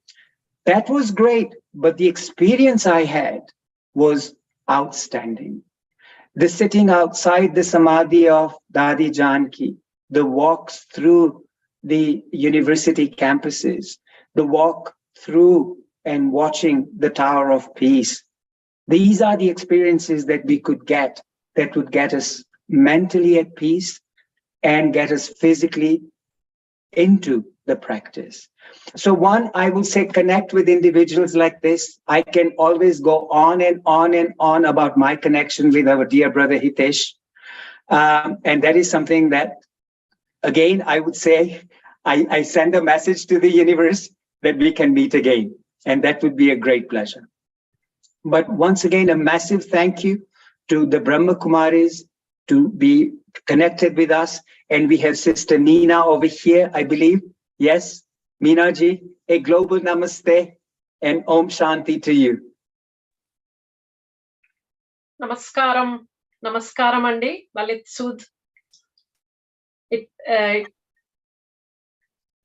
That was great, but the experience I had was outstanding. The sitting outside the Samadhi of Dadi Janki, the walks through the university campuses, the walk through and watching the Tower of Peace. These are the experiences that we could get that would get us mentally at peace and get us physically into the practice. So one, I will say, connect with individuals like this. I can always go on and on and on about my connection with our dear brother Hitesh. And that is something that, again, I would say, I send a message to the universe that we can meet again. And that would be a great pleasure. But once again, a massive thank you to the Brahma Kumaris to be connected with us. And we have Sister Meena over here, I believe. Yes, Meena ji, a global namaste and Om Shanti to you. Namaskaram. Namaskaram Andi. Lalit Sud.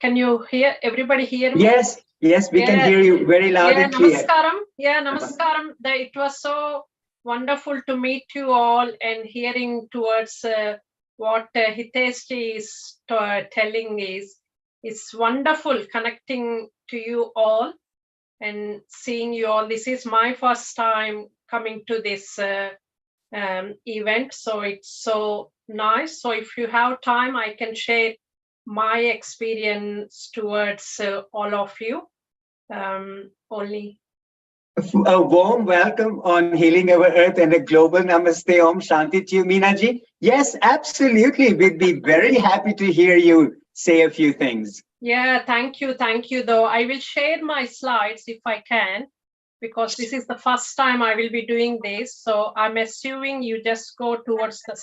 Can you hear, everybody hear me? Yes, yes, we can hear you very loud and clear. Namaskaram. Yeah, namaskaram. It was so wonderful to meet you all and hearing towards what Hitesh is telling is. It's wonderful connecting to you all. and seeing you all. This is my first time coming to this event, so it's so nice. So if you have time, I can share my experience towards all of you. Only a warm welcome on Healing Our Earth and a global namaste, Om Shanti to you, Meenaji. Yes, absolutely. We'd be very happy to hear you say a few things. Yeah, thank you, though. I will share my slides if I can, because this is the first time I will be doing this. So I'm assuming you just go towards the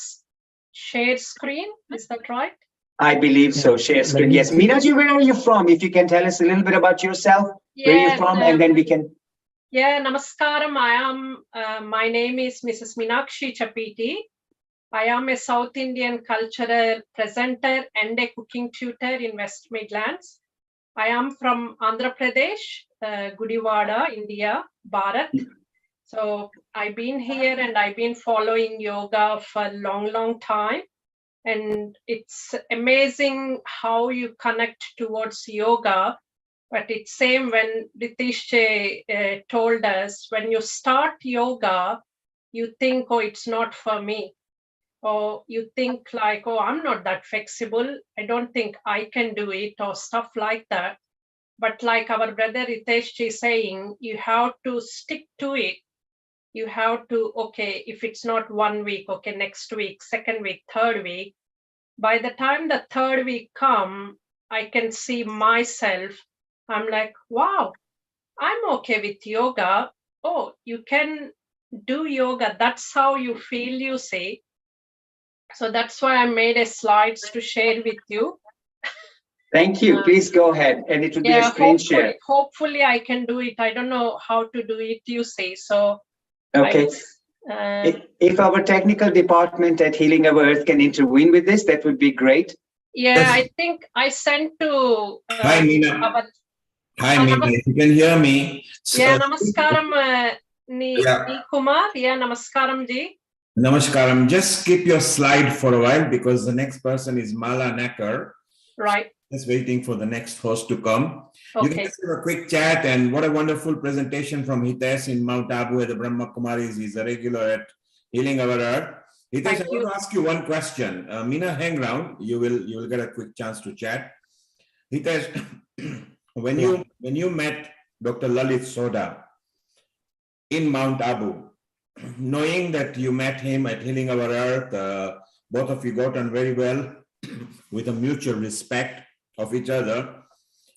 share screen. Is that right? I believe so. Share screen. Yes. Meenaji, where are you from? If you can tell us a little bit about yourself, where you're from, and then we can. Yeah, namaskaram. My name is Mrs. Meenakshi Chapiti. I am a South Indian cultural presenter and a cooking tutor in West Midlands. I am from Andhra Pradesh, Gudivada, India, Bharat. So I've been here and I've been following yoga for a long time. And it's amazing how you connect towards yoga. But it's same when Ritesh told us, when you start yoga, you think, oh, it's not for me. Or you think like, oh, I'm not that flexible. I don't think I can do it, or stuff like that. But like our brother Ritesh is saying, you have to stick to it. You have to, okay, if it's not 1 week, okay, next week, second week, third week. By the time the third week come, I can see myself. I'm like, wow, I'm okay with yoga. Oh, you can do yoga. That's how you feel, you say. So that's why I made a slides to share with you. Thank you. Please go ahead. And it will be a screen share. Hopefully I can do it. I don't know how to do it, you say. So okay. If our technical department at Healing Our Earth can intervene with this, that would be great. Yeah, yes. I think I sent to Hi, Meena. Hi, Meena. If you can hear me. So, yeah, namaskaram, Kumar. Yeah, namaskaram ji. Namaskaram. Just skip your slide for a while because the next person is Mala Nakkar. Right. Just waiting for the next host to come. Okay. You can just have a quick chat, and what a wonderful presentation from Hitesh in Mount Abu at the Brahma Kumaris. He's a regular at Healing Our Earth. Hitesh, I want to ask you one question. Meena, hang around. You will get a quick chance to chat. Hitesh, when you met Dr. Lalit Soda in Mount Abu, knowing that you met him at Healing Our Earth, both of you got on very well with a mutual respect of each other,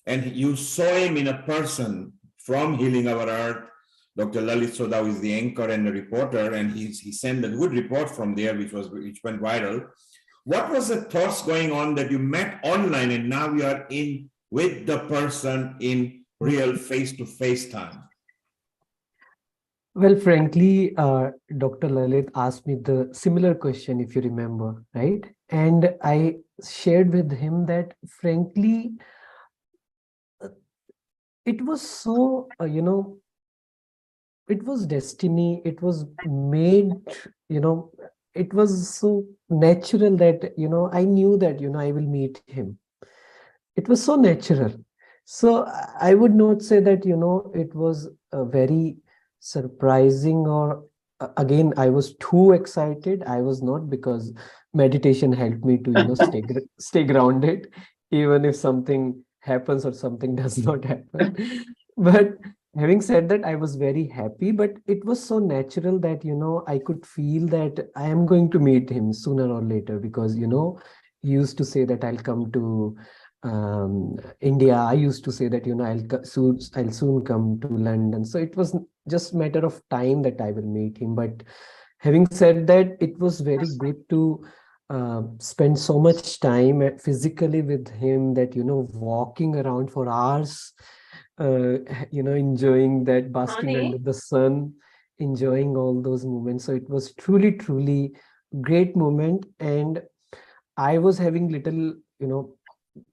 and you saw him in a person from Healing Our Earth. Dr. Lalit Soda is the anchor and the reporter, and he sent a good report from there, which went viral. What was the thoughts going on that you met online and now you are in with the person in real face-to-face time? Well, frankly, Dr. Lalit asked me the similar question, if you remember, right? And I shared with him that, frankly, it was so, it was destiny. It was made, it was so natural that, I knew that, I will meet him. It was so natural. So I would not say that, it was a very surprising, or again, I was too excited. I was not, because meditation helped me to stay grounded, even if something happens or something does not happen. But having said that, I was very happy, but it was so natural that I could feel that I am going to meet him sooner or later, because he used to say that I'll come to India. I used to say that I'll soon come to London. So it was just matter of time that I will meet him. But having said that, it was very good to spend so much time physically with him, that walking around for hours, enjoying that, basking under the sun, enjoying all those moments. So it was truly great moment. And I was having little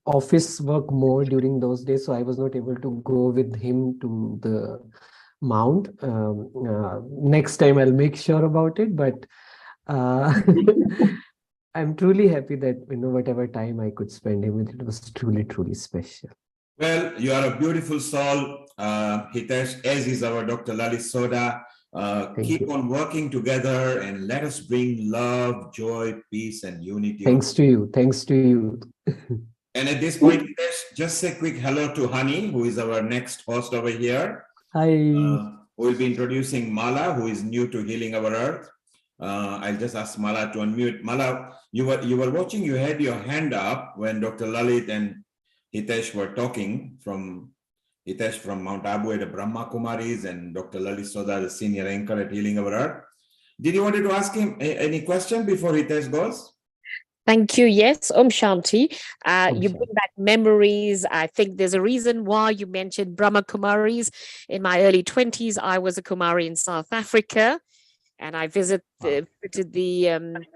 office work more during those days, so I was not able to go with him to the mount. Next time I'll make sure about it, but I'm truly happy that whatever time I could spend him with, it was truly special. Well, you are a beautiful soul, Hitesh, as is our Dr. Lalit Soda. Keep on working together and let us bring love, joy, peace, and unity. Thanks to you. Thanks to you. And at this point, Hitesh, just say a quick hello to Hani, who is our next host over here. Hi. We'll be introducing Mala, who is new to Healing Our Earth. I'll just ask Mala to unmute. Mala, you were watching, you had your hand up when Dr. Lalit and Hitesh were talking, from Hitesh from Mount Abu at the Brahma Kumaris and Dr. Lalit Soda, the senior anchor at Healing Our Earth. Did you want to ask him any question before Hitesh goes? Thank you. Yes, Om Shanti. You bring back memories. I think there's a reason why you mentioned Brahma Kumaris. In my early 20s, I was a Kumari in South Africa, and I visited the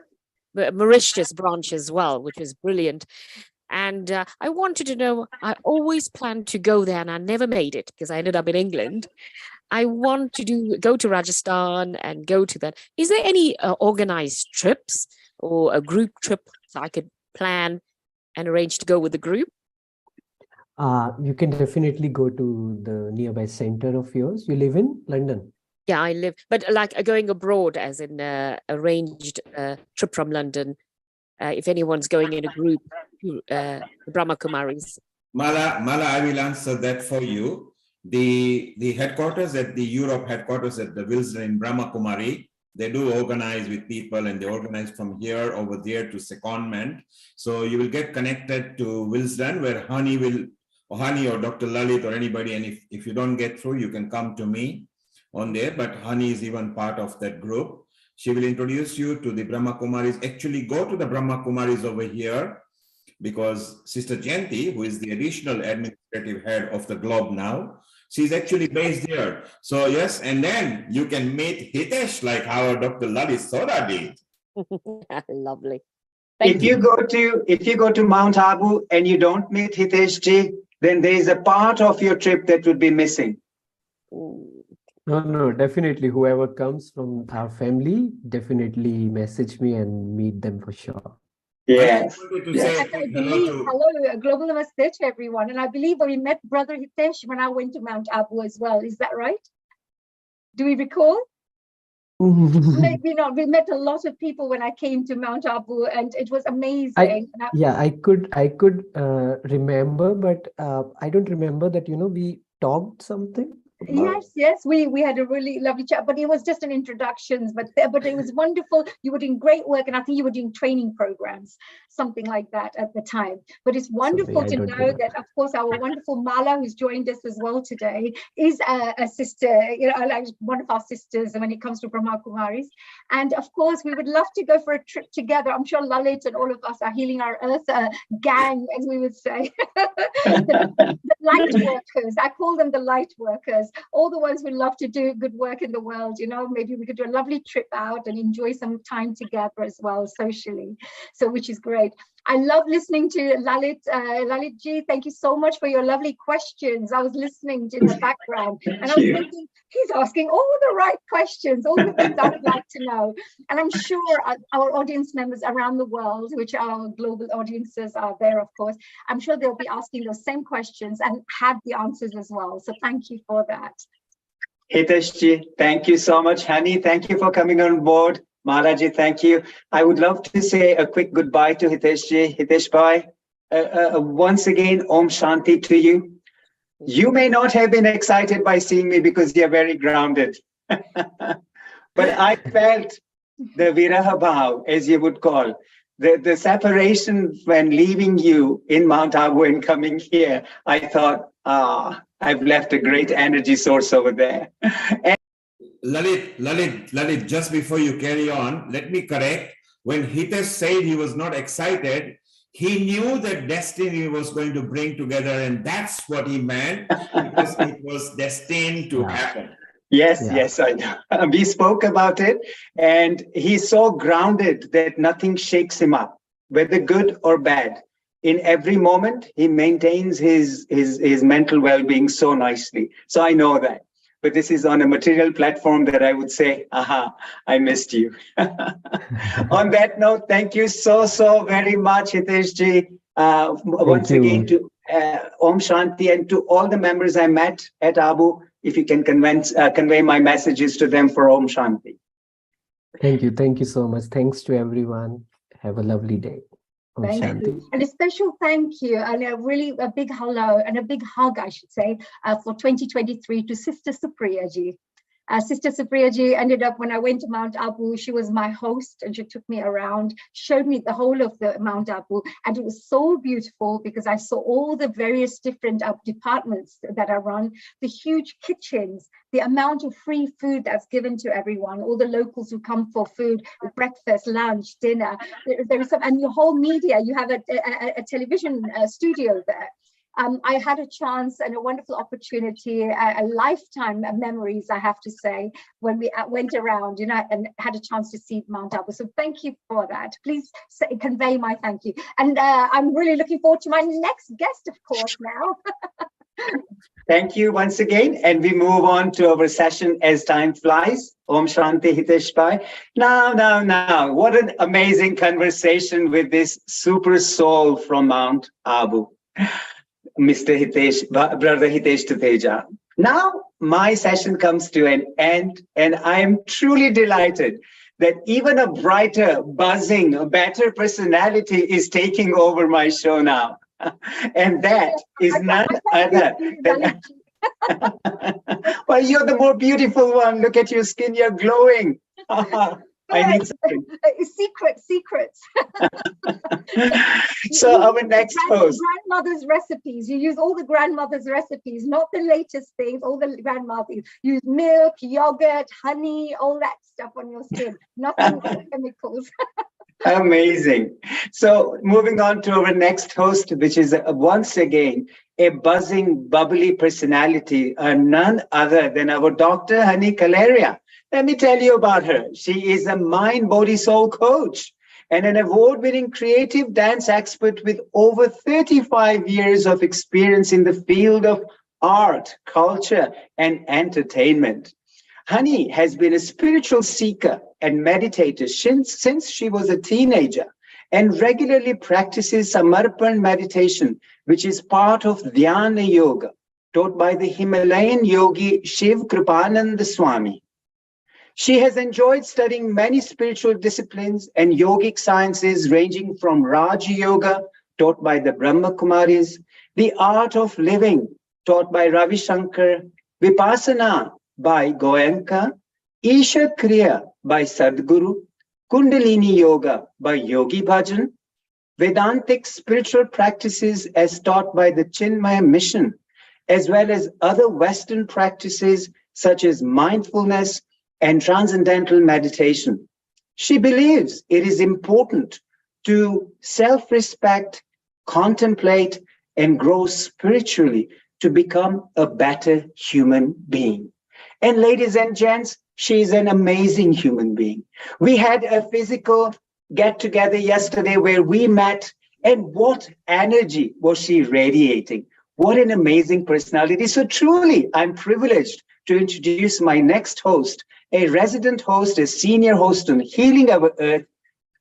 Mauritius branch as well, which was brilliant. And I wanted to know, I always planned to go there and I never made it because I ended up in England. I want to go to Rajasthan and go to that. Is there any organized trips or a group trip so I could plan and arrange to go with the group? You can definitely go to the nearby center of yours. You live in London? Yeah, I live, but like going abroad as in arranged trip from London. If anyone's going in a group, the Brahma Kumaris. Mala, I will answer that for you. The headquarters at the Europe headquarters at the Wilson in Brahma Kumari, they do organize with people and they organize from here over there to secondment. So you will get connected to Wilson where Hani or Dr. Lalit or anybody, and if you don't get through, you can come to me on there, but Hani is even part of that group. She will introduce you to the Brahma Kumaris. Actually, go to the Brahma Kumaris over here because Sister Jayanti, who is the additional administrative head of the globe now, she's actually based here. So yes, and then you can meet Hitesh like how Dr. Lalit Soda did. Lovely. If you go to Mount Abu and you don't meet Hitesh ji, then there is a part of your trip that would be missing. No, definitely. Whoever comes from our family, definitely message me and meet them for sure. Yes. Yes. I believe, hello, global namaste to everyone. And I believe we met Brother Hitesh when I went to Mount Abu as well. Is that right? Do we recall? Maybe not. We met a lot of people when I came to Mount Abu, and it was amazing. I could remember, but I don't remember that, we talked something. Yes, we had a really lovely chat, but it was just an introduction, but it was wonderful. You were doing great work, and I think you were doing training programs, something like that at the time. But it's wonderful to know that, of course, our wonderful Mala, who's joined us as well today, is a sister, like one of our sisters when it comes to Brahma Kumaris. And of course, we would love to go for a trip together. I'm sure Lalit and all of us are Healing Our Earth gang, as we would say. the light workers, I call them the light workers. All the ones who love to do good work in the world, maybe we could do a lovely trip out and enjoy some time together as well socially, which is great. I love listening to Lalit. Lalit ji, thank you so much for your lovely questions. I was listening in the background and I was thinking, he's asking all the right questions, all the things I would like to know. And I'm sure our audience members around the world, which our global audiences are there, of course, I'm sure they'll be asking those same questions and have the answers as well. So thank you for that. Hitesh ji, thank you so much. Hani, thank you for coming on board. Maharaji, thank you. I would love to say a quick goodbye to Hitesh ji. Hitesh bhai, once again, Om Shanti to you. You may not have been excited by seeing me because you're very grounded. But I felt the Viraha Bhav, as you would call, the separation when leaving you in Mount Abu and coming here. I thought, I've left a great energy source over there. And Lalit, just before you carry on, let me correct. When Hitesh said he was not excited, he knew that destiny was going to bring together, and that's what he meant, because it was destined to happen. Yes, I know. We spoke about it, and he's so grounded that nothing shakes him up, whether good or bad. In every moment, he maintains his mental well-being so nicely. So I know that. But this is on a material platform that I would say, I missed you. On that note, thank you so very much, Hitesh ji. Once again to Om Shanti, and to all the members I met at Abu, if you can convey my messages to them for Om Shanti. Thank you. Thank you so much. Thanks to everyone. Have a lovely day. Om Thank Shanti. you. And a special thank you and a big hello and a big hug, I should say, for 2023 to Sister Supriya ji. Sister Supriya ji ended up, when I went to Mount Abu, she was my host and she took me around, showed me the whole of the Mount Abu, and it was so beautiful because I saw all the various different departments that are run, the huge kitchens, the amount of free food that's given to everyone, all the locals who come for food, breakfast, lunch, dinner. There is some, and your whole media, you have a television studio there. I had a chance and a wonderful opportunity, a lifetime of memories, I have to say, when we went around, you know, and had a chance to see Mount Abu. So thank you for that. Please convey my thank you. And I'm really looking forward to my next guest, of course, now. Thank you once again. And we move on to our session as time flies. Om Shanti Hitesh Bhai. Now, what an amazing conversation with this super soul from Mount Abu. Mr. Hitesh, Brother Hitesh Tuteja. Now my session comes to an end, and I am truly delighted that even a brighter, buzzing, better personality is taking over my show now. And that is none other than... Well, you're the more beautiful one. Look at your skin, you're glowing. I need something. Secrets. So our next host. Grandmother's recipes. You use all the grandmother's recipes, not the latest things, all the grandmother's. Use milk, yogurt, honey, all that stuff on your skin. Nothing chemicals. Amazing. So moving on to our next host, which is once again a buzzing, bubbly personality, none other than our Dr. Hani Kaleria. Let me tell you about her. She is a mind, body, soul coach and an award-winning creative dance expert with over 35 years of experience in the field of art, culture, and entertainment. Hani has been a spiritual seeker and meditator since she was a teenager and regularly practices Samarpan meditation, which is part of Dhyana Yoga, taught by the Himalayan yogi Shiv Kripananda Swami. She has enjoyed studying many spiritual disciplines and yogic sciences ranging from Raja Yoga, taught by the Brahma Kumaris, the art of living, taught by Ravi Shankar, Vipassana by Goenka, Isha Kriya by Sadhguru, Kundalini Yoga by Yogi Bhajan, Vedantic spiritual practices as taught by the Chinmaya Mission, as well as other Western practices such as mindfulness and transcendental meditation. She believes it is important to self-respect, contemplate, and grow spiritually to become a better human being. And ladies and gents, she's an amazing human being. We had a physical get-together yesterday where we met, and what energy was she radiating? What an amazing personality. So truly, I'm privileged to introduce my next host, a resident host, a senior host on Healing Our Earth,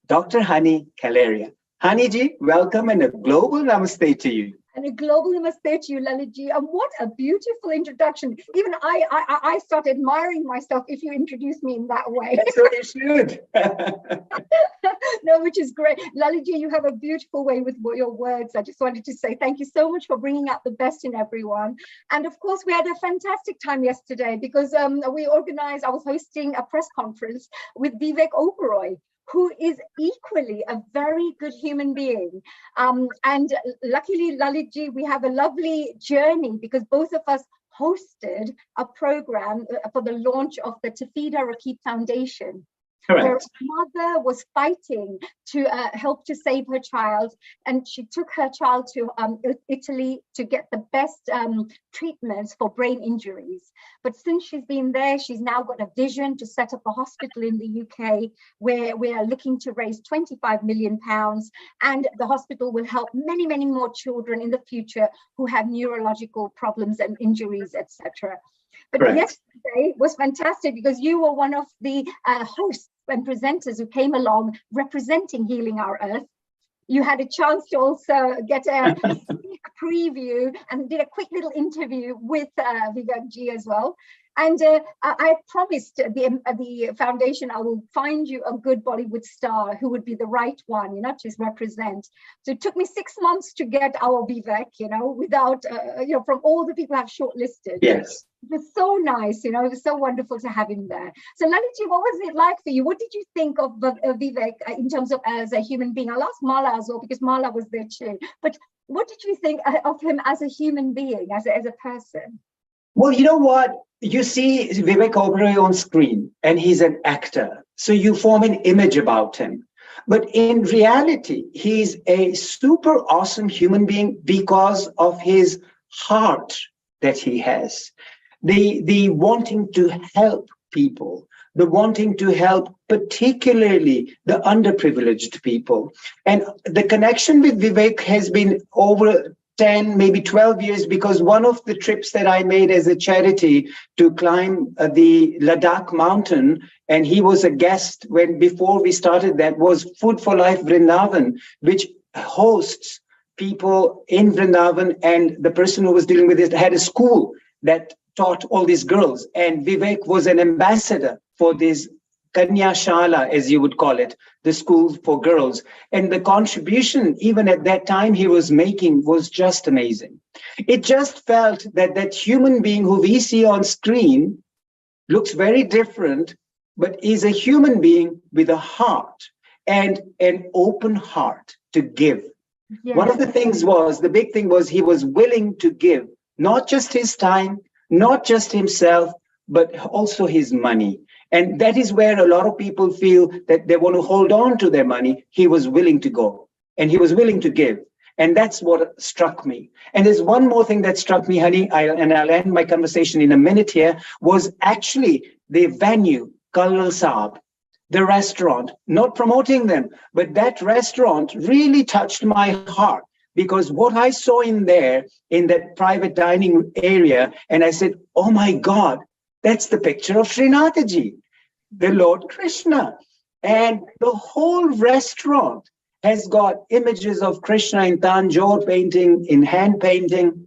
Dr. Hani Kaleria. Hani ji, welcome and a global namaste to you. And a global namaste to you, Lalit ji. And what a beautiful introduction. Even I start admiring myself if you introduce me in that way. That's what you should. No, which is great. Lalit ji, you have a beautiful way with your words. I just wanted to say thank you so much for bringing out the best in everyone. And of course, we had a fantastic time yesterday because I was hosting a press conference with Vivek Oberoi, who is equally a very good human being. And luckily, Lalit ji, we have a lovely journey because both of us hosted a program for the launch of the Tafida Rakib Foundation. Correct. Her mother was fighting to help to save her child, and she took her child to Italy to get the best treatments for brain injuries. But since she's been there, she's now got a vision to set up a hospital in the UK where we are looking to raise £25 million, and the hospital will help many, many more children in the future who have neurological problems and injuries, etc. But Correct. Yesterday was fantastic because you were one of the hosts and presenters who came along representing Healing Our Earth. You had a chance to also get a sneak preview and did a quick little interview with Vivek ji as well. And I promised the foundation I will find you a good Bollywood star who would be the right one, you know, to represent. So it took me 6 months to get our Vivek, you know, without, you know, from all the people I've shortlisted. Yes. It was so nice, you know, it was so wonderful to have him there. So Lalitji, what was it like for you? What did you think of Vivek in terms of as a human being? I'll ask Mala as well, because Mala was there too. But what did you think of him as a human being, as a person? Well, you know what? You see Vivek Oberoi on screen and he's an actor. So you form an image about him. But in reality, he's a super awesome human being because of his heart that he has. The wanting to help people, the wanting to help particularly the underprivileged people. And the connection with Vivek has been over 10, maybe 12 years, because one of the trips that I made as a charity to climb the Ladakh mountain, and he was a guest before we started, that was Food for Life Vrindavan, which hosts people in Vrindavan. And the person who was dealing with it had a school that taught all these girls. And Vivek was an ambassador for this Kanya Shala, as you would call it, the school for girls. And the contribution, even at that time he was making, was just amazing. It just felt that that human being who we see on screen looks very different, but is a human being with a heart and an open heart to give. Yeah. One of the things was, the big thing was, he was willing to give, not just his time, not just himself, but also his money. And that is where a lot of people feel that they want to hold on to their money. He was willing to go and he was willing to give. And that's what struck me. And there's one more thing that struck me, honey, and I'll end my conversation in a minute here, was actually the venue, Kalal Saab, the restaurant, not promoting them, but that restaurant really touched my heart, because what I saw in there, in that private dining area, and I said, oh my God, that's the picture of Srinathji, the Lord Krishna. And the whole restaurant has got images of Krishna in Tanjore painting, in hand painting.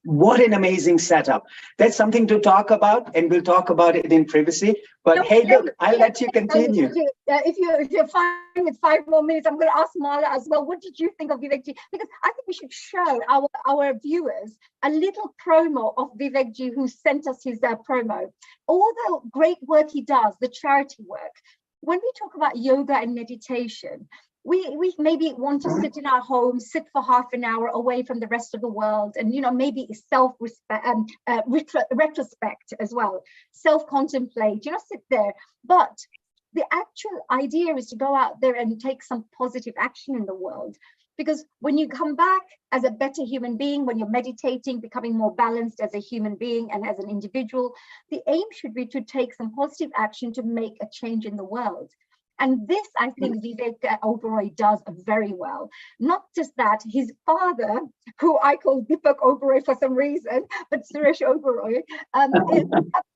What an amazing setup. That's something to talk about, and we'll talk about it in privacy. But no, hey, look, I'll let you continue. If you're fine with 5 more minutes, I'm going to ask Mala as well. What did you think of Vivekji? Because I think we should show our viewers a little promo of Vivekji, who sent us his promo. All the great work he does, the charity work. When we talk about yoga and meditation, we maybe want to sit in our homes, sit for half an hour away from the rest of the world, and, you know, maybe self-respect, retrospect as well, self-contemplate, you know, sit there. But the actual idea is to go out there and take some positive action in the world. Because when you come back as a better human being, when you're meditating, becoming more balanced as a human being and as an individual, the aim should be to take some positive action to make a change in the world. And this, I think, Vivek Oberoi does very well. Not just that, his father, who I call Deepak Oberoi for some reason, but Suresh Oberoi, is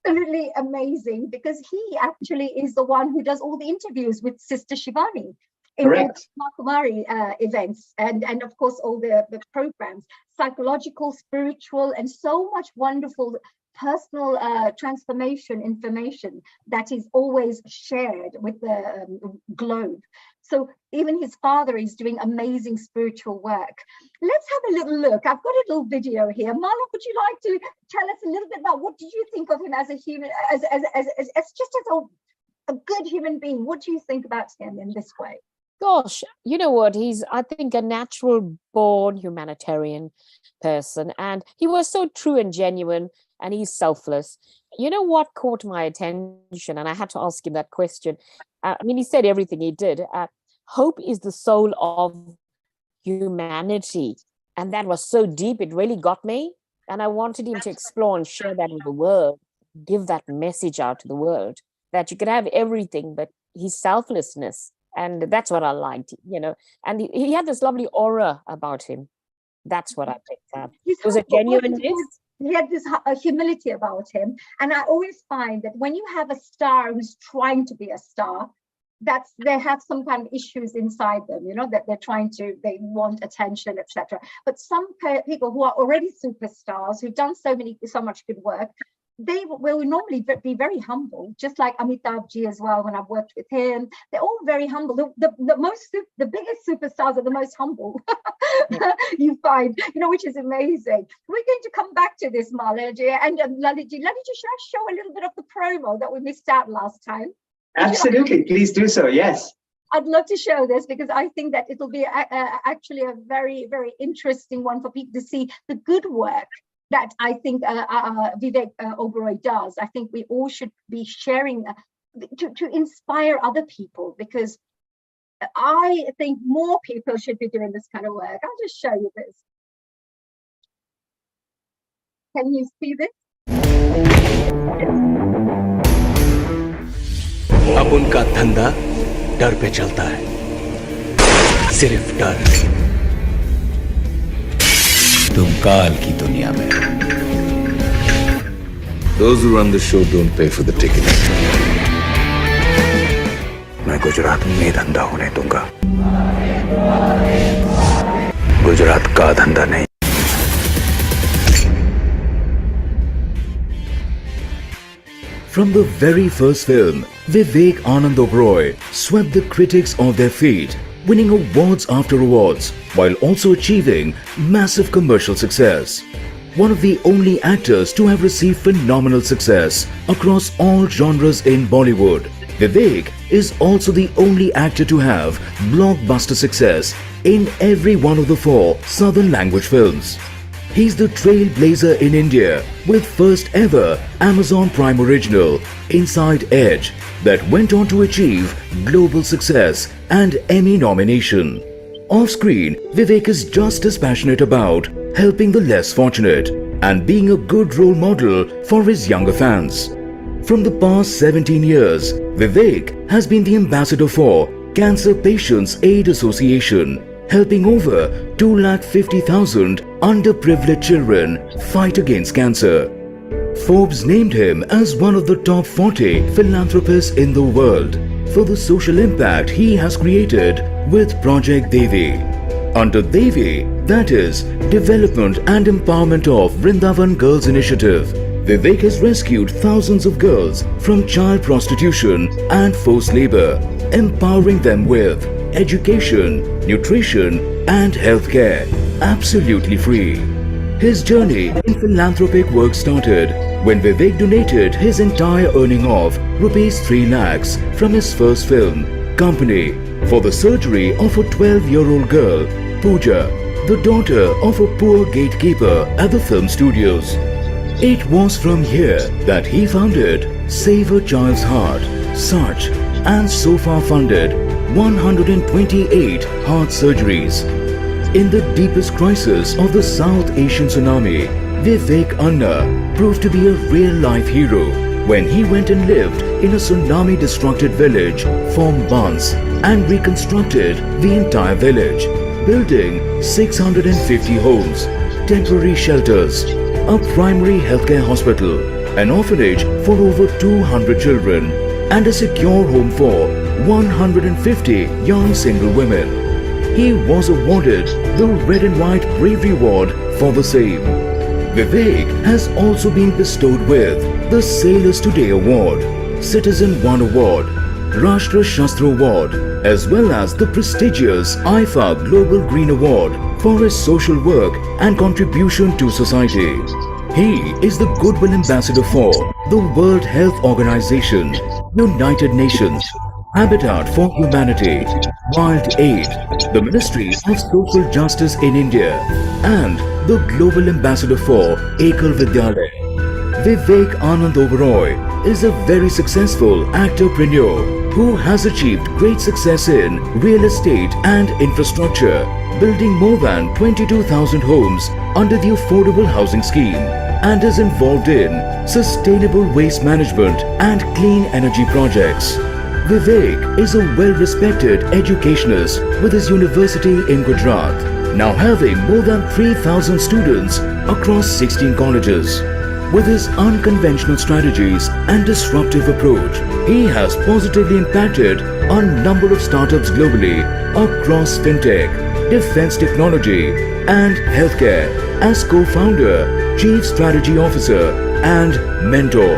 absolutely amazing, because he actually is the one who does all the interviews with Sister Shivani in all the Kumari events, and of course all the programs, psychological, spiritual, and so much wonderful personal transformation information that is always shared with the globe. So even his father is doing amazing spiritual work. Let's have a little look. I've got a little video here. Mala, would you like to tell us a little bit about what did you think of him as a human, as a good human being? What do you think about him in this way? Gosh, you know what? He's, I think, a natural born humanitarian person. And he was so true and genuine, and he's selfless. You know what caught my attention? And I had to ask him that question. I mean, he said everything he did. Hope is the soul of humanity. And that was so deep, it really got me. And I wanted him to explore and share that with the world, give that message out to the world, that you could have everything, but his selflessness. And that's what I liked, you know. And he had this lovely aura about him. That's what I picked up. It was a genuineness. He had this humility about him. And I always find that when you have a star who's trying to be a star, they have some kind of issues inside them, you know, that they want attention, etc. But some people who are already superstars, who've done so much good work, they will normally be very humble, just like Amitabh Ji as well. When I've worked with him, they're all very humble. The biggest superstars are the most humble. You find, you know, which is amazing. We're going to come back to this, Malaji and Lalitji. Lalitji, should I show a little bit of the promo that we missed out last time? Absolutely, please do so. Yes. I'd love to show this because I think that it'll be actually a very, very interesting one for people to see the good work that I think Vivek Oberoi does. I think we all should be sharing to inspire other people, because I think more people should be doing this kind of work. I'll just show you this. Can you see this? अब उनका धंधा डर पे चलता है, सिर्फ डर। तुम काल की दुनिया में। Those who run the show don't pay for the tickets. मैं गुजरात में ही धंधा होने दूंगा, गुजरात का धंधा नहीं। From the very first film, Vivek Anand Oberoi swept the critics off their feet, winning awards after awards, while also achieving massive commercial success. One of the only actors to have received phenomenal success across all genres in Bollywood, Vivek is also the only actor to have blockbuster success in every one of the 4 southern language films. He's the trailblazer in India with first ever Amazon Prime original Inside Edge that went on to achieve global success and Emmy nomination. Off screen, Vivek is just as passionate about helping the less fortunate and being a good role model for his younger fans. From the past 17 years, Vivek has been the ambassador for Cancer Patients Aid Association, helping over 250,000 underprivileged children fight against cancer. Forbes named him as one of the top 40 philanthropists in the world for the social impact he has created with Project Devi. Under Devi, that is Development and Empowerment of Vrindavan Girls Initiative, Vivek has rescued thousands of girls from child prostitution and forced labor, empowering them with education, nutrition and healthcare, absolutely free. His journey in philanthropic work started when Vivek donated his entire earning of rupees 3 lakhs from his first film, Company, for the surgery of a 12-year-old girl, Pooja, the daughter of a poor gatekeeper at the film studios. It was from here that he founded Save a Child's Heart, Such, and so far funded 128 heart surgeries. In the deepest crisis of the South Asian tsunami, Vivek Anna proved to be a real-life hero when he went and lived in a tsunami-destructed village for months and reconstructed the entire village, building 650 homes, temporary shelters, a primary healthcare hospital, an orphanage for over 200 children, and a secure home for 150 young single women. He was awarded the Red and White Bravery Award for the same. Vivek has also been bestowed with the Sailors Today Award, Citizen One Award, Rashtra Shastra Award, as well as the prestigious IFA Global Green Award for his social work and contribution to society. He is the Goodwill Ambassador for the World Health Organization, United Nations, Habitat for Humanity, Wild Aid, the Ministry of Social Justice in India, and the Global Ambassador for Ekal Vidyalaya. Vivek Anand Oberoi is a very successful actorpreneur who has achieved great success in real estate and infrastructure, building more than 22,000 homes under the Affordable Housing Scheme, and is involved in sustainable waste management and clean energy projects. Vivek is a well-respected educationist with his university in Gujarat, now having more than 3,000 students across 16 colleges. With his unconventional strategies and disruptive approach, he has positively impacted a number of startups globally across fintech, defense technology, and healthcare as co-founder, chief strategy officer, and mentor.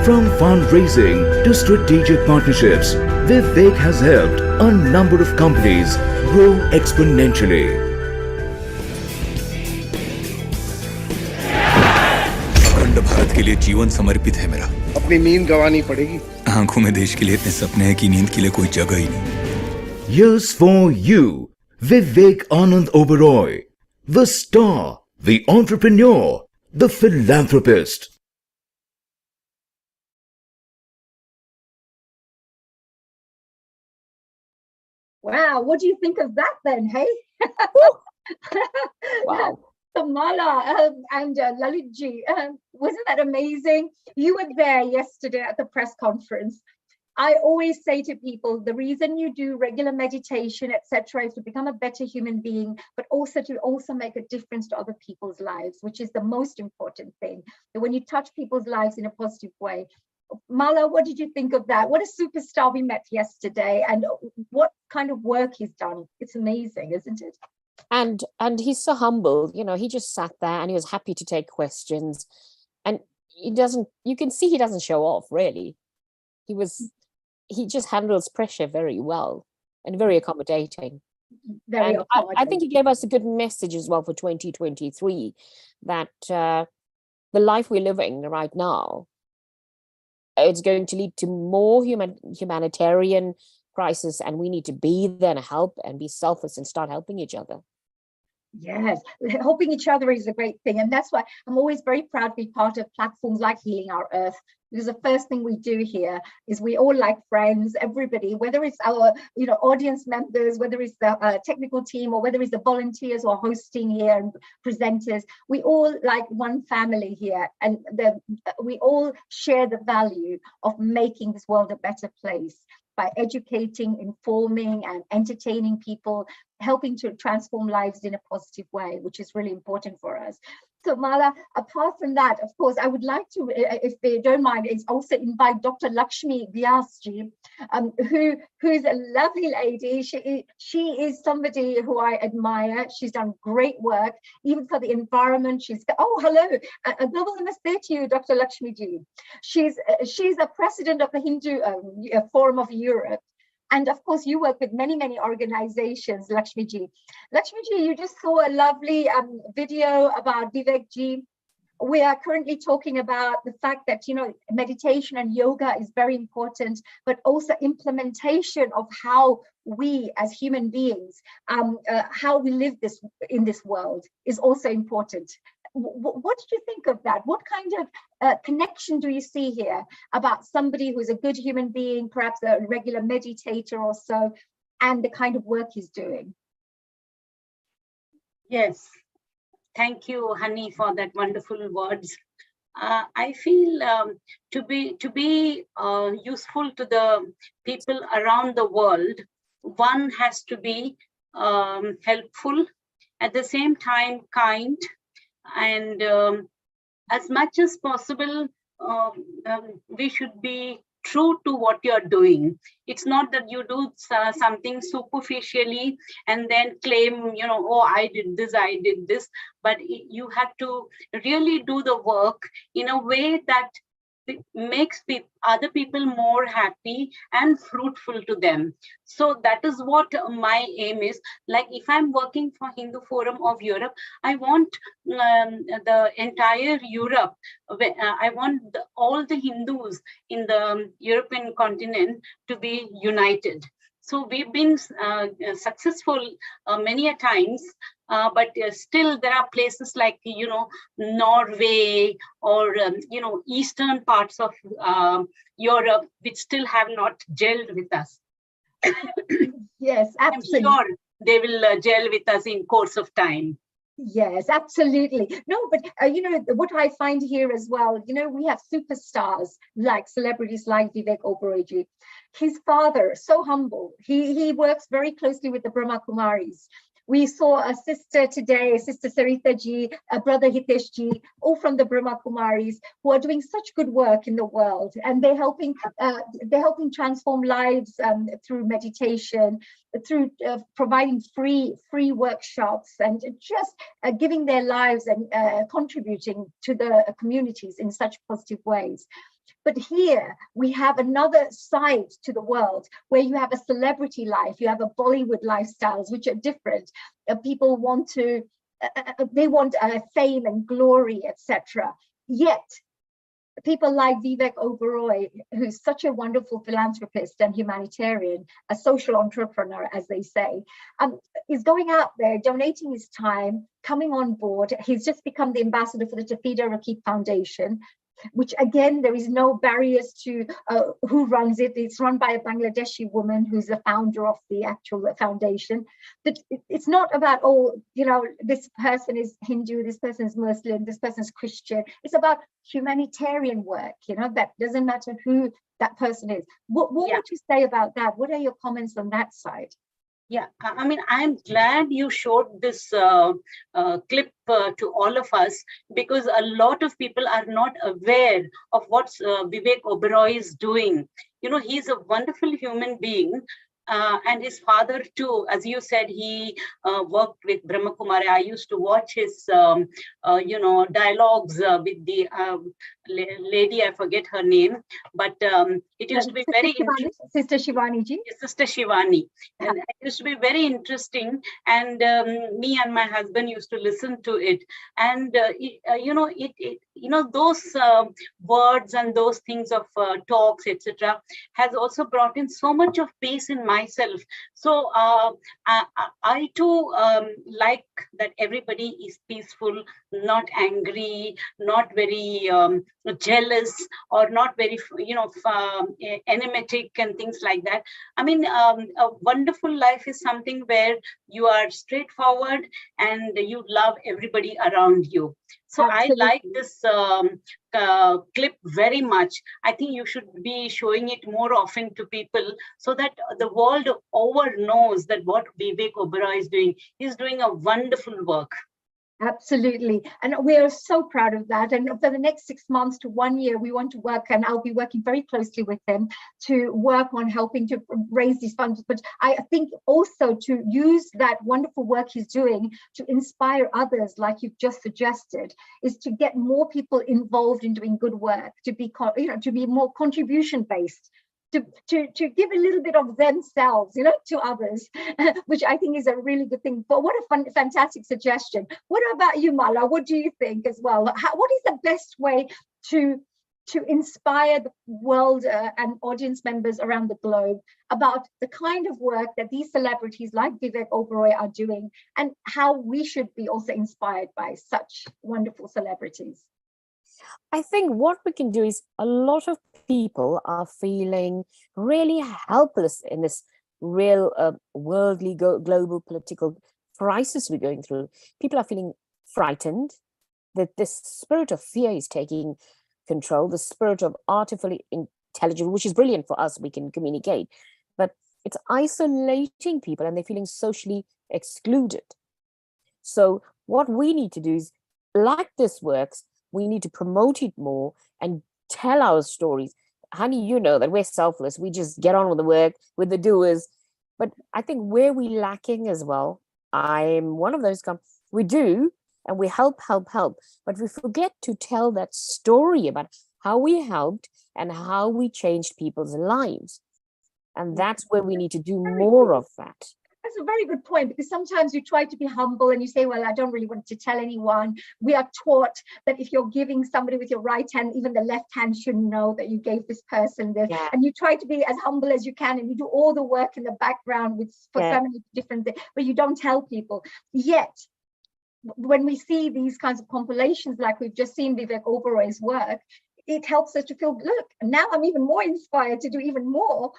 From fundraising to strategic partnerships, Vivek has helped a number of companies grow exponentially. Bharat के लिए जीवन समर्पित है मेरा। अपनी नींद गंवानी पड़ेगी। आंखों में देश के लिए इतने सपने हैं कि नींद के लिए कोई जगह ही नहीं। Here's for you, Vivek Anand Oberoi, the star, the entrepreneur, the philanthropist. Wow, what do you think of that then, hey? Wow. Mala and Lalitji, wasn't that amazing? You were there yesterday at the press conference. I always say to people, the reason you do regular meditation, etc., is to become a better human being, but also to make a difference to other people's lives, which is the most important thing. And when you touch people's lives in a positive way. Mala, what did you think of that? What a superstar we met yesterday, and what kind of work he's done. It's amazing, isn't it? And he's so humble, you know, he just sat there and he was happy to take questions, and you can see he doesn't show off really. He just handles pressure very well and very accommodating. Very accommodating. I think he gave us a good message as well for 2023, that the life we're living right now, it's going to lead to more humanitarian crisis, and we need to be there and help and be selfless and start helping each other. Yes, helping each other is a great thing, and that's why I'm always very proud to be part of platforms like Healing Our Earth, because the first thing we do here is we all like friends, everybody, whether it's our audience members, whether it's the technical team, or whether it's the volunteers who are hosting here and presenters, we all like one family here, and we all share the value of making this world a better place by educating, informing, and entertaining people, helping to transform lives in a positive way, which is really important for us. So Mala, apart from that, of course, I would like to, if they don't mind, is also invite Dr. Lakshmi Vyasji, who is a lovely lady. She is somebody who I admire. She's done great work, even for the environment. Hello, a global namaste to you, Dr. Lakshmi ji. She's a president of the Hindu Forum of Europe. And of course, you work with many, many organizations, Lakshmi ji. Lakshmi ji, you just saw a lovely video about Vivek ji. We are currently talking about the fact that, meditation and yoga is very important, but also implementation of how we as human beings, how we live in this world is also important. What did you think of that? What kind of connection do you see here about somebody who's a good human being, perhaps a regular meditator or so, and the kind of work he's doing? Yes, thank you, Hani, for that wonderful words. I feel to be useful to the people around the world, one has to be helpful, at the same time kind, and as much as possible, we should be true to what you're doing. It's not that you do something superficially and then claim, oh, I did this, but you have to really do the work in a way that makes other people more happy and fruitful to them. So that is what my aim is. Like if I'm working for Hindu Forum of Europe, I want the entire Europe, I want all the Hindus in the European continent to be united. So we've been successful many a times, but still there are places like, Norway or, eastern parts of Europe, which still have not gelled with us. Yes, absolutely. I'm sure they will gel with us in course of time. Yes, absolutely. No, but what I find here as well, we have superstars like celebrities like Vivek Oberoi. His father, so humble. He works very closely with the Brahma Kumaris. We saw a sister today, Sister Sarita ji, a brother Hitesh ji, all from the Brahma Kumaris, who are doing such good work in the world, and they're helping transform lives through meditation, through providing free workshops, and just giving their lives and contributing to the communities in such positive ways. But here we have another side to the world where you have a celebrity life, you have a Bollywood lifestyles, which are different. People want to, they want fame and glory, etc. Yet people like Vivek Oberoi, who's such a wonderful philanthropist and humanitarian, a social entrepreneur, as they say, is going out there, donating his time, coming on board. He's just become the ambassador for the Tafida Rakib Foundation, which again, there is no barriers to who runs it. It's run by a Bangladeshi woman who's the founder of the actual foundation. But it's not about, oh, you know, this person is Hindu, this person is Muslim, this person is Christian. It's about humanitarian work, you know, that doesn't matter who that person is. What would you say about that? What are your comments on that side? Yeah, I mean, I'm glad you showed this clip to all of us, because a lot of people are not aware of what Vivek Oberoi is doing. You know, he's a wonderful human being. And his father too, as you said, he worked with Brahma Kumari. I used to watch his, you know, dialogues with the lady, I forget her name, but it used to be very interesting. Sister Shivani ji. Sister Shivani. And it used to be very interesting. And me and my husband used to listen to it. And, you know, those words and those things of talks, etc., has also brought in so much of peace in myself. So I too like that everybody is peaceful, not angry, not very jealous, or not very, you know, enigmatic and things like that. I mean, a wonderful life is something where you are straightforward and you love everybody around you. So absolutely. I like this clip very much. I think you should be showing it more often to people so that the world over knows that what Vivek Oberoi is doing. He's doing a wonderful work. Absolutely. And we are so proud of that. And for the next 6 months to 1 year, we want to work, and I'll be working very closely with him to work on helping to raise these funds. But I think also to use that wonderful work he's doing to inspire others, like you've just suggested, is to get more people involved in doing good work, to be, you know, to be more contribution based. To give a little bit of themselves, you know, to others, which I think is a really good thing. But what a fantastic suggestion. What about you, Mala? What do you think as well? What is the best way to inspire the world and audience members around the globe about the kind of work that these celebrities like Vivek Oberoi are doing, and how we should be also inspired by such wonderful celebrities? I think what we can do is, a lot of people are feeling really helpless in this real worldly global political crisis we're going through. People are feeling frightened that this spirit of fear is taking control, the spirit of artificial intelligence, which is brilliant for us, we can communicate, but it's isolating people and they're feeling socially excluded. So what we need to do is, like this works, we need to promote it more and tell our stories. Honey, you know that we're selfless. We just get on with the work, with the doers. But I think where we're lacking as well, I'm one of those, we do, and we help, but we forget to tell that story about how we helped and how we changed people's lives. And that's where we need to do more of that. That's a very good point, because sometimes you try to be humble and you say, well, I don't really want to tell anyone. We are taught that if you're giving somebody with your right hand, even the left hand should know that you gave this person this. Yeah. And you try to be as humble as you can, and you do all the work in the background for so many different things, but you don't tell people. Yet, when we see these kinds of compilations, like we've just seen Vivek Oberoi's work, it helps us to feel, look, now I'm even more inspired to do even more.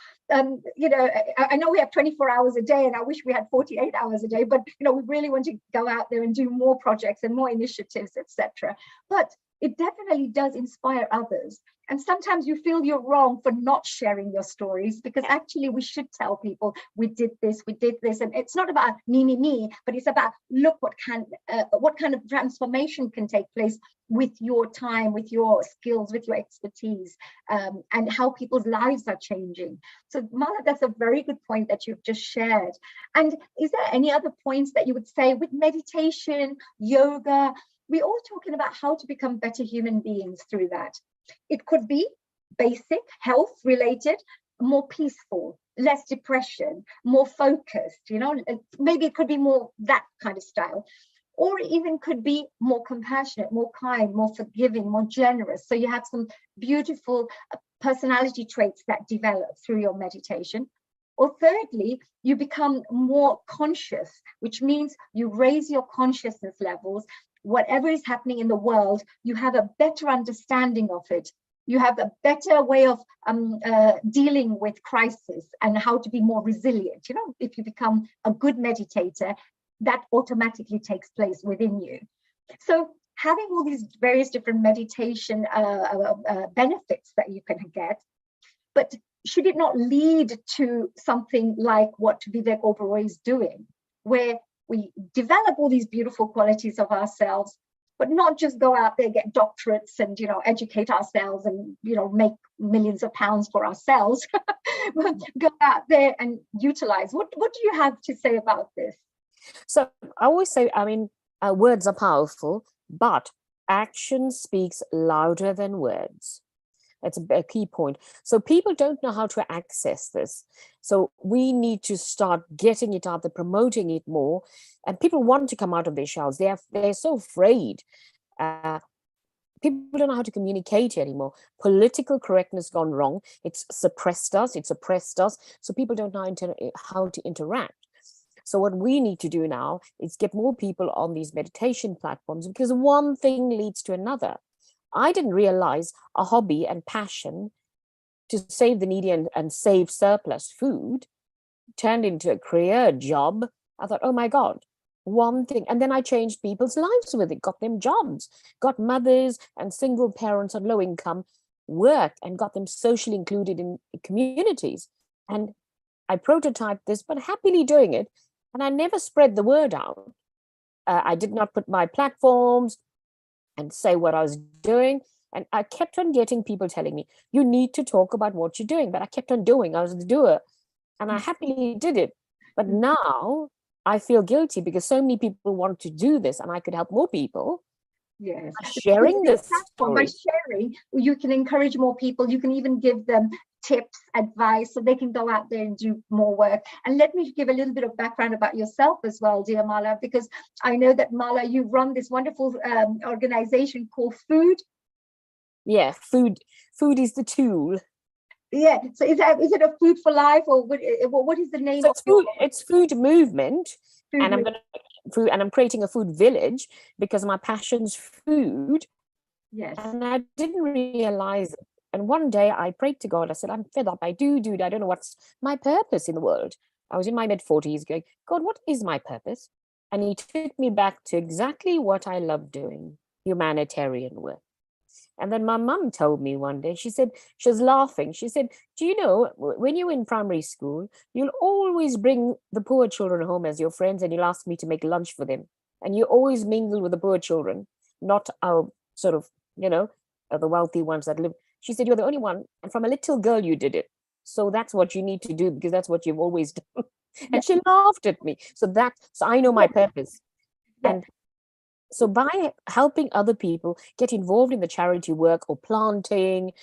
You know, I know we have 24 hours a day, and I wish we had 48 hours a day, but, you know, we really want to go out there and do more projects and more initiatives, etc. But it definitely does inspire others. And sometimes you feel you're wrong for not sharing your stories, because actually we should tell people we did this. And it's not about me, but it's about look what kind of transformation can take place with your time, with your skills, with your expertise, and how people's lives are changing. So Mala, that's a very good point that you've just shared. And is there any other points that you would say with meditation, yoga? We're all talking about how to become better human beings through that. It could be basic health related, more peaceful, less depression, more focused, maybe it could be more that kind of style, or even could be more compassionate, more kind, more forgiving, more generous. So you have some beautiful personality traits that develop through your meditation. Or thirdly, you become more conscious, which means you raise your consciousness levels. Whatever is happening in the world, you have a better understanding of it. You have a better way of dealing with crisis and how to be more resilient. If you become a good meditator, that automatically takes place within you. So having all these various different meditation benefits that you can get, but should it not lead to something like what Vivek Oberoi is doing, where we develop all these beautiful qualities of ourselves, but not just go out there, get doctorates and, educate ourselves and, make millions of pounds for ourselves, go out there and utilize. What do you have to say about this? So I always say, words are powerful, but action speaks louder than words. That's a key point. So people don't know how to access this. So we need to start getting it out there, promoting it more. And people want to come out of their shells. They're so afraid. People don't know how to communicate anymore. Political correctness gone wrong. It's suppressed us. It's oppressed us. So people don't know how to interact. So what we need to do now is get more people on these meditation platforms, because one thing leads to another. I didn't realize a hobby and passion to save the needy and save surplus food turned into a career job. I thought, oh my God, one thing. And then I changed people's lives with it, got them jobs, got mothers and single parents on low income work and got them socially included in communities. And I prototyped this, but happily doing it. And I never spread the word out. I did not put my platforms and say what I was doing. And I kept on getting people telling me, you need to talk about what you're doing. But I kept on doing. I was the doer. And I happily did it. But now I feel guilty because so many people want to do this and I could help more people. Yes. Sharing this story. By sharing, you can encourage more people. You can even give them tips, advice, so they can go out there and do more work. And let me give a little bit of background about yourself as well, dear Mala, because I know that Mala, you run this wonderful organization called Food. Yeah, food is the tool. Yeah. So is it a Food for Life, or what is the name? So it's food movement, and I'm creating a food village because my passion's food. Yes. And I didn't realize it. And one day I prayed to God. I said, I'm fed up. I don't know what's my purpose in the world. I was in my mid-40s going, God, what is my purpose? And he took me back to exactly what I love doing, humanitarian work. And then my mum told me one day, she was laughing. She said, do you know, when you're in primary school, you'll always bring the poor children home as your friends and you'll ask me to make lunch for them. And you always mingle with the poor children, not our sort of, the wealthy ones that live. She said, you're the only one. And from a little girl, you did it. So that's what you need to do because that's what you've always done. And she laughed at me. So I know my purpose. And so by helping other people get involved in the charity work or planting,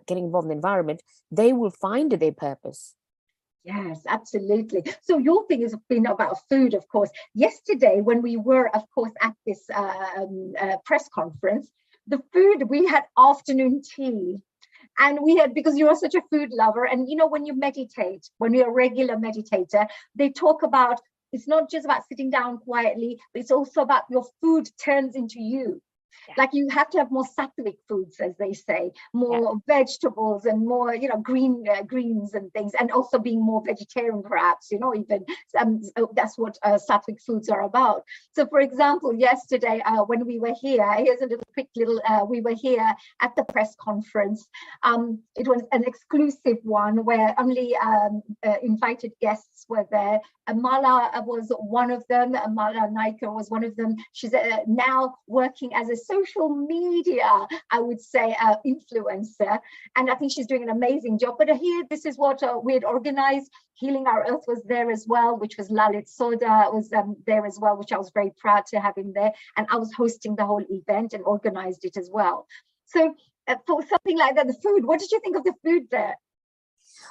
getting involved in the environment, they will find their purpose. Yes, absolutely. So your thing has been about food, of course. Yesterday, when we were, of course, at this press conference, the food, we had afternoon tea. And we had, because you are such a food lover, and when you meditate, when you're a regular meditator, they talk about, it's not just about sitting down quietly, but it's also about your food turns into you. Like you have to have more sattvic foods, as they say, more vegetables and more, greens and things, and also being more vegetarian, perhaps, even that's what sattvic foods are about. So, for example, yesterday when we were here, here's a we were here at the press conference. It was an exclusive one where only invited guests were there. Mala was one of them. Mala Naika was one of them. She's now working as a social media, I would say, influencer. And I think she's doing an amazing job. But here, this is what we had organized. Healing Our Earth was there as well, which was Lalit Soda was there as well, which I was very proud to have him there. And I was hosting the whole event and organized it as well. So for something like that, the food, what did you think of the food there?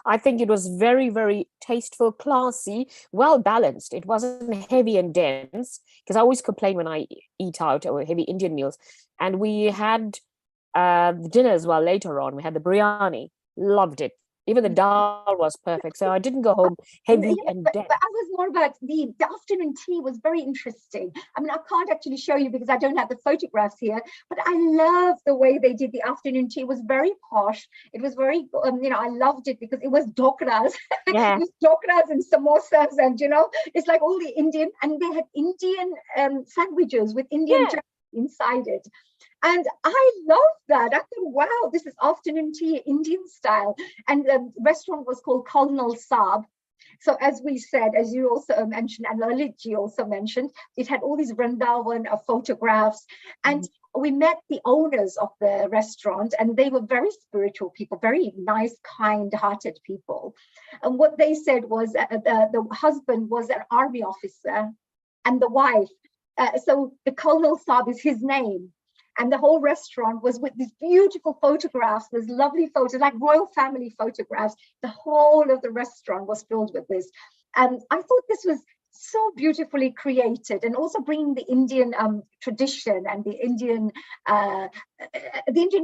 I think it was very, very tasteful, classy, well balanced. It wasn't heavy and dense, because I always complain when I eat out or heavy Indian meals. And we had dinner as well later on. We had the biryani, loved it. Even the dal was perfect. So I didn't go home heavy and dense. But I was more about the afternoon tea was very interesting. I mean, I can't actually show you because I don't have the photographs here, but I love the way they did the afternoon tea. It was very posh. It was very, I loved it because it was dokras. Yeah. It was dokras and samosas and, it's like all the Indian, and they had Indian sandwiches with Indian chutney inside it. And I love that. I thought, wow, this is afternoon tea, Indian style. And the restaurant was called Colonel Saab. So as we said, as you also mentioned, and Lalitji also mentioned, it had all these Vrindavan photographs. And we met the owners of the restaurant, and they were very spiritual people, very nice, kind-hearted people. And what they said was the husband was an army officer and the wife. So the Colonel Saab is his name. And the whole restaurant was with these beautiful photographs, these lovely photos, like royal family photographs. The whole of the restaurant was filled with this. And I thought this was so beautifully created, and also bringing the Indian tradition and the Indian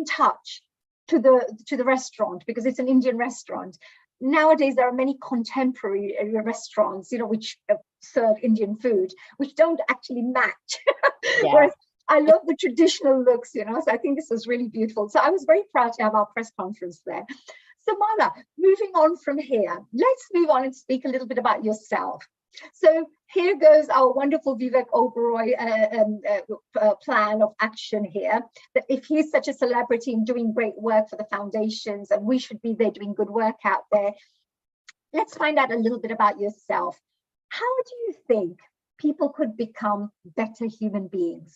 touch to the restaurant, because it's an Indian restaurant. Nowadays, there are many contemporary restaurants, which serve Indian food, which don't actually match. Whereas I love the traditional looks, so I think this was really beautiful. So I was very proud to have our press conference there. So Mala, moving on from here, let's move on and speak a little bit about yourself. So here goes our wonderful Vivek Oberoi plan of action here, that if he's such a celebrity and doing great work for the foundations, and we should be there doing good work out there, let's find out a little bit about yourself. How do you think people could become better human beings?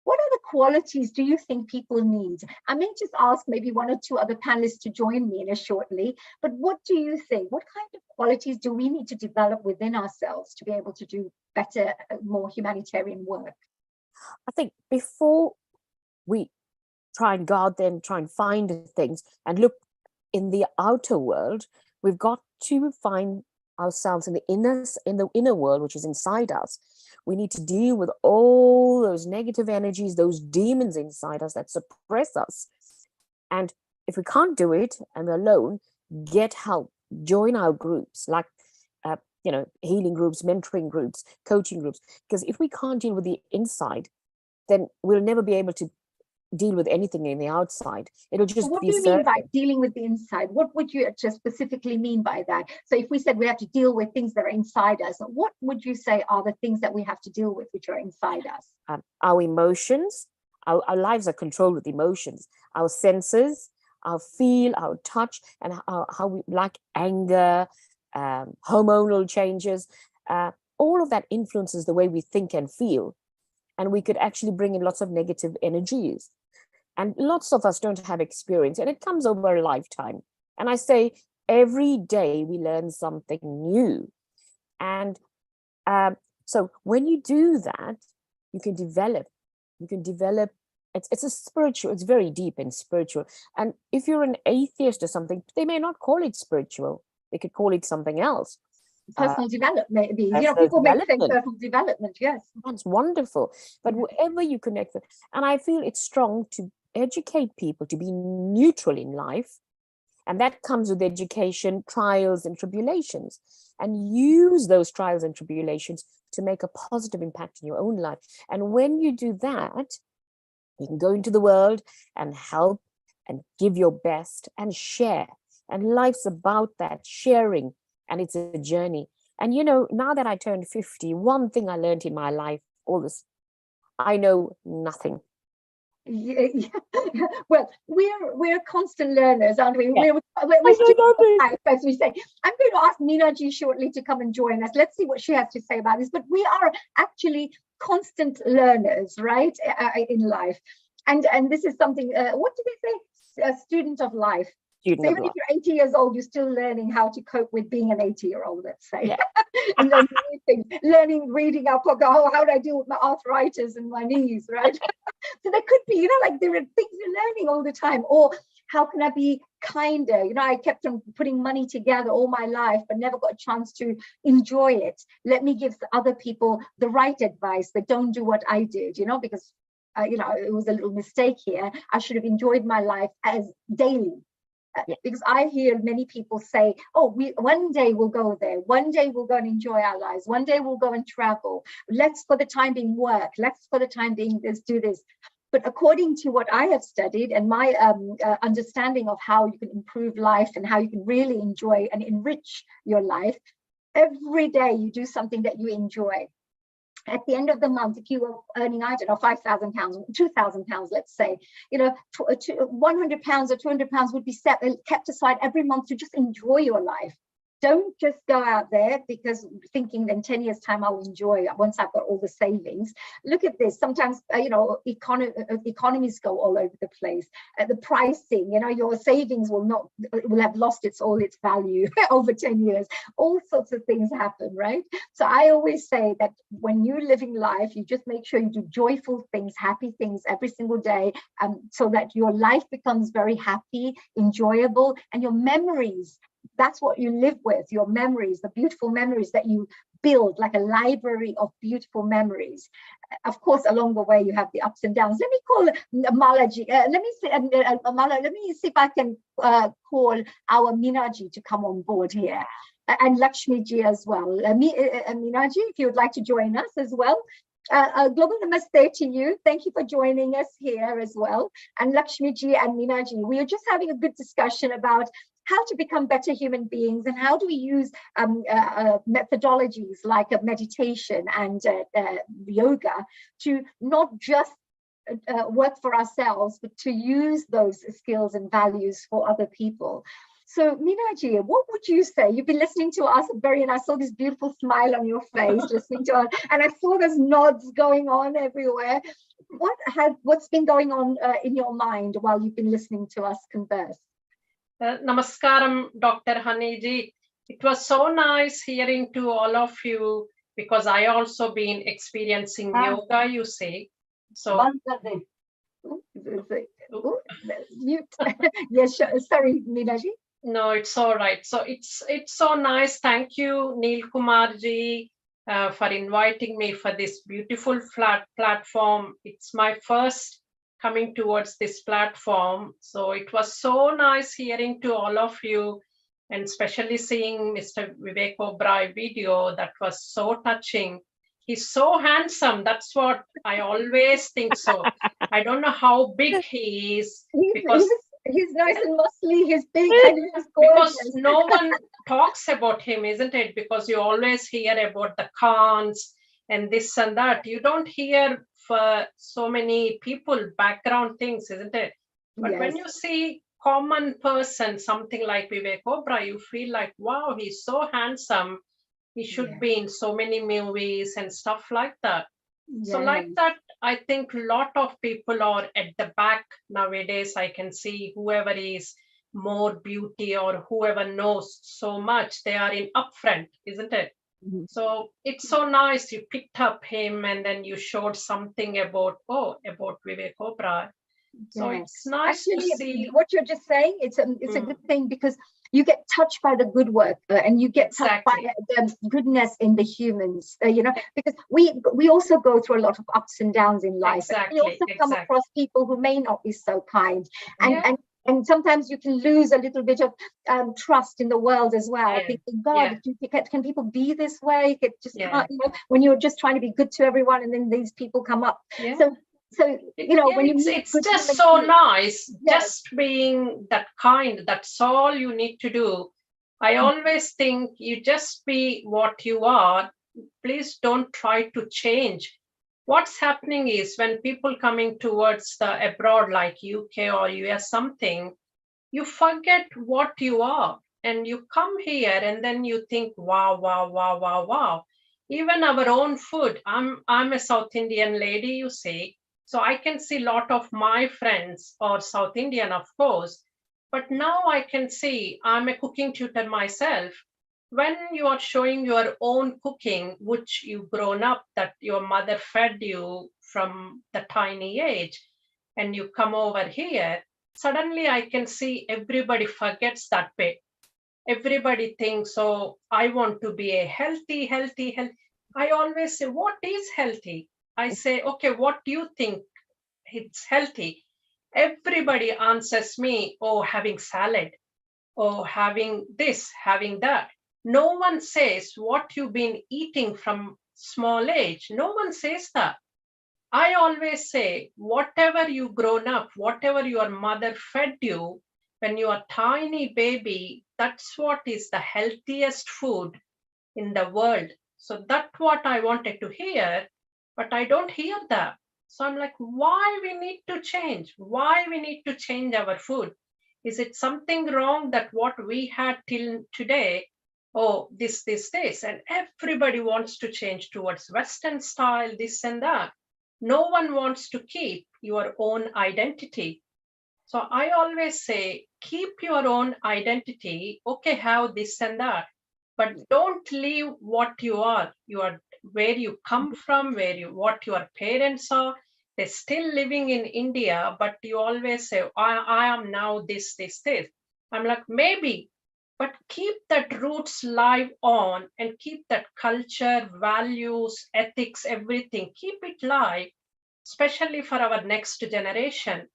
What other qualities do you think people need? I may just ask maybe one or two other panelists to join me in shortly, but what do you think? What kind of qualities do we need to develop within ourselves to be able to do better, more humanitarian work? I think before we try and go out there and try and find things and look in the outer world, we've got to find ourselves in the inner world, which is inside us. We need to deal with all those negative energies, those demons inside us that suppress us. And if we can't do it and we're alone, get help, join our groups, like healing groups, mentoring groups, coaching groups. Because if we can't deal with the inside, then we'll never be able to deal with anything in the outside. It'll just what be do you mean by dealing with the inside? What would you just specifically mean by that? So if we said we have to deal with things that are inside us, what would you say are the things that we have to deal with which are inside us? Our emotions. Our lives are controlled with emotions. Our senses, our feel, our touch, and how we like anger, hormonal changes. All of that influences the way we think and feel. And we could actually bring in lots of negative energies. And lots of us don't have experience, and it comes over a lifetime. And I say every day we learn something new. And so when you do that, you can develop, it's a spiritual, it's very deep and spiritual. And if you're an atheist or something, they may not call it spiritual. They could call it something else. Personal development, maybe. People may say personal development, yes. That's wonderful. But whoever you connect with, and I feel it's strong to educate people to be neutral in life. And that comes with education, trials and tribulations, and use those trials and tribulations to make a positive impact in your own life. And when you do that, You can go into the world and help and give your best and share. And life's about that sharing, and it's a journey. And you know, now that I turned 50, one thing I learned in my life, all this, I know nothing. Yeah. Well, we're constant learners, aren't we? Yeah. We're students of life, as we say. I'm going to ask Meenaji shortly to come and join us. Let's see what she has to say about this. But we are actually constant learners, right, in life. And this is something, what do they say? A student of life. So even if you're 80 years old, you're still learning how to cope with being an 80-year-old, let's say. Yeah. And learning new things, reading up, oh, how do I deal with my arthritis and my knees, right? So there could be, you know, like there are things you're learning all the time. Or how can I be kinder? You know, I kept on putting money together all my life, but never got a chance to enjoy it. Let me give other people the right advice, but don't do what I did, you know, because, you know, it was a little mistake here. I should have enjoyed my life as daily. Because I hear many people say, oh, one day we'll go there. One day we'll go and enjoy our lives. One day we'll go and travel. Let's for the time being work. Let's for the time being do this. But according to what I have studied and my understanding of how you can improve life and how you can really enjoy and enrich your life, every day you do something that you enjoy. At the end of the month, if you were earning, I don't know, £5,000, £2,000, let's say, you know, £100 or £200 would be kept aside every month to just enjoy your life. Don't just go out there because thinking in 10 years time I'll enjoy it once I've got all the savings. Look at this. Sometimes, you know, economies go all over the place. The pricing, you know, your savings will have lost all its value over 10 years. All sorts of things happen, right? So I always say that when you're living life, you just make sure you do joyful things, happy things every single day, so that your life becomes very happy, enjoyable, and your memories, that's what you live with, your memories, the beautiful memories that you build, like a library of beautiful memories. Of course, along the way, you have the ups and downs. Let me call Malaji. Let me see if I can call our Meenaji to come on board here. And Lakshmi ji as well. Meenaji, if you would like to join us as well. Global Namaste to you. Thank you for joining us here as well. And Lakshmi ji and Meenaji, we are just having a good discussion about how to become better human beings and how do we use methodologies like meditation and yoga to not just work for ourselves, but to use those skills and values for other people. So Meenaji, what would you say? You've been listening to us, and I saw this beautiful smile on your face listening to us, and I saw there's nods going on everywhere. What's been going on in your mind while you've been listening to us converse? Namaskaram, Dr. Haniji. It was so nice hearing to all of you because I also been experiencing yoga, you say. So. Mute. Yes, sorry, Meenaji. No, it's all right. So it's so nice. Thank you, Neil Kumarji, for inviting me for this beautiful platform. It's my first coming towards this platform. So it was so nice hearing to all of you and especially seeing Mr. Vivek Oberoi video. That was so touching. He's so handsome. That's what I always think so. I don't know how big he is. Because he's nice and muscly, he's big and he's gorgeous. Because no one talks about him, isn't it? Because you always hear about the Khans and this and that. You don't hear for so many people background things, isn't it? But Yes. when you see common person, something like Vivek Oberoi, you feel like, wow, he's so handsome. He should be in so many movies and stuff like that. Yes. So like that, I think a lot of people are at the back nowadays. I can see whoever is more beauty or whoever knows so much, they are in upfront, isn't it? Mm-hmm. So it's so nice you picked up him and then you showed something about Vivek Oberoi. So it's nice Actually, to see what you're just saying. It's a good thing because you get touched by the good work and you get touched by the goodness in the humans, you know, because we also go through a lot of ups and downs in life. Exactly, We also come across people who may not be so kind, and sometimes you can lose a little bit of trust in the world as well. Thinking, God, can people be this way? It just can't, you know, when you're just trying to be good to everyone, and then these people come up. So So, you know, when it's just so nice, just being that kind. That's all you need to do. I always think you just be what you are. Please don't try to change. What's happening is when people coming towards the abroad like UK or US something, you forget what you are and you come here and then you think, wow, wow, wow, wow, wow. Even our own food. I'm a South Indian lady, you see. So I can see a lot of my friends are South Indian, of course. But now I can see I'm a cooking tutor myself. When you are showing your own cooking, which you've grown up, that your mother fed you from the tiny age, and you come over here, suddenly I can see everybody forgets that bit. Everybody thinks, oh, I want to be a healthy. I always say, what is healthy? I say, okay, what do you think it's healthy? Everybody answers me, oh, having salad, or having this, having that. No one says what you've been eating from small age. No one says that. I always say, whatever you've grown up, whatever your mother fed you when you are tiny baby, that's what is the healthiest food in the world. So that's what I wanted to hear, but I don't hear that. So I'm like, why we need to change? Why we need to change our food? Is it something wrong that what we had till today? Oh, this, and everybody wants to change towards Western style, this and that. No one wants to keep your own identity. So I always say, keep your own identity. Okay, have this and that, but don't leave what you are. You are where you come from, what your parents are. They're still living in India, but you always say, I am now this. I'm like, maybe, but keep that roots live on and keep that culture, values, ethics, everything. Keep it live, especially for our next generation.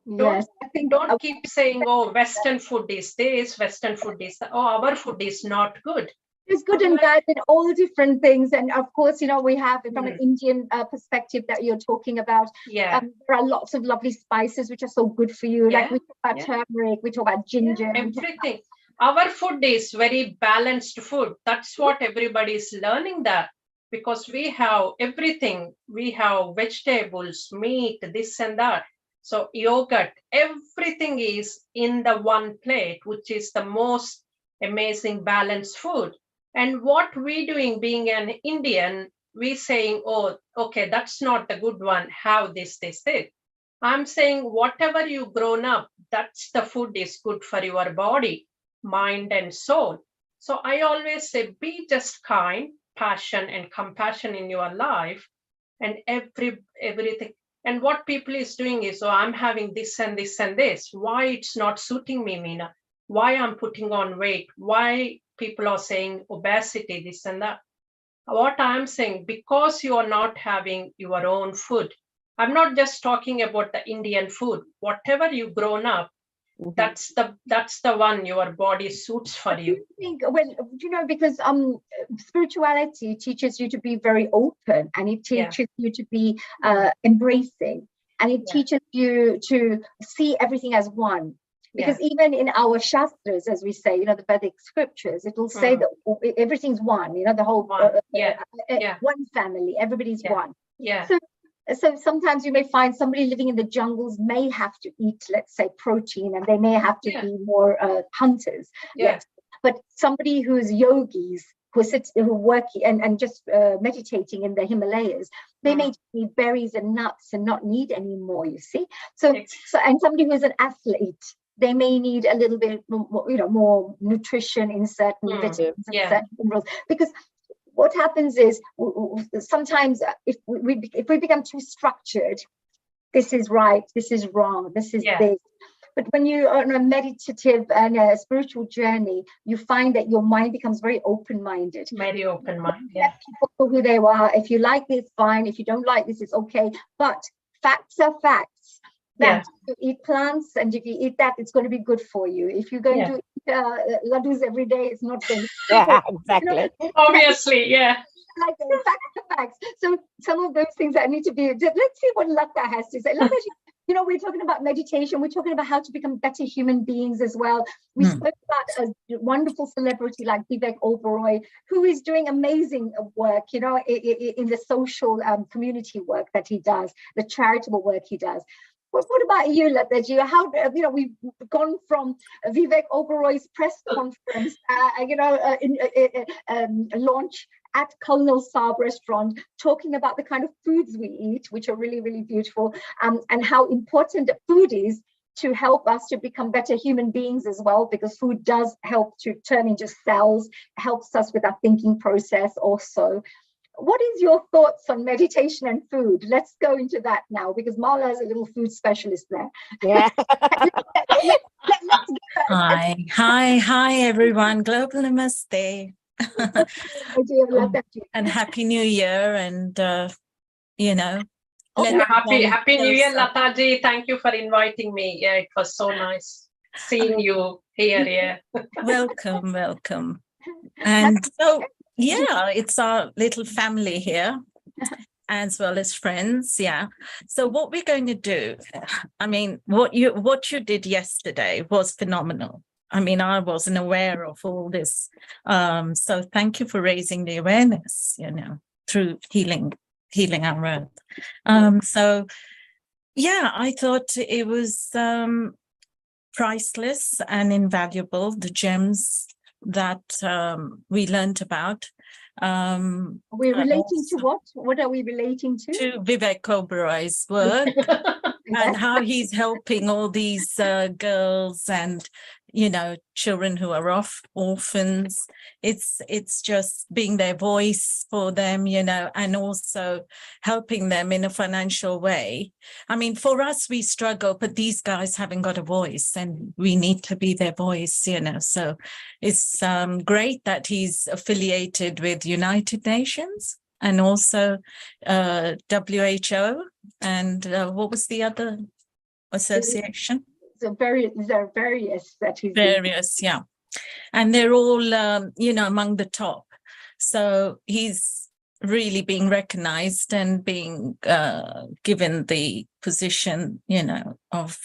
Yes, Don't keep saying, oh, Western food is this, Western food is that. Oh, our food is not good. There's good and bad in all different things. And of course, you know, we have from an Indian perspective that you're talking about. Yeah. There are lots of lovely spices which are so good for you. Like we talk about turmeric, we talk about ginger. Everything. Our food is very balanced food. That's what everybody is learning that. Because we have everything. We have vegetables, meat, this and that. So yogurt, everything is in the one plate, which is the most amazing balanced food. And what we doing being an Indian, we saying, oh, okay, that's not the good one. Have this. I'm saying whatever you've grown up, that's the food is good for your body, mind and soul. So I always say, be just kind, passion and compassion in your life and everything. And what people is doing is, oh, I'm having this and this and this. Why it's not suiting me, Meena? Why I'm putting on weight? Why people are saying obesity, this and that? What I'm saying, because you are not having your own food. I'm not just talking about the Indian food. Whatever you've grown up, that's the one your body suits for you. I think when you know, because spirituality teaches you to be very open, and it teaches you to be embracing, and it teaches you to see everything as one. Because even in our shastras, as we say, you know, the Vedic scriptures, it will say that everything's one. You know, the whole one family, everybody's one. Yeah. So sometimes you may find somebody living in the jungles may have to eat, let's say, protein, and they may have to be more hunters. Yeah. But somebody who's yogis, who work and just meditating in the Himalayas, they may need berries and nuts and not need any more, you see. So and somebody who's an athlete, they may need a little bit more, you know, more nutrition in certain vitamins and certain minerals. Because what happens is sometimes if we become too structured, this is right, this is wrong, this is this. But when you're on a meditative and a spiritual journey, you find that your mind becomes very open-minded. Very open-minded. Let people know who they are. If you like this, fine. If you don't like this, it's okay. But facts are facts. That if you eat plants and if you eat that, it's going to be good for you. If you're going to eat laddus every day, it's not going to be exactly. Obviously, like back to facts. So some of those things that need to be, let's see what Lata has to say. Lata, you know, we're talking about meditation. We're talking about how to become better human beings as well. We spoke about a wonderful celebrity like Vivek Oberoi, who is doing amazing work, you know, in the social community work that he does, the charitable work he does. What about you, Lataji? How, you know, we've gone from Vivek Oberoi's press conference, launch at Colonel Saab restaurant, talking about the kind of foods we eat, which are really, really beautiful, and how important food is to help us to become better human beings as well, because food does help to turn into cells, helps us with our thinking process also. What is your thoughts on meditation and food? Let's go into that now, because Mala is a little food specialist there. Yeah. Hi, everyone. Global Namaste. And Happy New Year. And, you know. Happy New Year, Lataji. Thank you for inviting me. Yeah, it was so nice seeing you here. Yeah. Welcome. And so, yeah, it's our little family here, as well as friends. Yeah. So what we're going to do, I mean, what you did yesterday was phenomenal. I mean, I wasn't aware of all this. So thank you for raising the awareness, you know, through healing our earth. So yeah, I thought it was priceless and invaluable, the gems that we learned about. We're relating to what? What are we relating to? To Vivek Oberoi's work and how he's helping all these girls and, you know, children who are orphans. It's just being their voice for them, you know, and also helping them in a financial way. I mean, for us, we struggle, but these guys haven't got a voice and we need to be their voice, you know. So it's great that he's affiliated with United Nations and also WHO. And what was the other association? There are various that he's various, yeah. And they're all, you know, among the top. So he's really being recognized and being given the position, you know, of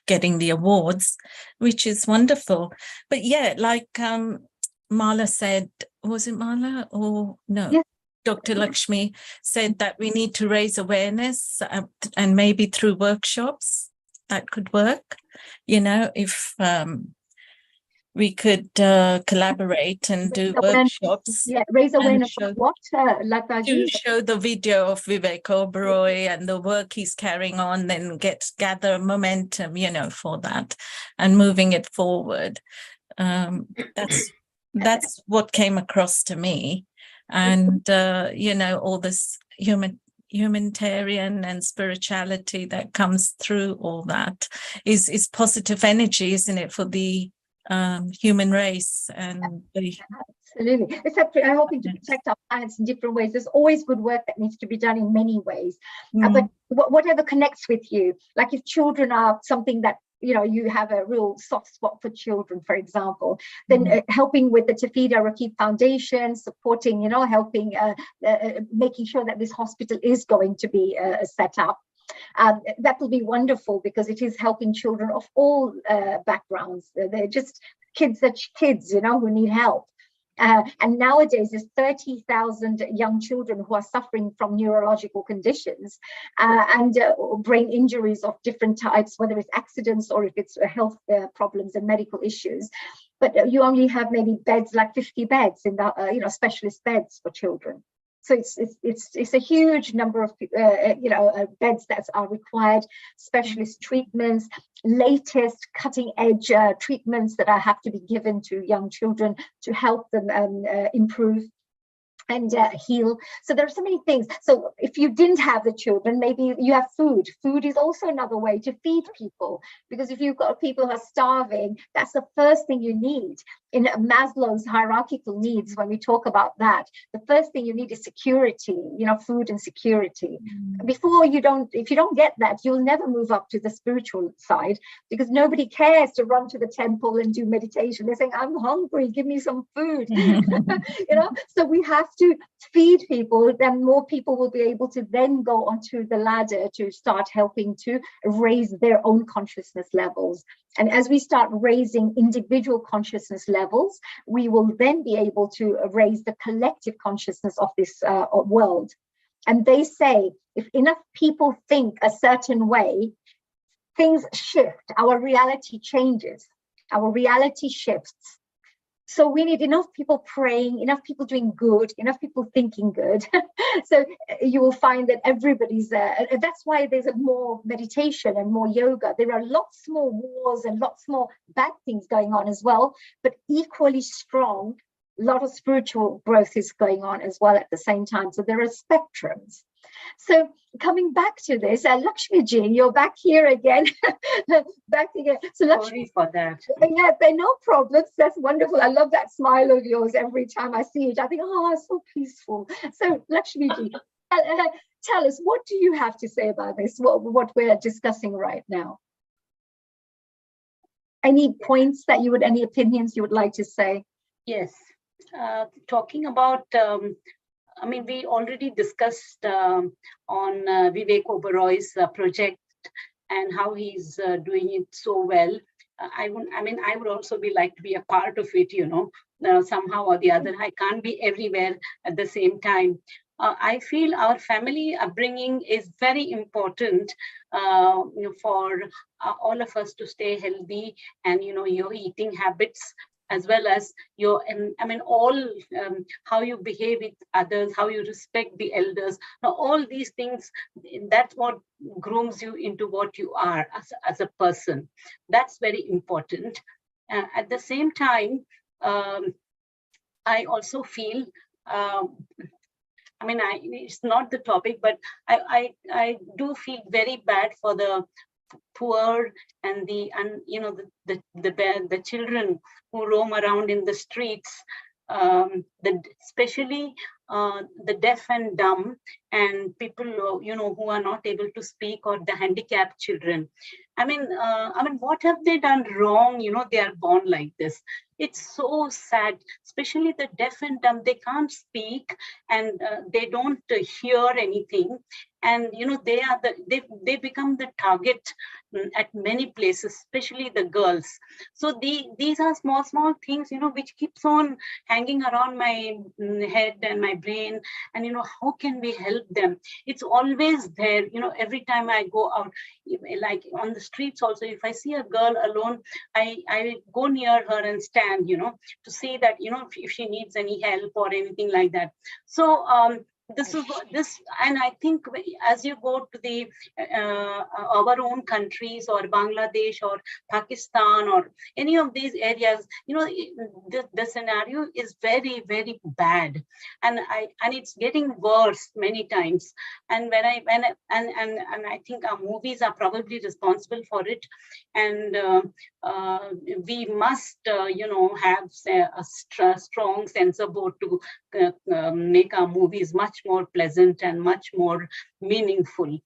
getting the awards, which is wonderful. But yeah, like Mala said, was it Mala or no? Yeah. Dr. Lakshmi said that we need to raise awareness and maybe through workshops that could work, you know, if we could collaborate and do workshops. Yeah, raise awareness of what, Lataji? To show the video of Vivek Oberoi and the work he's carrying on, then gather momentum, you know, for that and moving it forward. That's what came across to me. And, you know, all this humanitarian and spirituality that comes through all that is positive energy, isn't it, for the human race? And absolutely. Except I'm hoping to protect our planets in different ways. There's always good work that needs to be done in many ways. But whatever connects with you, like if children are something that, you know, you have a real soft spot for children, for example, then helping with the Tafida Rakib Foundation, supporting, you know, helping, making sure that this hospital is going to be set up. That will be wonderful because it is helping children of all backgrounds. They're just kids, you know, who need help. And nowadays there's 30,000 young children who are suffering from neurological conditions and brain injuries of different types, whether it's accidents or if it's health problems and medical issues. But you only have maybe beds, like 50 beds in the, you know, specialist beds for children. So it's a huge number of beds that are required, specialist treatments, latest cutting edge treatments that have to be given to young children to help them improve and heal. So there are so many things. So if you didn't have the children, maybe you have food. Food is also another way to feed people, because if you've got people who are starving, that's the first thing you need. In Maslow's hierarchical needs, when we talk about that, the first thing you need is security, you know, food and security. Before if you don't get that, you'll never move up to the spiritual side, because nobody cares to run to the temple and do meditation. They're saying, I'm hungry, give me some food. You know, so we have to feed people, then more people will be able to then go onto the ladder to start helping to raise their own consciousness levels. And as we start raising individual consciousness levels, we will then be able to raise the collective consciousness of this world. And they say, if enough people think a certain way, things shift, our reality changes, our reality shifts. So we need enough people praying, enough people doing good, enough people thinking good. So you will find that everybody's there. That's why there's more meditation and more yoga. There are lots more wars and lots more bad things going on as well, but equally strong, a lot of spiritual growth is going on as well at the same time. So there are spectrums. So coming back to this, Lakshmi ji, you're back here again. Back again. So Lakshmi, sorry for that. Yeah, they're no problems. That's wonderful. I love that smile of yours every time I see it. I think, oh, it's so peaceful. So Lakshmi ji, tell us, what do you have to say about this? What we're discussing right now? Any points that you would, any opinions you would like to say? Yes. Talking about, I mean, we already discussed on Vivek Oberoi's project and how he's doing it so well. I would also be like to be a part of it, you know, somehow or the other. I can't be everywhere at the same time. I feel our family upbringing is very important for all of us to stay healthy, and, you know, your eating habits, as well as your, how you behave with others, how you respect the elders. Now, all these things, that's what grooms you into what you are as a person. That's very important. At the same time, I also feel, it's not the topic, but I do feel very bad for the poor and the children who roam around in the streets, especially the deaf and dumb, and people who are not able to speak, or the handicapped children. What have they done wrong? They are born like this. It's so sad, especially the deaf and dumb. They can't speak, and they don't hear anything, and they become the target at many places, especially the girls. So these are small things, which keeps on hanging around my head and my brain. And how can we help them? It's always there. Every time I go out, like on the streets also, if I see a girl alone, I go near her and stand, to see that, if she needs any help or anything like that. So this, and I think as you go to the our own countries, or Bangladesh or Pakistan or any of these areas, the scenario is very, very bad, and it's getting worse many times. And I think our movies are probably responsible for it, and we must have a strong censor board to make our movies much more pleasant and much more meaningful.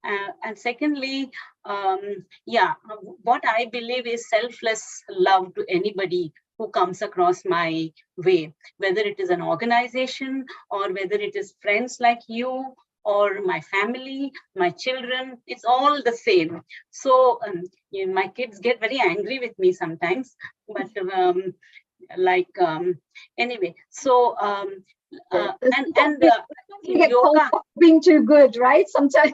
And secondly, what I believe is selfless love to anybody who comes across my way, whether it is an organization or whether it is friends like you or my family, my children. It's all the same. So my kids get very angry with me sometimes, but anyway, so yoga, being too good, right? Sometimes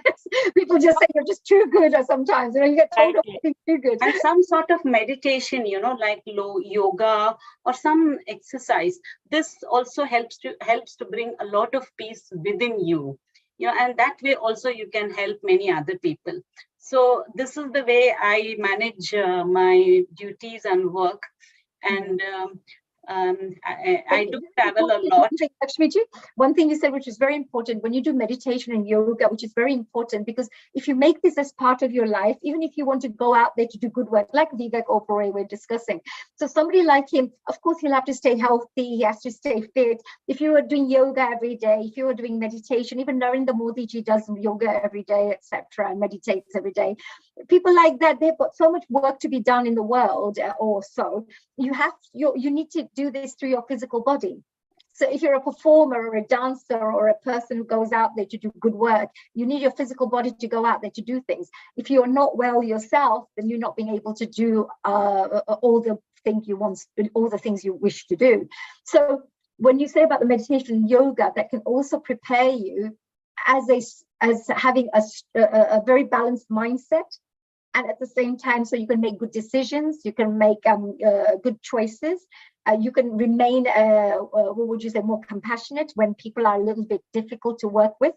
people just say you're just too good, or sometimes you get told off being too good. And some sort of meditation, like low yoga or some exercise. This also helps to bring a lot of peace within you. And that way also you can help many other people. So this is the way I manage my duties and work. And I do travel a lot. One thing you said, which is very important, when you do meditation and yoga, which is very important, because if you make this as part of your life, even if you want to go out there to do good work, like Vivek Oberoi we're discussing. So somebody like him, of course, he'll have to stay healthy, he has to stay fit. If you are doing yoga every day, if you are doing meditation, even Narendra Modi ji does yoga every day, etc., and meditates every day. People like that, they've got so much work to be done in the world, or so. You need to do this through your physical body. So if you're a performer or a dancer or a person who goes out there to do good work, you need your physical body to go out there to do things. If you're not well yourself, then you're not being able to do all the things you want, all the things you wish to do. So when you say about the meditation yoga, that can also prepare you as having a very balanced mindset, and at the same time, so you can make good decisions, you can make good choices, you can remain, what would you say, more compassionate when people are a little bit difficult to work with,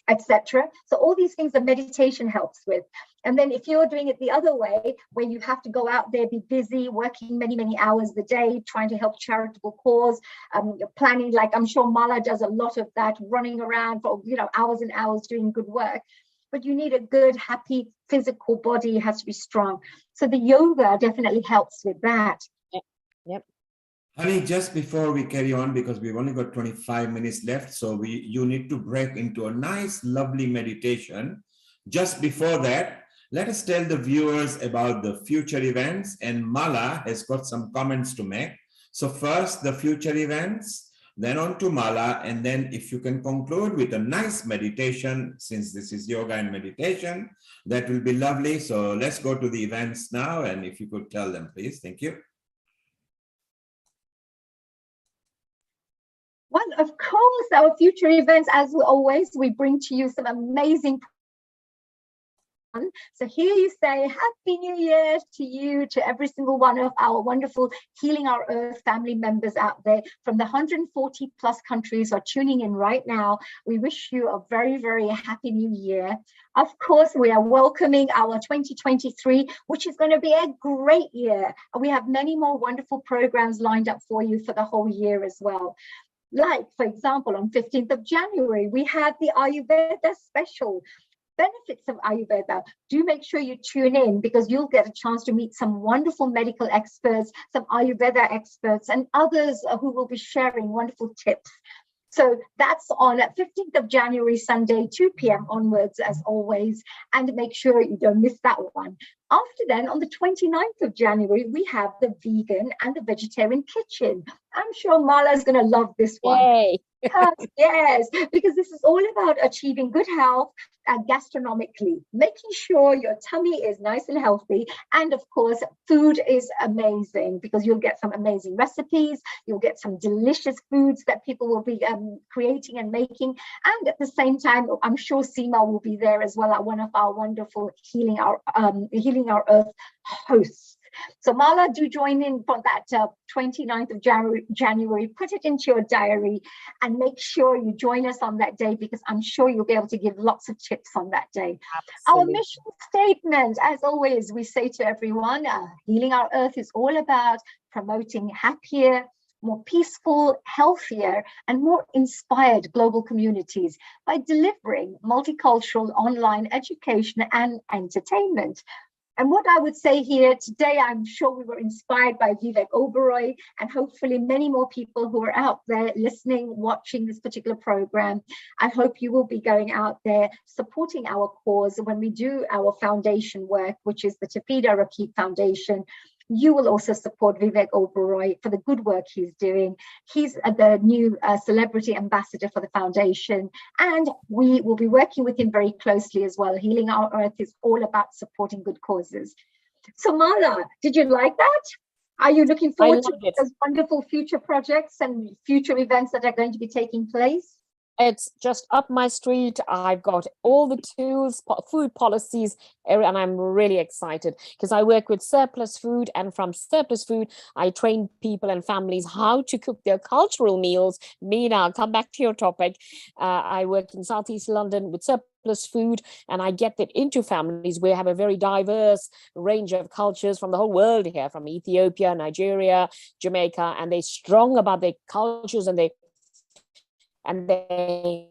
etc. So all these things that meditation helps with. And then if you're doing it the other way, where you have to go out there, be busy, working many, many hours a day, trying to help charitable cause, planning, like I'm sure Mala does a lot of that, running around for, you know, hours and hours doing good work. But you need a good, happy physical body. It has to be strong. So the yoga definitely helps with that. Yep. Honey, just before we carry on, because we've only got 25 minutes left, so you need to break into a nice, lovely meditation. Just before that, let us tell the viewers about the future events, and Mala has got some comments to make. So first, the future events, then on to Mala, and then if you can conclude with a nice meditation, since this is yoga and meditation, that will be lovely. So let's go to the events now, and if you could tell them, please. Thank you. Well, of course, our future events, as always, we bring to you some amazing. So here you say Happy New Year to you, to every single one of our wonderful Healing Our Earth family members out there from the 140 plus countries who are tuning in right now. We wish you a very, very happy new year. Of course, we are welcoming our 2023, which is going to be a great year. We have many more wonderful programs lined up for you for the whole year as well. Like, for example, on 15th of January, we have the Ayurveda special. Benefits of Ayurveda. Do make sure you tune in, because you'll get a chance to meet some wonderful medical experts, some Ayurveda experts, and others who will be sharing wonderful tips. So that's on 15th of January, Sunday, 2 p.m. onwards, as always, and make sure you don't miss that one. After then, on the 29th of January, we have the vegan and the vegetarian kitchen. I'm sure Mala is going to love this one. Yay. Yes, because this is all about achieving good health gastronomically, making sure your tummy is nice and healthy. And of course, food is amazing, because you'll get some amazing recipes, you'll get some delicious foods that people will be creating and making. And at the same time, I'm sure Seema will be there as well, one of our wonderful Healing Our Earth hosts. So Mala, do join in for that 29th of January. Put it into your diary and make sure you join us on that day, because I'm sure you'll be able to give lots of tips on that day. Absolutely. Our mission statement, as always, we say to everyone, Healing Our Earth is all about promoting happier, more peaceful, healthier, and more inspired global communities by delivering multicultural online education and entertainment. And what I would say here today, I'm sure we were inspired by Vivek Oberoi, and hopefully many more people who are out there listening, watching this particular program. I hope you will be going out there supporting our cause when we do our foundation work, which is the Tapida Rakib Foundation. You will also support Vivek Oberoi for the good work he's doing. He's the new celebrity ambassador for the foundation, and we will be working with him very closely as well. Healing Our Earth is all about supporting good causes. So Mala, did you like that? Are you looking forward to those wonderful future projects and future events that are going to be taking place? It's just up my street. I've got all the tools, food policies, and I'm really excited because I work with surplus food, and from surplus food, I train people and families how to cook their cultural meals. Meena, I'll come back to your topic. I work in Southeast London with surplus food, and I get that into families where I have a very diverse range of cultures from the whole world here, from Ethiopia, Nigeria, Jamaica, and they're strong about their cultures, and they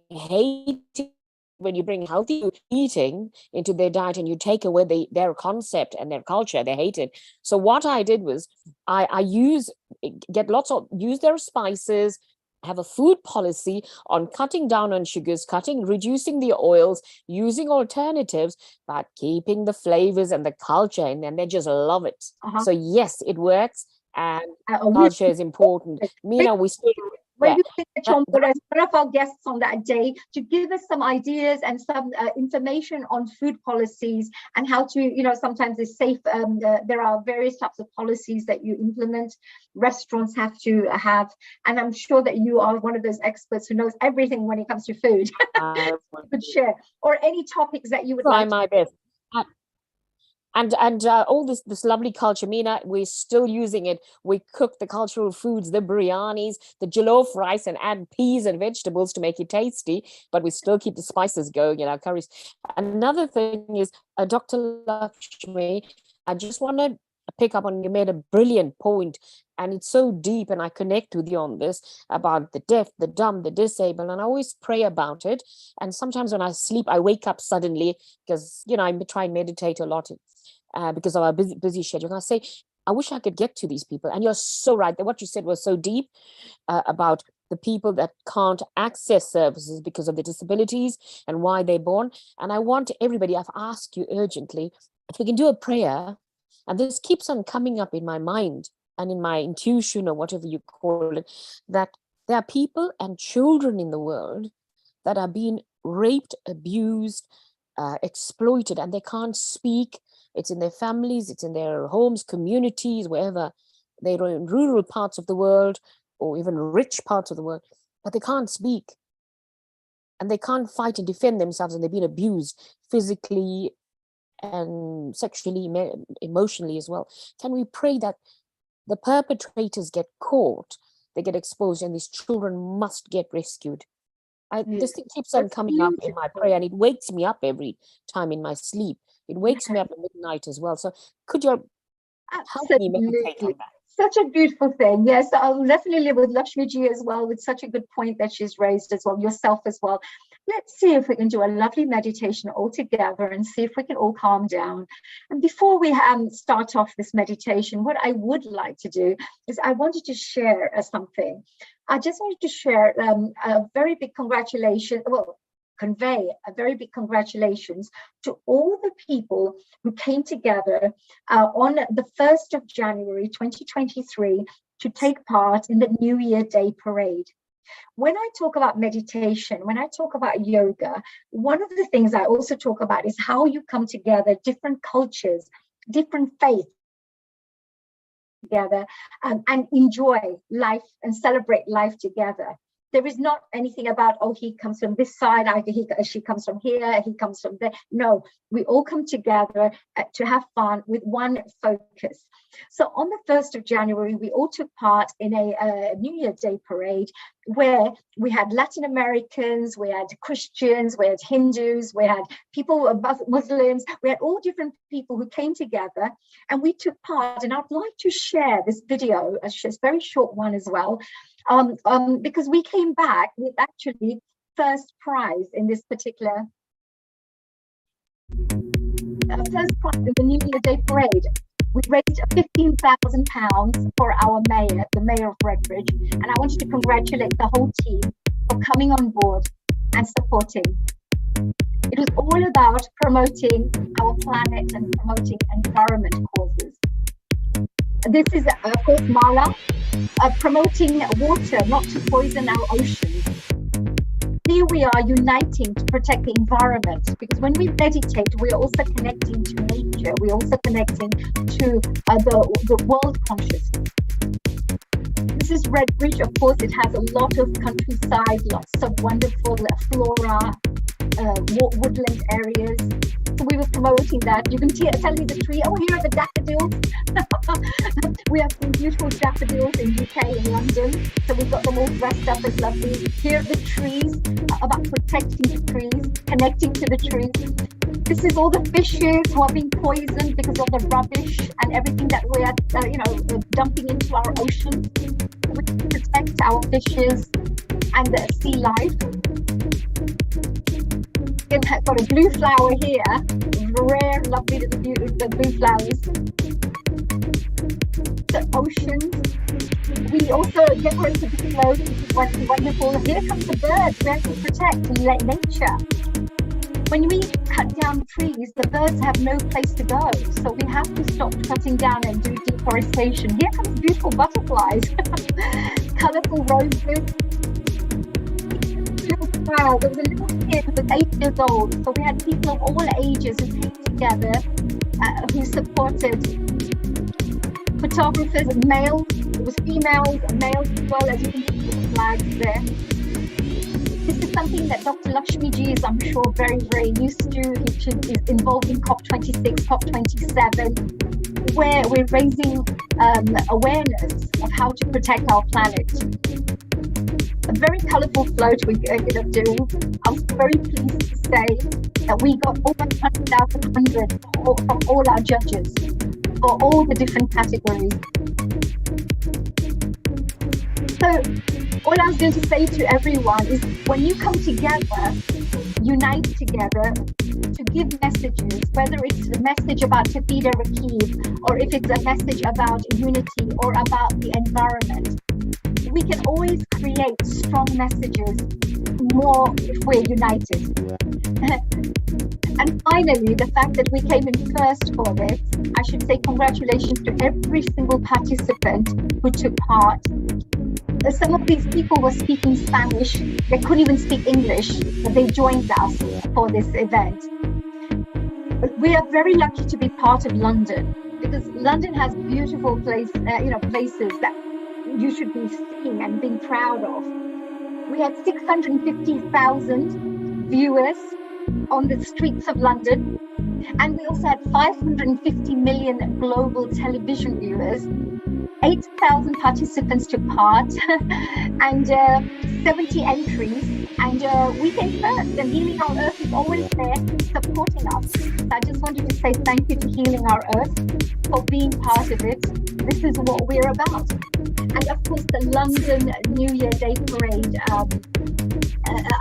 hate it when you bring healthy eating into their diet and you take away their concept and their culture. They hate it. So what I did was I use their spices, have a food policy on cutting down on sugars, reducing the oils, using alternatives, but keeping the flavors and the culture in, and they just love it. So yes, it works, and culture is important. Meena, we still Maybe we can get one of our guests on that day to give us some ideas and some information on food policies and how to, you know, sometimes it's safe. There are various types of policies that you implement, restaurants have to have, and I'm sure that you are one of those experts who knows everything when it comes to food. You could share, or any topics that you would try like my best. And all this lovely culture, Meena, we're still using it. We cook the cultural foods, the biryanis, the jollof rice, and add peas and vegetables to make it tasty, but we still keep the spices going in our curries. Another thing is, Dr. Lakshmi, I just want to pick up on, you made a brilliant point, and it's so deep, and I connect with you on this about the deaf, the dumb, the disabled, and I always pray about it. And sometimes when I sleep, I wake up suddenly because, you know, I try and meditate a lot because of our busy schedule. And I say, I wish I could get to these people. And you're so right that what you said was so deep about the people that can't access services because of the disabilities and why they're born. And I want everybody, I've asked you urgently, if we can do a prayer, and this keeps on coming up in my mind and in my intuition, or whatever you call it, that there are people and children in the world that are being raped, abused, exploited, and they can't speak. It's in their families, it's in their homes, communities, wherever. They're in rural parts of the world or even rich parts of the world, but they can't speak. And they can't fight and defend themselves, and they've been abused physically and sexually, emotionally as well. Can we pray that the perpetrators get caught, they get exposed, and these children must get rescued? This thing keeps on coming up in my prayer, and it wakes me up every time in my sleep. It wakes me up at midnight as well. So could you help me meditate on that? Such a beautiful thing. Yes, I'll definitely live with Lakshmi ji as well, with such a good point that she's raised as well, yourself as well. Let's see if we can do a lovely meditation all together and see if we can all calm down. And before we start off this meditation, what I would like to do is I wanted to share something. I just wanted to share a very big congratulations, well, convey a very big congratulations to all the people who came together on the 1st of January 2023 to take part in the New Year Day Parade. When I talk about meditation, when I talk about yoga, one of the things I also talk about is how you come together, different cultures, different faiths together, and enjoy life and celebrate life together. There is not anything about, oh, he comes from this side, she comes from here, he comes from there. No, we all come together to have fun with one focus. So on the 1st of January, we all took part in a New Year Day parade where we had Latin Americans, we had Christians, we had Hindus, we had people, Muslims, we had all different people who came together and we took part. And I'd like to share this video, a very short one as well, because we came back with actually first prize in this particular first prize in the New Year Day Parade. We raised £15,000 for our mayor, the mayor of Redbridge, and I wanted to congratulate the whole team for coming on board and supporting. It was all about promoting our planet and promoting environment causes. This is, of course, Mala, promoting water not to poison our oceans. Here we are uniting to protect the environment, because when we meditate, we are also connecting to nature. We're also connecting to the world consciousness. This is Redbridge. Of course, it has a lot of countryside, lots of wonderful flora, woodland areas. So we were promoting that. You can tell me the tree. Oh, here are the daffodils. We have some beautiful daffodils in UK and London. So we've got them all dressed up as lovely. Here are the trees, about protecting the trees, connecting to the trees. This is all the fishes who are being poisoned because of the rubbish and everything that we are, dumping into our oceans. We protect our fishes and the sea life. We've got a blue flower here, rare, lovely the blue flowers. The oceans. We also decorated the float, which is wonderful. Here comes the birds. We have to protect nature. When we cut down trees, the birds have no place to go. So we have to stop cutting down and do deforestation. Here comes beautiful butterflies, colorful roses. feel proud. There was a little kid who was 8 years old. So we had people of all ages who came together, who supported photographers, males, it was females and males as well, as you can see the flags there. This is something that Dr. Lakshmi Ji is, I'm sure, very, very used to. He is involved in COP26, COP27, where we're raising awareness of how to protect our planet. A very colourful float we ended up doing. I was very pleased to say that we got over 100,000 from all our judges for all the different categories. So all I was going to say to everyone is when you come together, unite together to give messages, whether it's a message about Tafida Rakib or if it's a message about unity or about the environment, we can always create strong messages more if we're united. And finally, the fact that we came in first for this, I should say congratulations to every single participant who took part. Some of these people were speaking Spanish, they couldn't even speak English, but they joined us for this event. We are very lucky to be part of London because London has beautiful places that you should be seeing and being proud of. We had 650,000 viewers on the streets of London, and we also had 550 million global television viewers. 8,000 participants took part and 70 entries, and we came first, and Healing Our Earth is always there supporting us. So I just wanted to say thank you to Healing Our Earth for being part of it. This is what we're about. And of course the London New Year Day Parade, I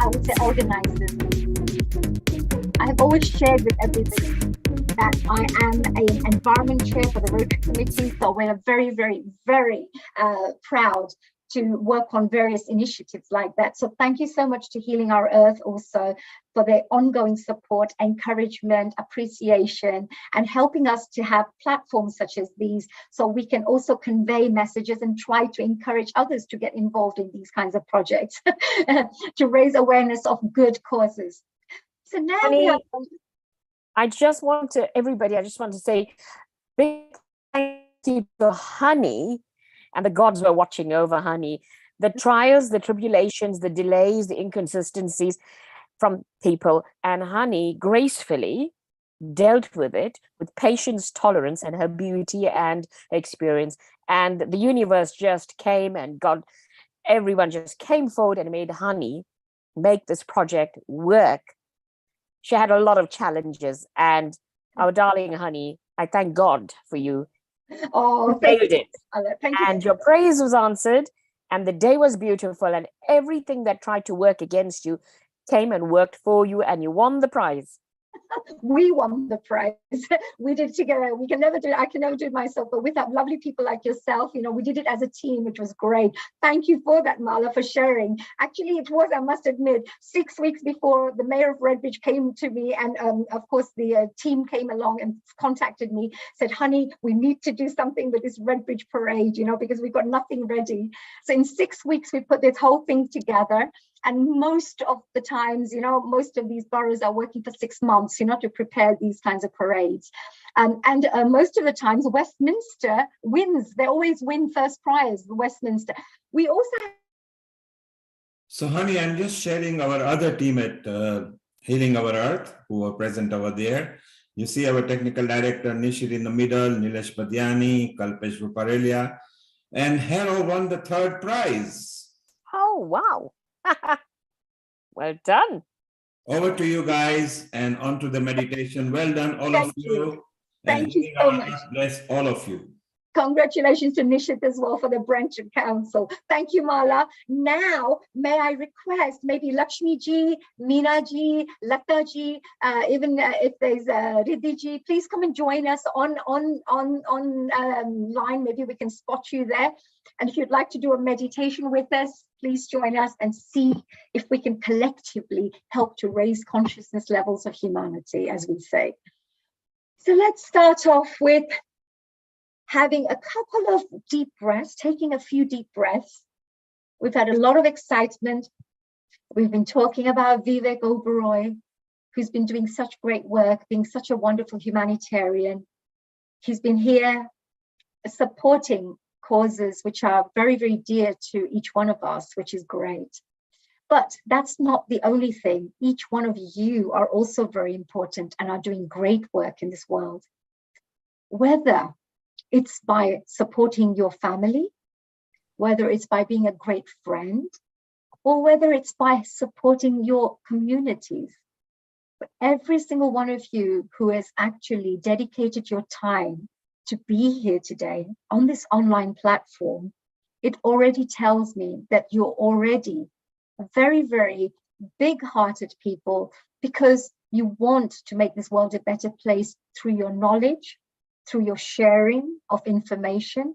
would say organizers. I have always shared with everybody that I am an environment chair for the Rotary Committee, so we're very, very, very proud to work on various initiatives like that. So thank you so much to Healing Our Earth also for their ongoing support, encouragement, appreciation, and helping us to have platforms such as these so we can also convey messages and try to encourage others to get involved in these kinds of projects to raise awareness of good causes. So now I just want to say big thank you to Honey, and the gods were watching over Honey. The trials, the tribulations, the delays, the inconsistencies from people, and Honey gracefully dealt with it with patience, tolerance, and her beauty and experience. And the universe just came and everyone just came forward and made Honey make this project work. She had a lot of challenges, and our darling Honey, I thank God for you. Oh, thank you. Thank you. And your praise was answered, and the day was beautiful, and everything that tried to work against you came and worked for you, and you won the prize. We won the prize. We did it together. We can never do it. I can never do it myself, but with lovely people like yourself, we did it as a team, which was great. Thank you for that, Mala, for sharing. Actually, it was, I must admit, 6 weeks before the mayor of Redbridge came to me, and of course the team came along and contacted me, said, Honey, we need to do something with this Redbridge parade, because we've got nothing ready. So in 6 weeks, we put this whole thing together. And most of the times, most of these boroughs are working for 6 months, to prepare these kinds of parades. And most of the times, Westminster wins. They always win first prize, Westminster. We also have... So, Honey, I'm just sharing our other team at Healing Our Earth, who were present over there. You see our technical director, Nishir, in the middle, Nilesh Badiani, Kalpesh Ruparelia, and Hero won the 3rd prize. Oh, wow. Well done. Over to you guys, and on to the meditation. Well done, all of you. Thank you so much. Bless all of you. Congratulations to Nishit as well for the branch council. Thank you, Mala. Now, may I request maybe Lakshmi ji, Meena ji, Lata ji, even if there's Riddhi ji, please come and join us on line. Maybe we can spot you there. And if you'd like to do a meditation with us, please join us and see if we can collectively help to raise consciousness levels of humanity, as we say. So let's start off with having a couple of deep breaths, taking a few deep breaths. We've had a lot of excitement We've been talking about Vivek Oberoi, who's been doing such great work, being such a wonderful humanitarian. He's been here supporting causes which are very, very dear to each one of us, which is great. But that's not the only thing. Each one of you are also very important and are doing great work in this world. Whether it's by supporting your family, whether it's by being a great friend, or whether it's by supporting your communities. But every single one of you who has actually dedicated your time to be here today on this online platform, it already tells me that you're already very, very big-hearted people, because you want to make this world a better place through your knowledge, through your sharing of information,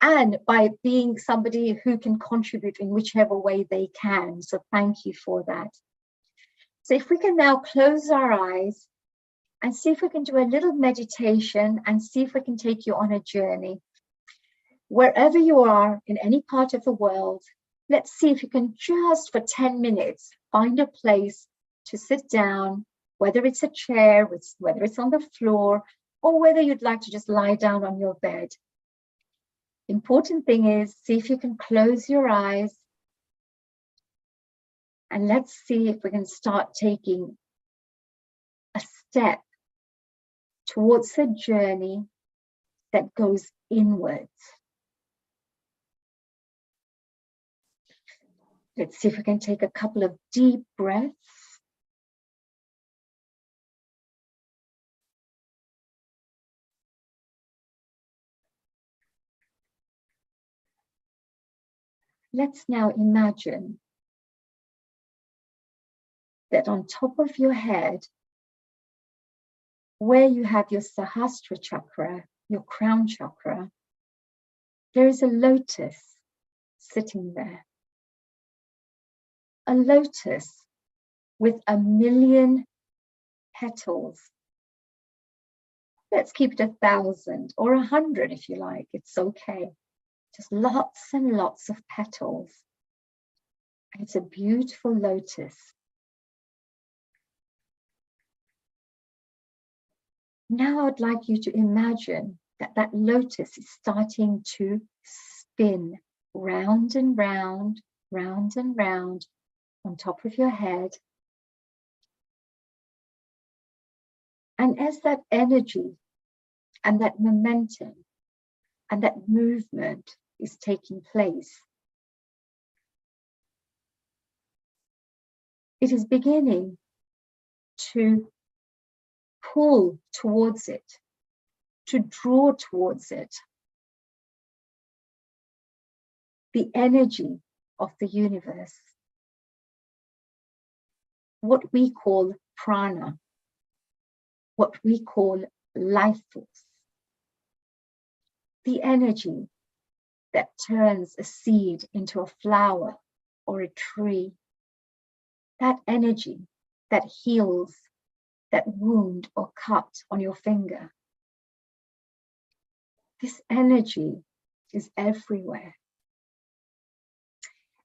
and by being somebody who can contribute in whichever way they can. So thank you for that. So if we can now close our eyes and see if we can do a little meditation and see if we can take you on a journey. Wherever you are in any part of the world, let's see if you can just for 10 minutes find a place to sit down, whether it's a chair, whether it's on the floor, or whether you'd like to just lie down on your bed. Important thing is, see if you can close your eyes, and let's see if we can start taking a step towards a journey that goes inwards. Let's see if we can take a couple of deep breaths. Let's now imagine that on top of your head, where you have your Sahasrara chakra, your crown chakra, there is a lotus sitting there. A lotus with 1,000,000 petals. Let's keep it 1,000 or 100 if you like, it's okay. Just lots and lots of petals. It's a beautiful lotus. Now I'd like you to imagine that that lotus is starting to spin round and round, round and round on top of your head. And as that energy and that momentum and that movement is taking place, it is beginning to pull towards it, to draw towards it the energy of the universe, what we call prana, what we call life force, the energy that turns a seed into a flower or a tree, that energy that heals that wound or cut on your finger. This energy is everywhere.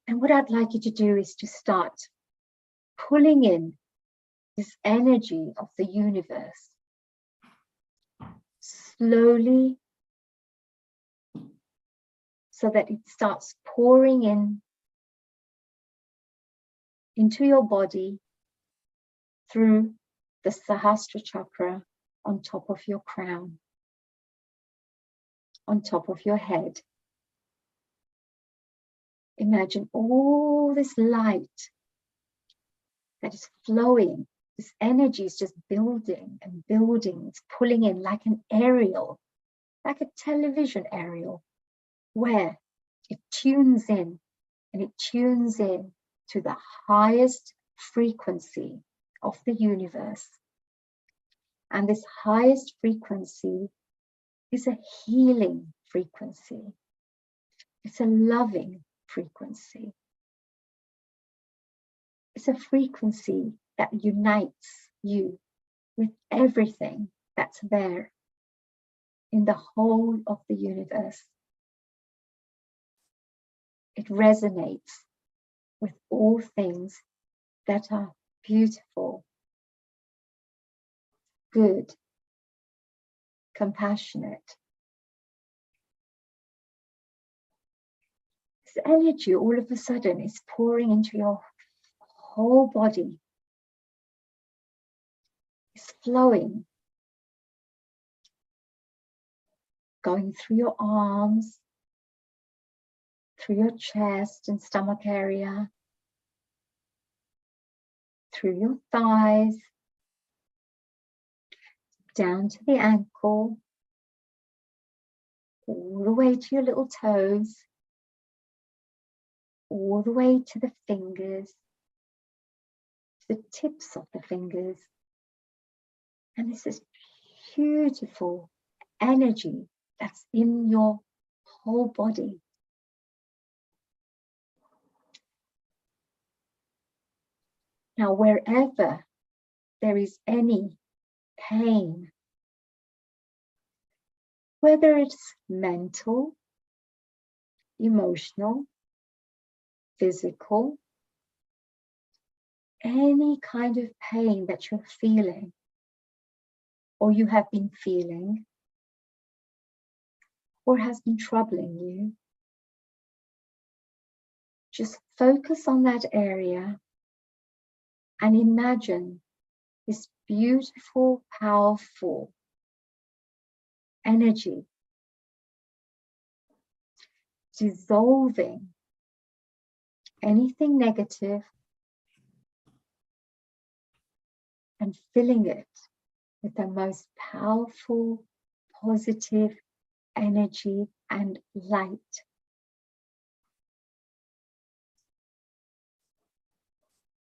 And what I'd like you to do is to start pulling in this energy of the universe slowly, so that it starts pouring in into your body through the Sahasrara chakra on top of your crown, on top of your head. Imagine all this light that is flowing. This energy is just building and building. It's pulling in like an aerial, like a television aerial, where it tunes in, and it tunes in to the highest frequency of the universe. And this highest frequency is a healing frequency. It's a loving frequency. It's a frequency that unites you with everything that's there in the whole of the universe. It resonates with all things that are beautiful, good, compassionate. This energy all of a sudden is pouring into your whole body. It's flowing, going through your arms, through your chest and stomach area, through your thighs, down to the ankle, all the way to your little toes, all the way to the fingers, to the tips of the fingers. And this is beautiful energy that's in your whole body. Now, wherever there is any pain, whether it's mental, emotional, physical, any kind of pain that you're feeling or you have been feeling or has been troubling you, just focus on that area and imagine this beautiful, powerful energy dissolving anything negative and filling it with the most powerful, positive energy and light.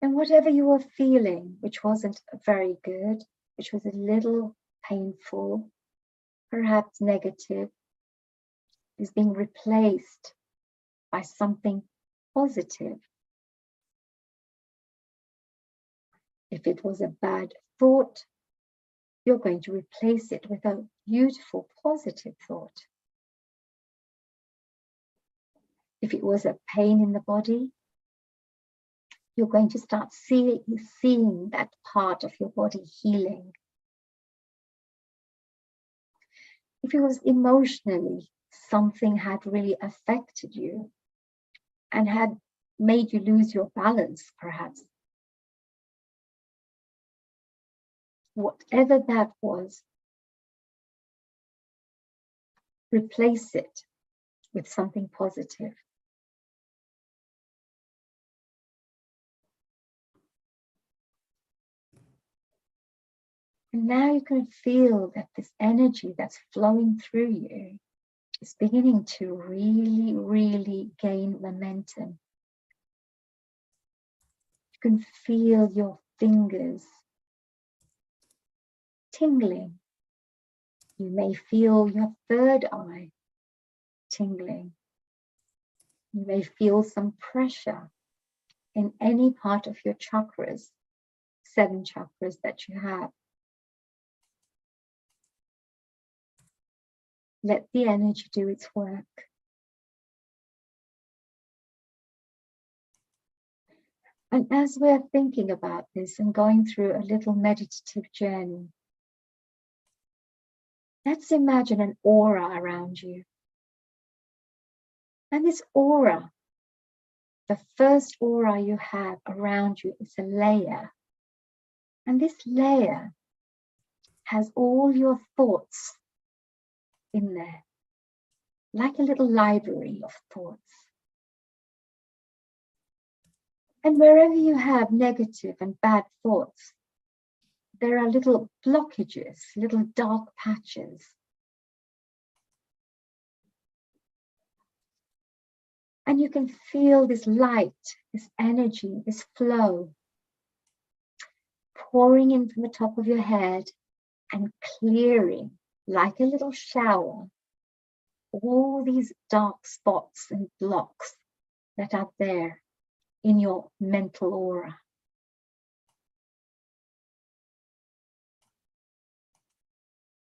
And whatever you were feeling, which wasn't very good, which was a little painful, perhaps negative, is being replaced by something positive. If it was a bad thought, you're going to replace it with a beautiful, positive thought. If it was a pain in the body, you're going to start seeing that part of your body healing. If it was emotionally, something had really affected you and had made you lose your balance, perhaps. Whatever that was, replace it with something positive. And now you can feel that this energy that's flowing through you is beginning to really, really gain momentum. You can feel your fingers tingling. You may feel your third eye tingling. You may feel some pressure in any part of your chakras, 7 chakras that you have. Let the energy do its work. And as we're thinking about this and going through a little meditative journey, let's imagine an aura around you. And this aura, the first aura you have around you is a layer. And this layer has all your thoughts in there, like a little library of thoughts. And wherever you have negative and bad thoughts, there are little blockages, little dark patches. And you can feel this light, this energy, this flow pouring in from the top of your head and clearing, like a little shower, all these dark spots and blocks that are there in your mental aura.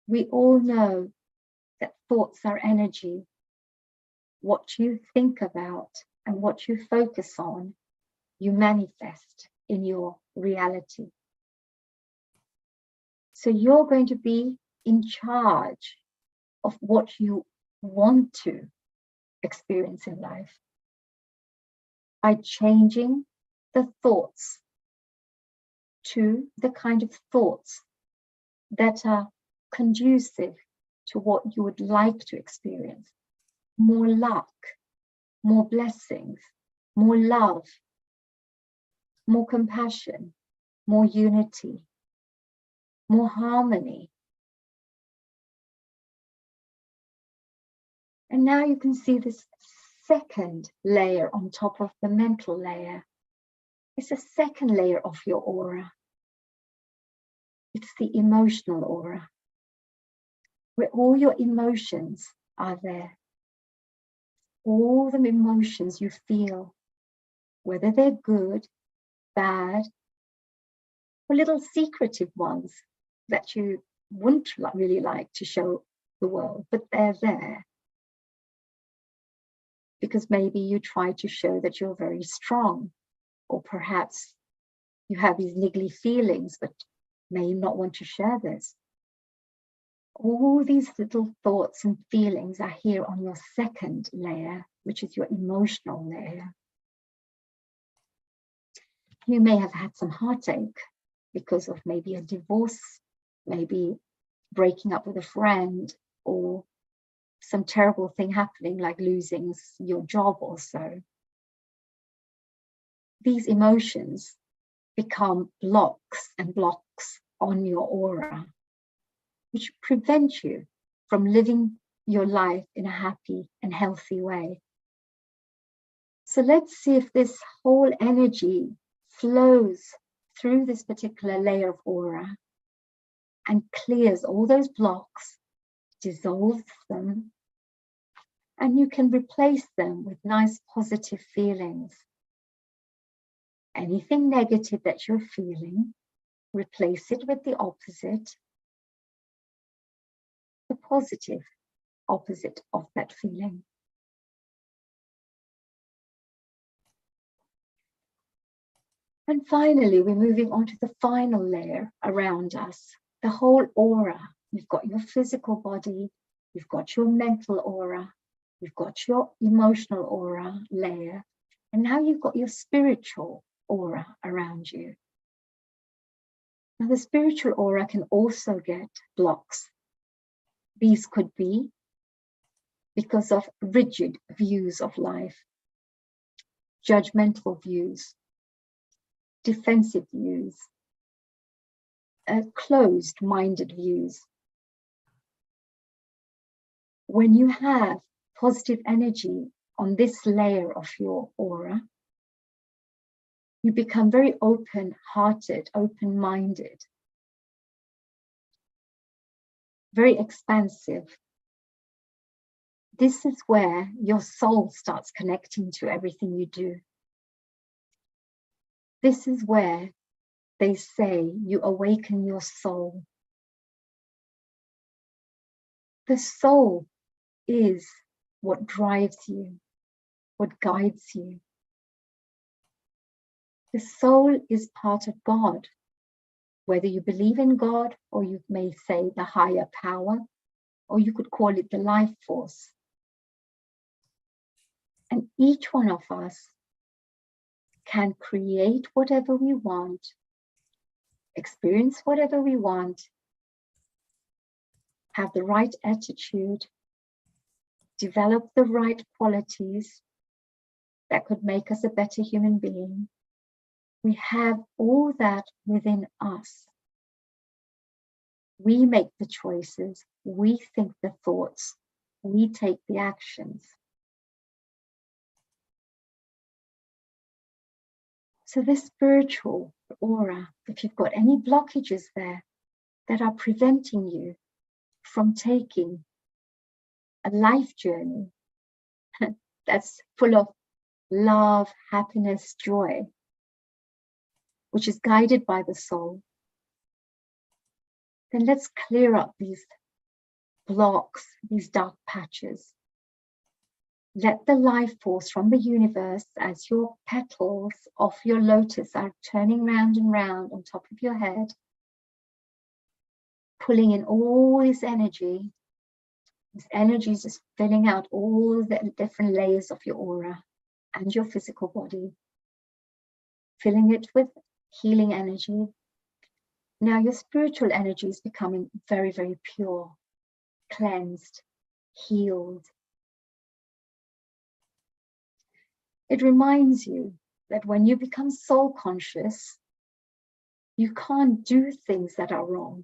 We all know that thoughts are energy. What you think about and what you focus on, you manifest. in your reality. So you're going to be in charge of what you want to experience in life by changing the thoughts to the kind of thoughts that are conducive to what you would like to experience. More luck, more blessings, more love, more compassion, more unity, more harmony. And now you can see this second layer on top of the mental layer. It's a second layer of your aura. It's the emotional aura, where all your emotions are there. All the emotions you feel, whether they're good, bad, or little secretive ones that you wouldn't really like to show the world, but they're there. Because maybe you try to show that you're very strong, or perhaps you have these niggly feelings, but may not want to share this. All these little thoughts and feelings are here on your second layer, which is your emotional layer. You may have had some heartache because of maybe a divorce, maybe breaking up with a friend, or some terrible thing happening like losing your job or so. These emotions become blocks and blocks on your aura, which prevent you from living your life in a happy and healthy way. So let's see if this whole energy flows through this particular layer of aura and clears all those blocks, dissolves them, and you can replace them with nice positive feelings. Anything negative that you're feeling, replace it with the opposite, the positive opposite of that feeling. And finally, we're moving on to the final layer around us, the whole aura. You've got your physical body, you've got your mental aura, you've got your emotional aura layer, and now you've got your spiritual aura around you. Now, the spiritual aura can also get blocks. These could be because of rigid views of life, judgmental views, defensive views, closed-minded views. When you have positive energy on this layer of your aura, you become very open-hearted, open-minded, very expansive. This is where your soul starts connecting to everything you do. This is where they say you awaken your soul. The soul is what drives you, what guides you. The soul is part of God, whether you believe in God, or you may say the higher power, or you could call it the life force. And each one of us can create whatever we want, experience whatever we want, have the right attitude, develop the right qualities that could make us a better human being. We have all that within us. We make the choices, we think the thoughts, we take the actions. So this spiritual aura, if you've got any blockages there that are preventing you from taking a life journey that's full of love, happiness, joy, which is guided by the soul, then let's clear up these blocks, these dark patches. Let the life force from the universe, as your petals of your lotus are turning round and round on top of your head, pulling in all this energy. This energy is just filling out all the different layers of your aura and your physical body, filling it with healing energy. Now your spiritual energy is becoming very, very pure, cleansed, healed. It reminds you that when you become soul conscious, you can't do things that are wrong,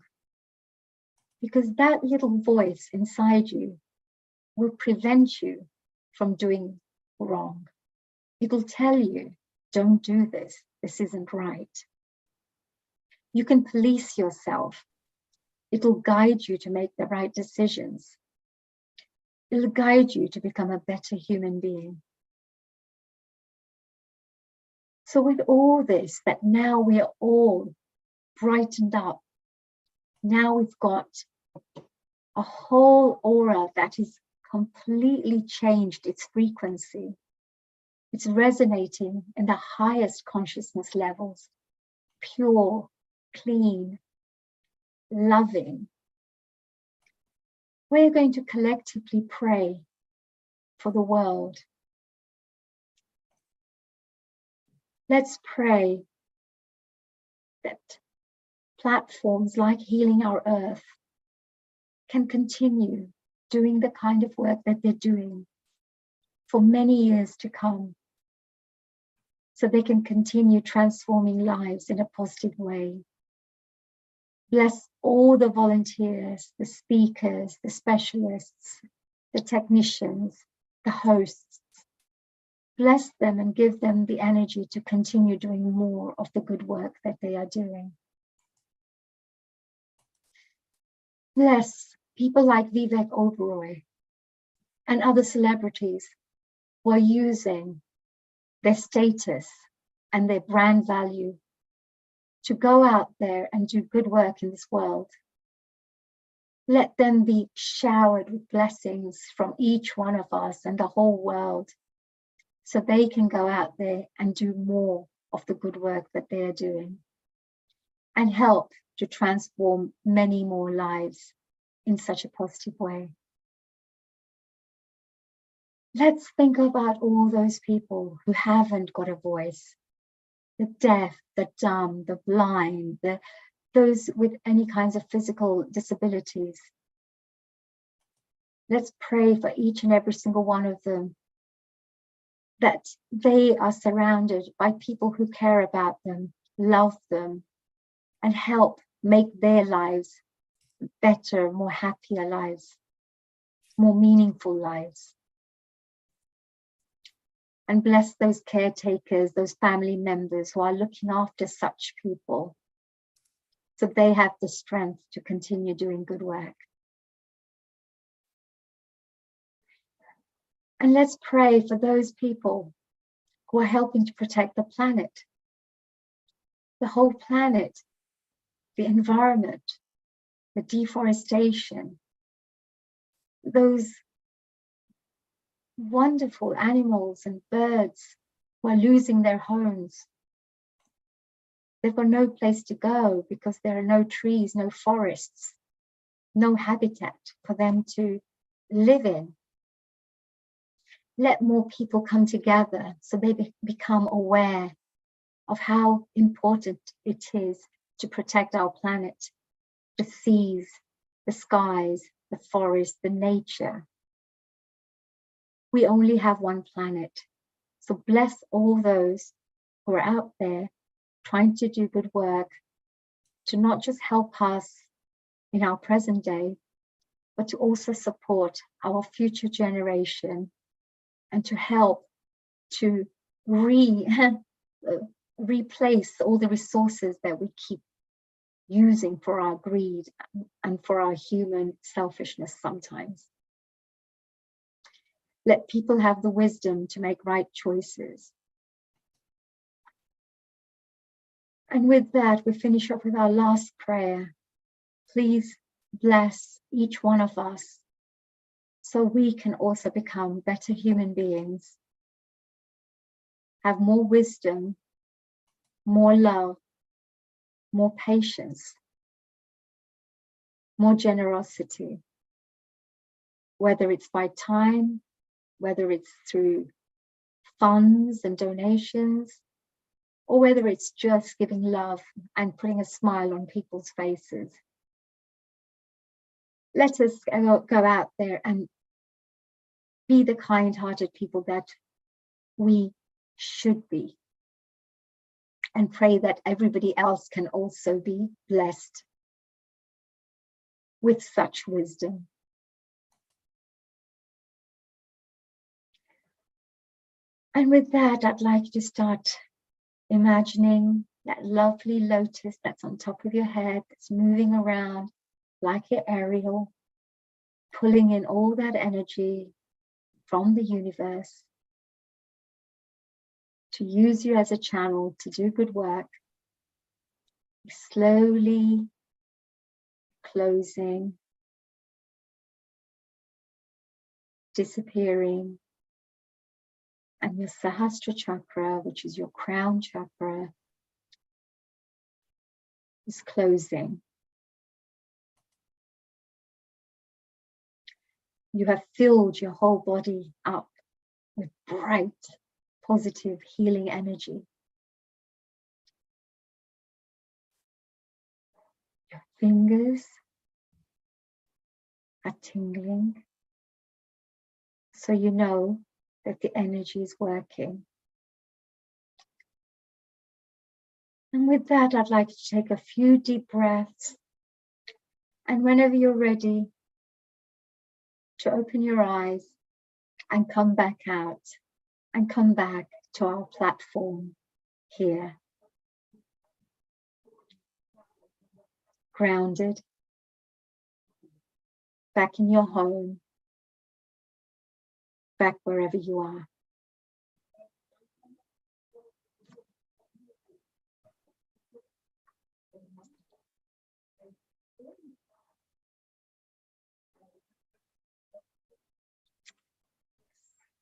because that little voice inside you will prevent you from doing wrong. It'll tell you, don't do this, this isn't right. You can police yourself. It'll guide you to make the right decisions. It'll guide you to become a better human being. So with all this, that now we are all brightened up, now we've got a whole aura that is completely changed its frequency. It's resonating in the highest consciousness levels, pure, clean, loving. We're going to collectively pray for the world. Let's pray that platforms like Healing Our Earth can continue doing the kind of work that they're doing for many years to come, so they can continue transforming lives in a positive way. Bless all the volunteers, the speakers, the specialists, the technicians, the hosts. Bless them and give them the energy to continue doing more of the good work that they are doing. Bless people like Vivek Oberoi and other celebrities who are using their status and their brand value to go out there and do good work in this world. Let them be showered with blessings from each one of us and the whole world, so they can go out there and do more of the good work that they are doing and help to transform many more lives in such a positive way. Let's think about all those people who haven't got a voice, the deaf, the dumb, the blind, those with any kinds of physical disabilities. Let's pray for each and every single one of them, that they are surrounded by people who care about them, love them, and help make their lives better, more happier lives, more meaningful lives. And bless those caretakers, those family members who are looking after such people, so they have the strength to continue doing good work. And let's pray for those people who are helping to protect the planet, the whole planet, the environment, the deforestation, those wonderful animals and birds who are losing their homes. They've got no place to go because there are no trees, no forests, no habitat for them to live in. Let more people come together so they become aware of how important it is to protect our planet, the seas, the skies, the forests, the nature. We only have one planet. So bless all those who are out there trying to do good work, to not just help us in our present day, but to also support our future generation and to help to replace all the resources that we keep using for our greed and for our human selfishness sometimes. Let people have the wisdom to make right choices. And with that, we finish up with our last prayer. Please bless each one of us so we can also become better human beings, have more wisdom, more love, more patience, more generosity, whether it's by time, whether it's through funds and donations, or whether it's just giving love and putting a smile on people's faces. Let us go out there and be the kind-hearted people that we should be, and pray that everybody else can also be blessed with such wisdom. And with that, I'd like you to start imagining that lovely lotus that's on top of your head, that's moving around like an aerial, pulling in all that energy from the universe to use you as a channel to do good work. Slowly closing, disappearing, and your Sahasrara chakra, which is your crown chakra, is closing. You have filled your whole body up with bright, positive, healing energy. Your fingers are tingling, so you know that the energy is working. And with that, I'd like you to take a few deep breaths. And whenever you're ready to open your eyes and come back out and come back to our platform here. Grounded, back in your home, back wherever you are.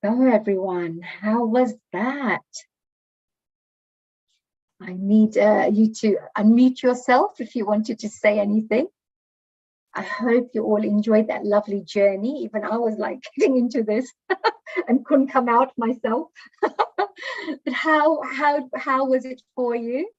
So everyone, how was that? I need you to unmute yourself if you wanted to say anything. I hope you all enjoyed that lovely journey. Even I was like getting into this and couldn't come out myself. But how was it for you?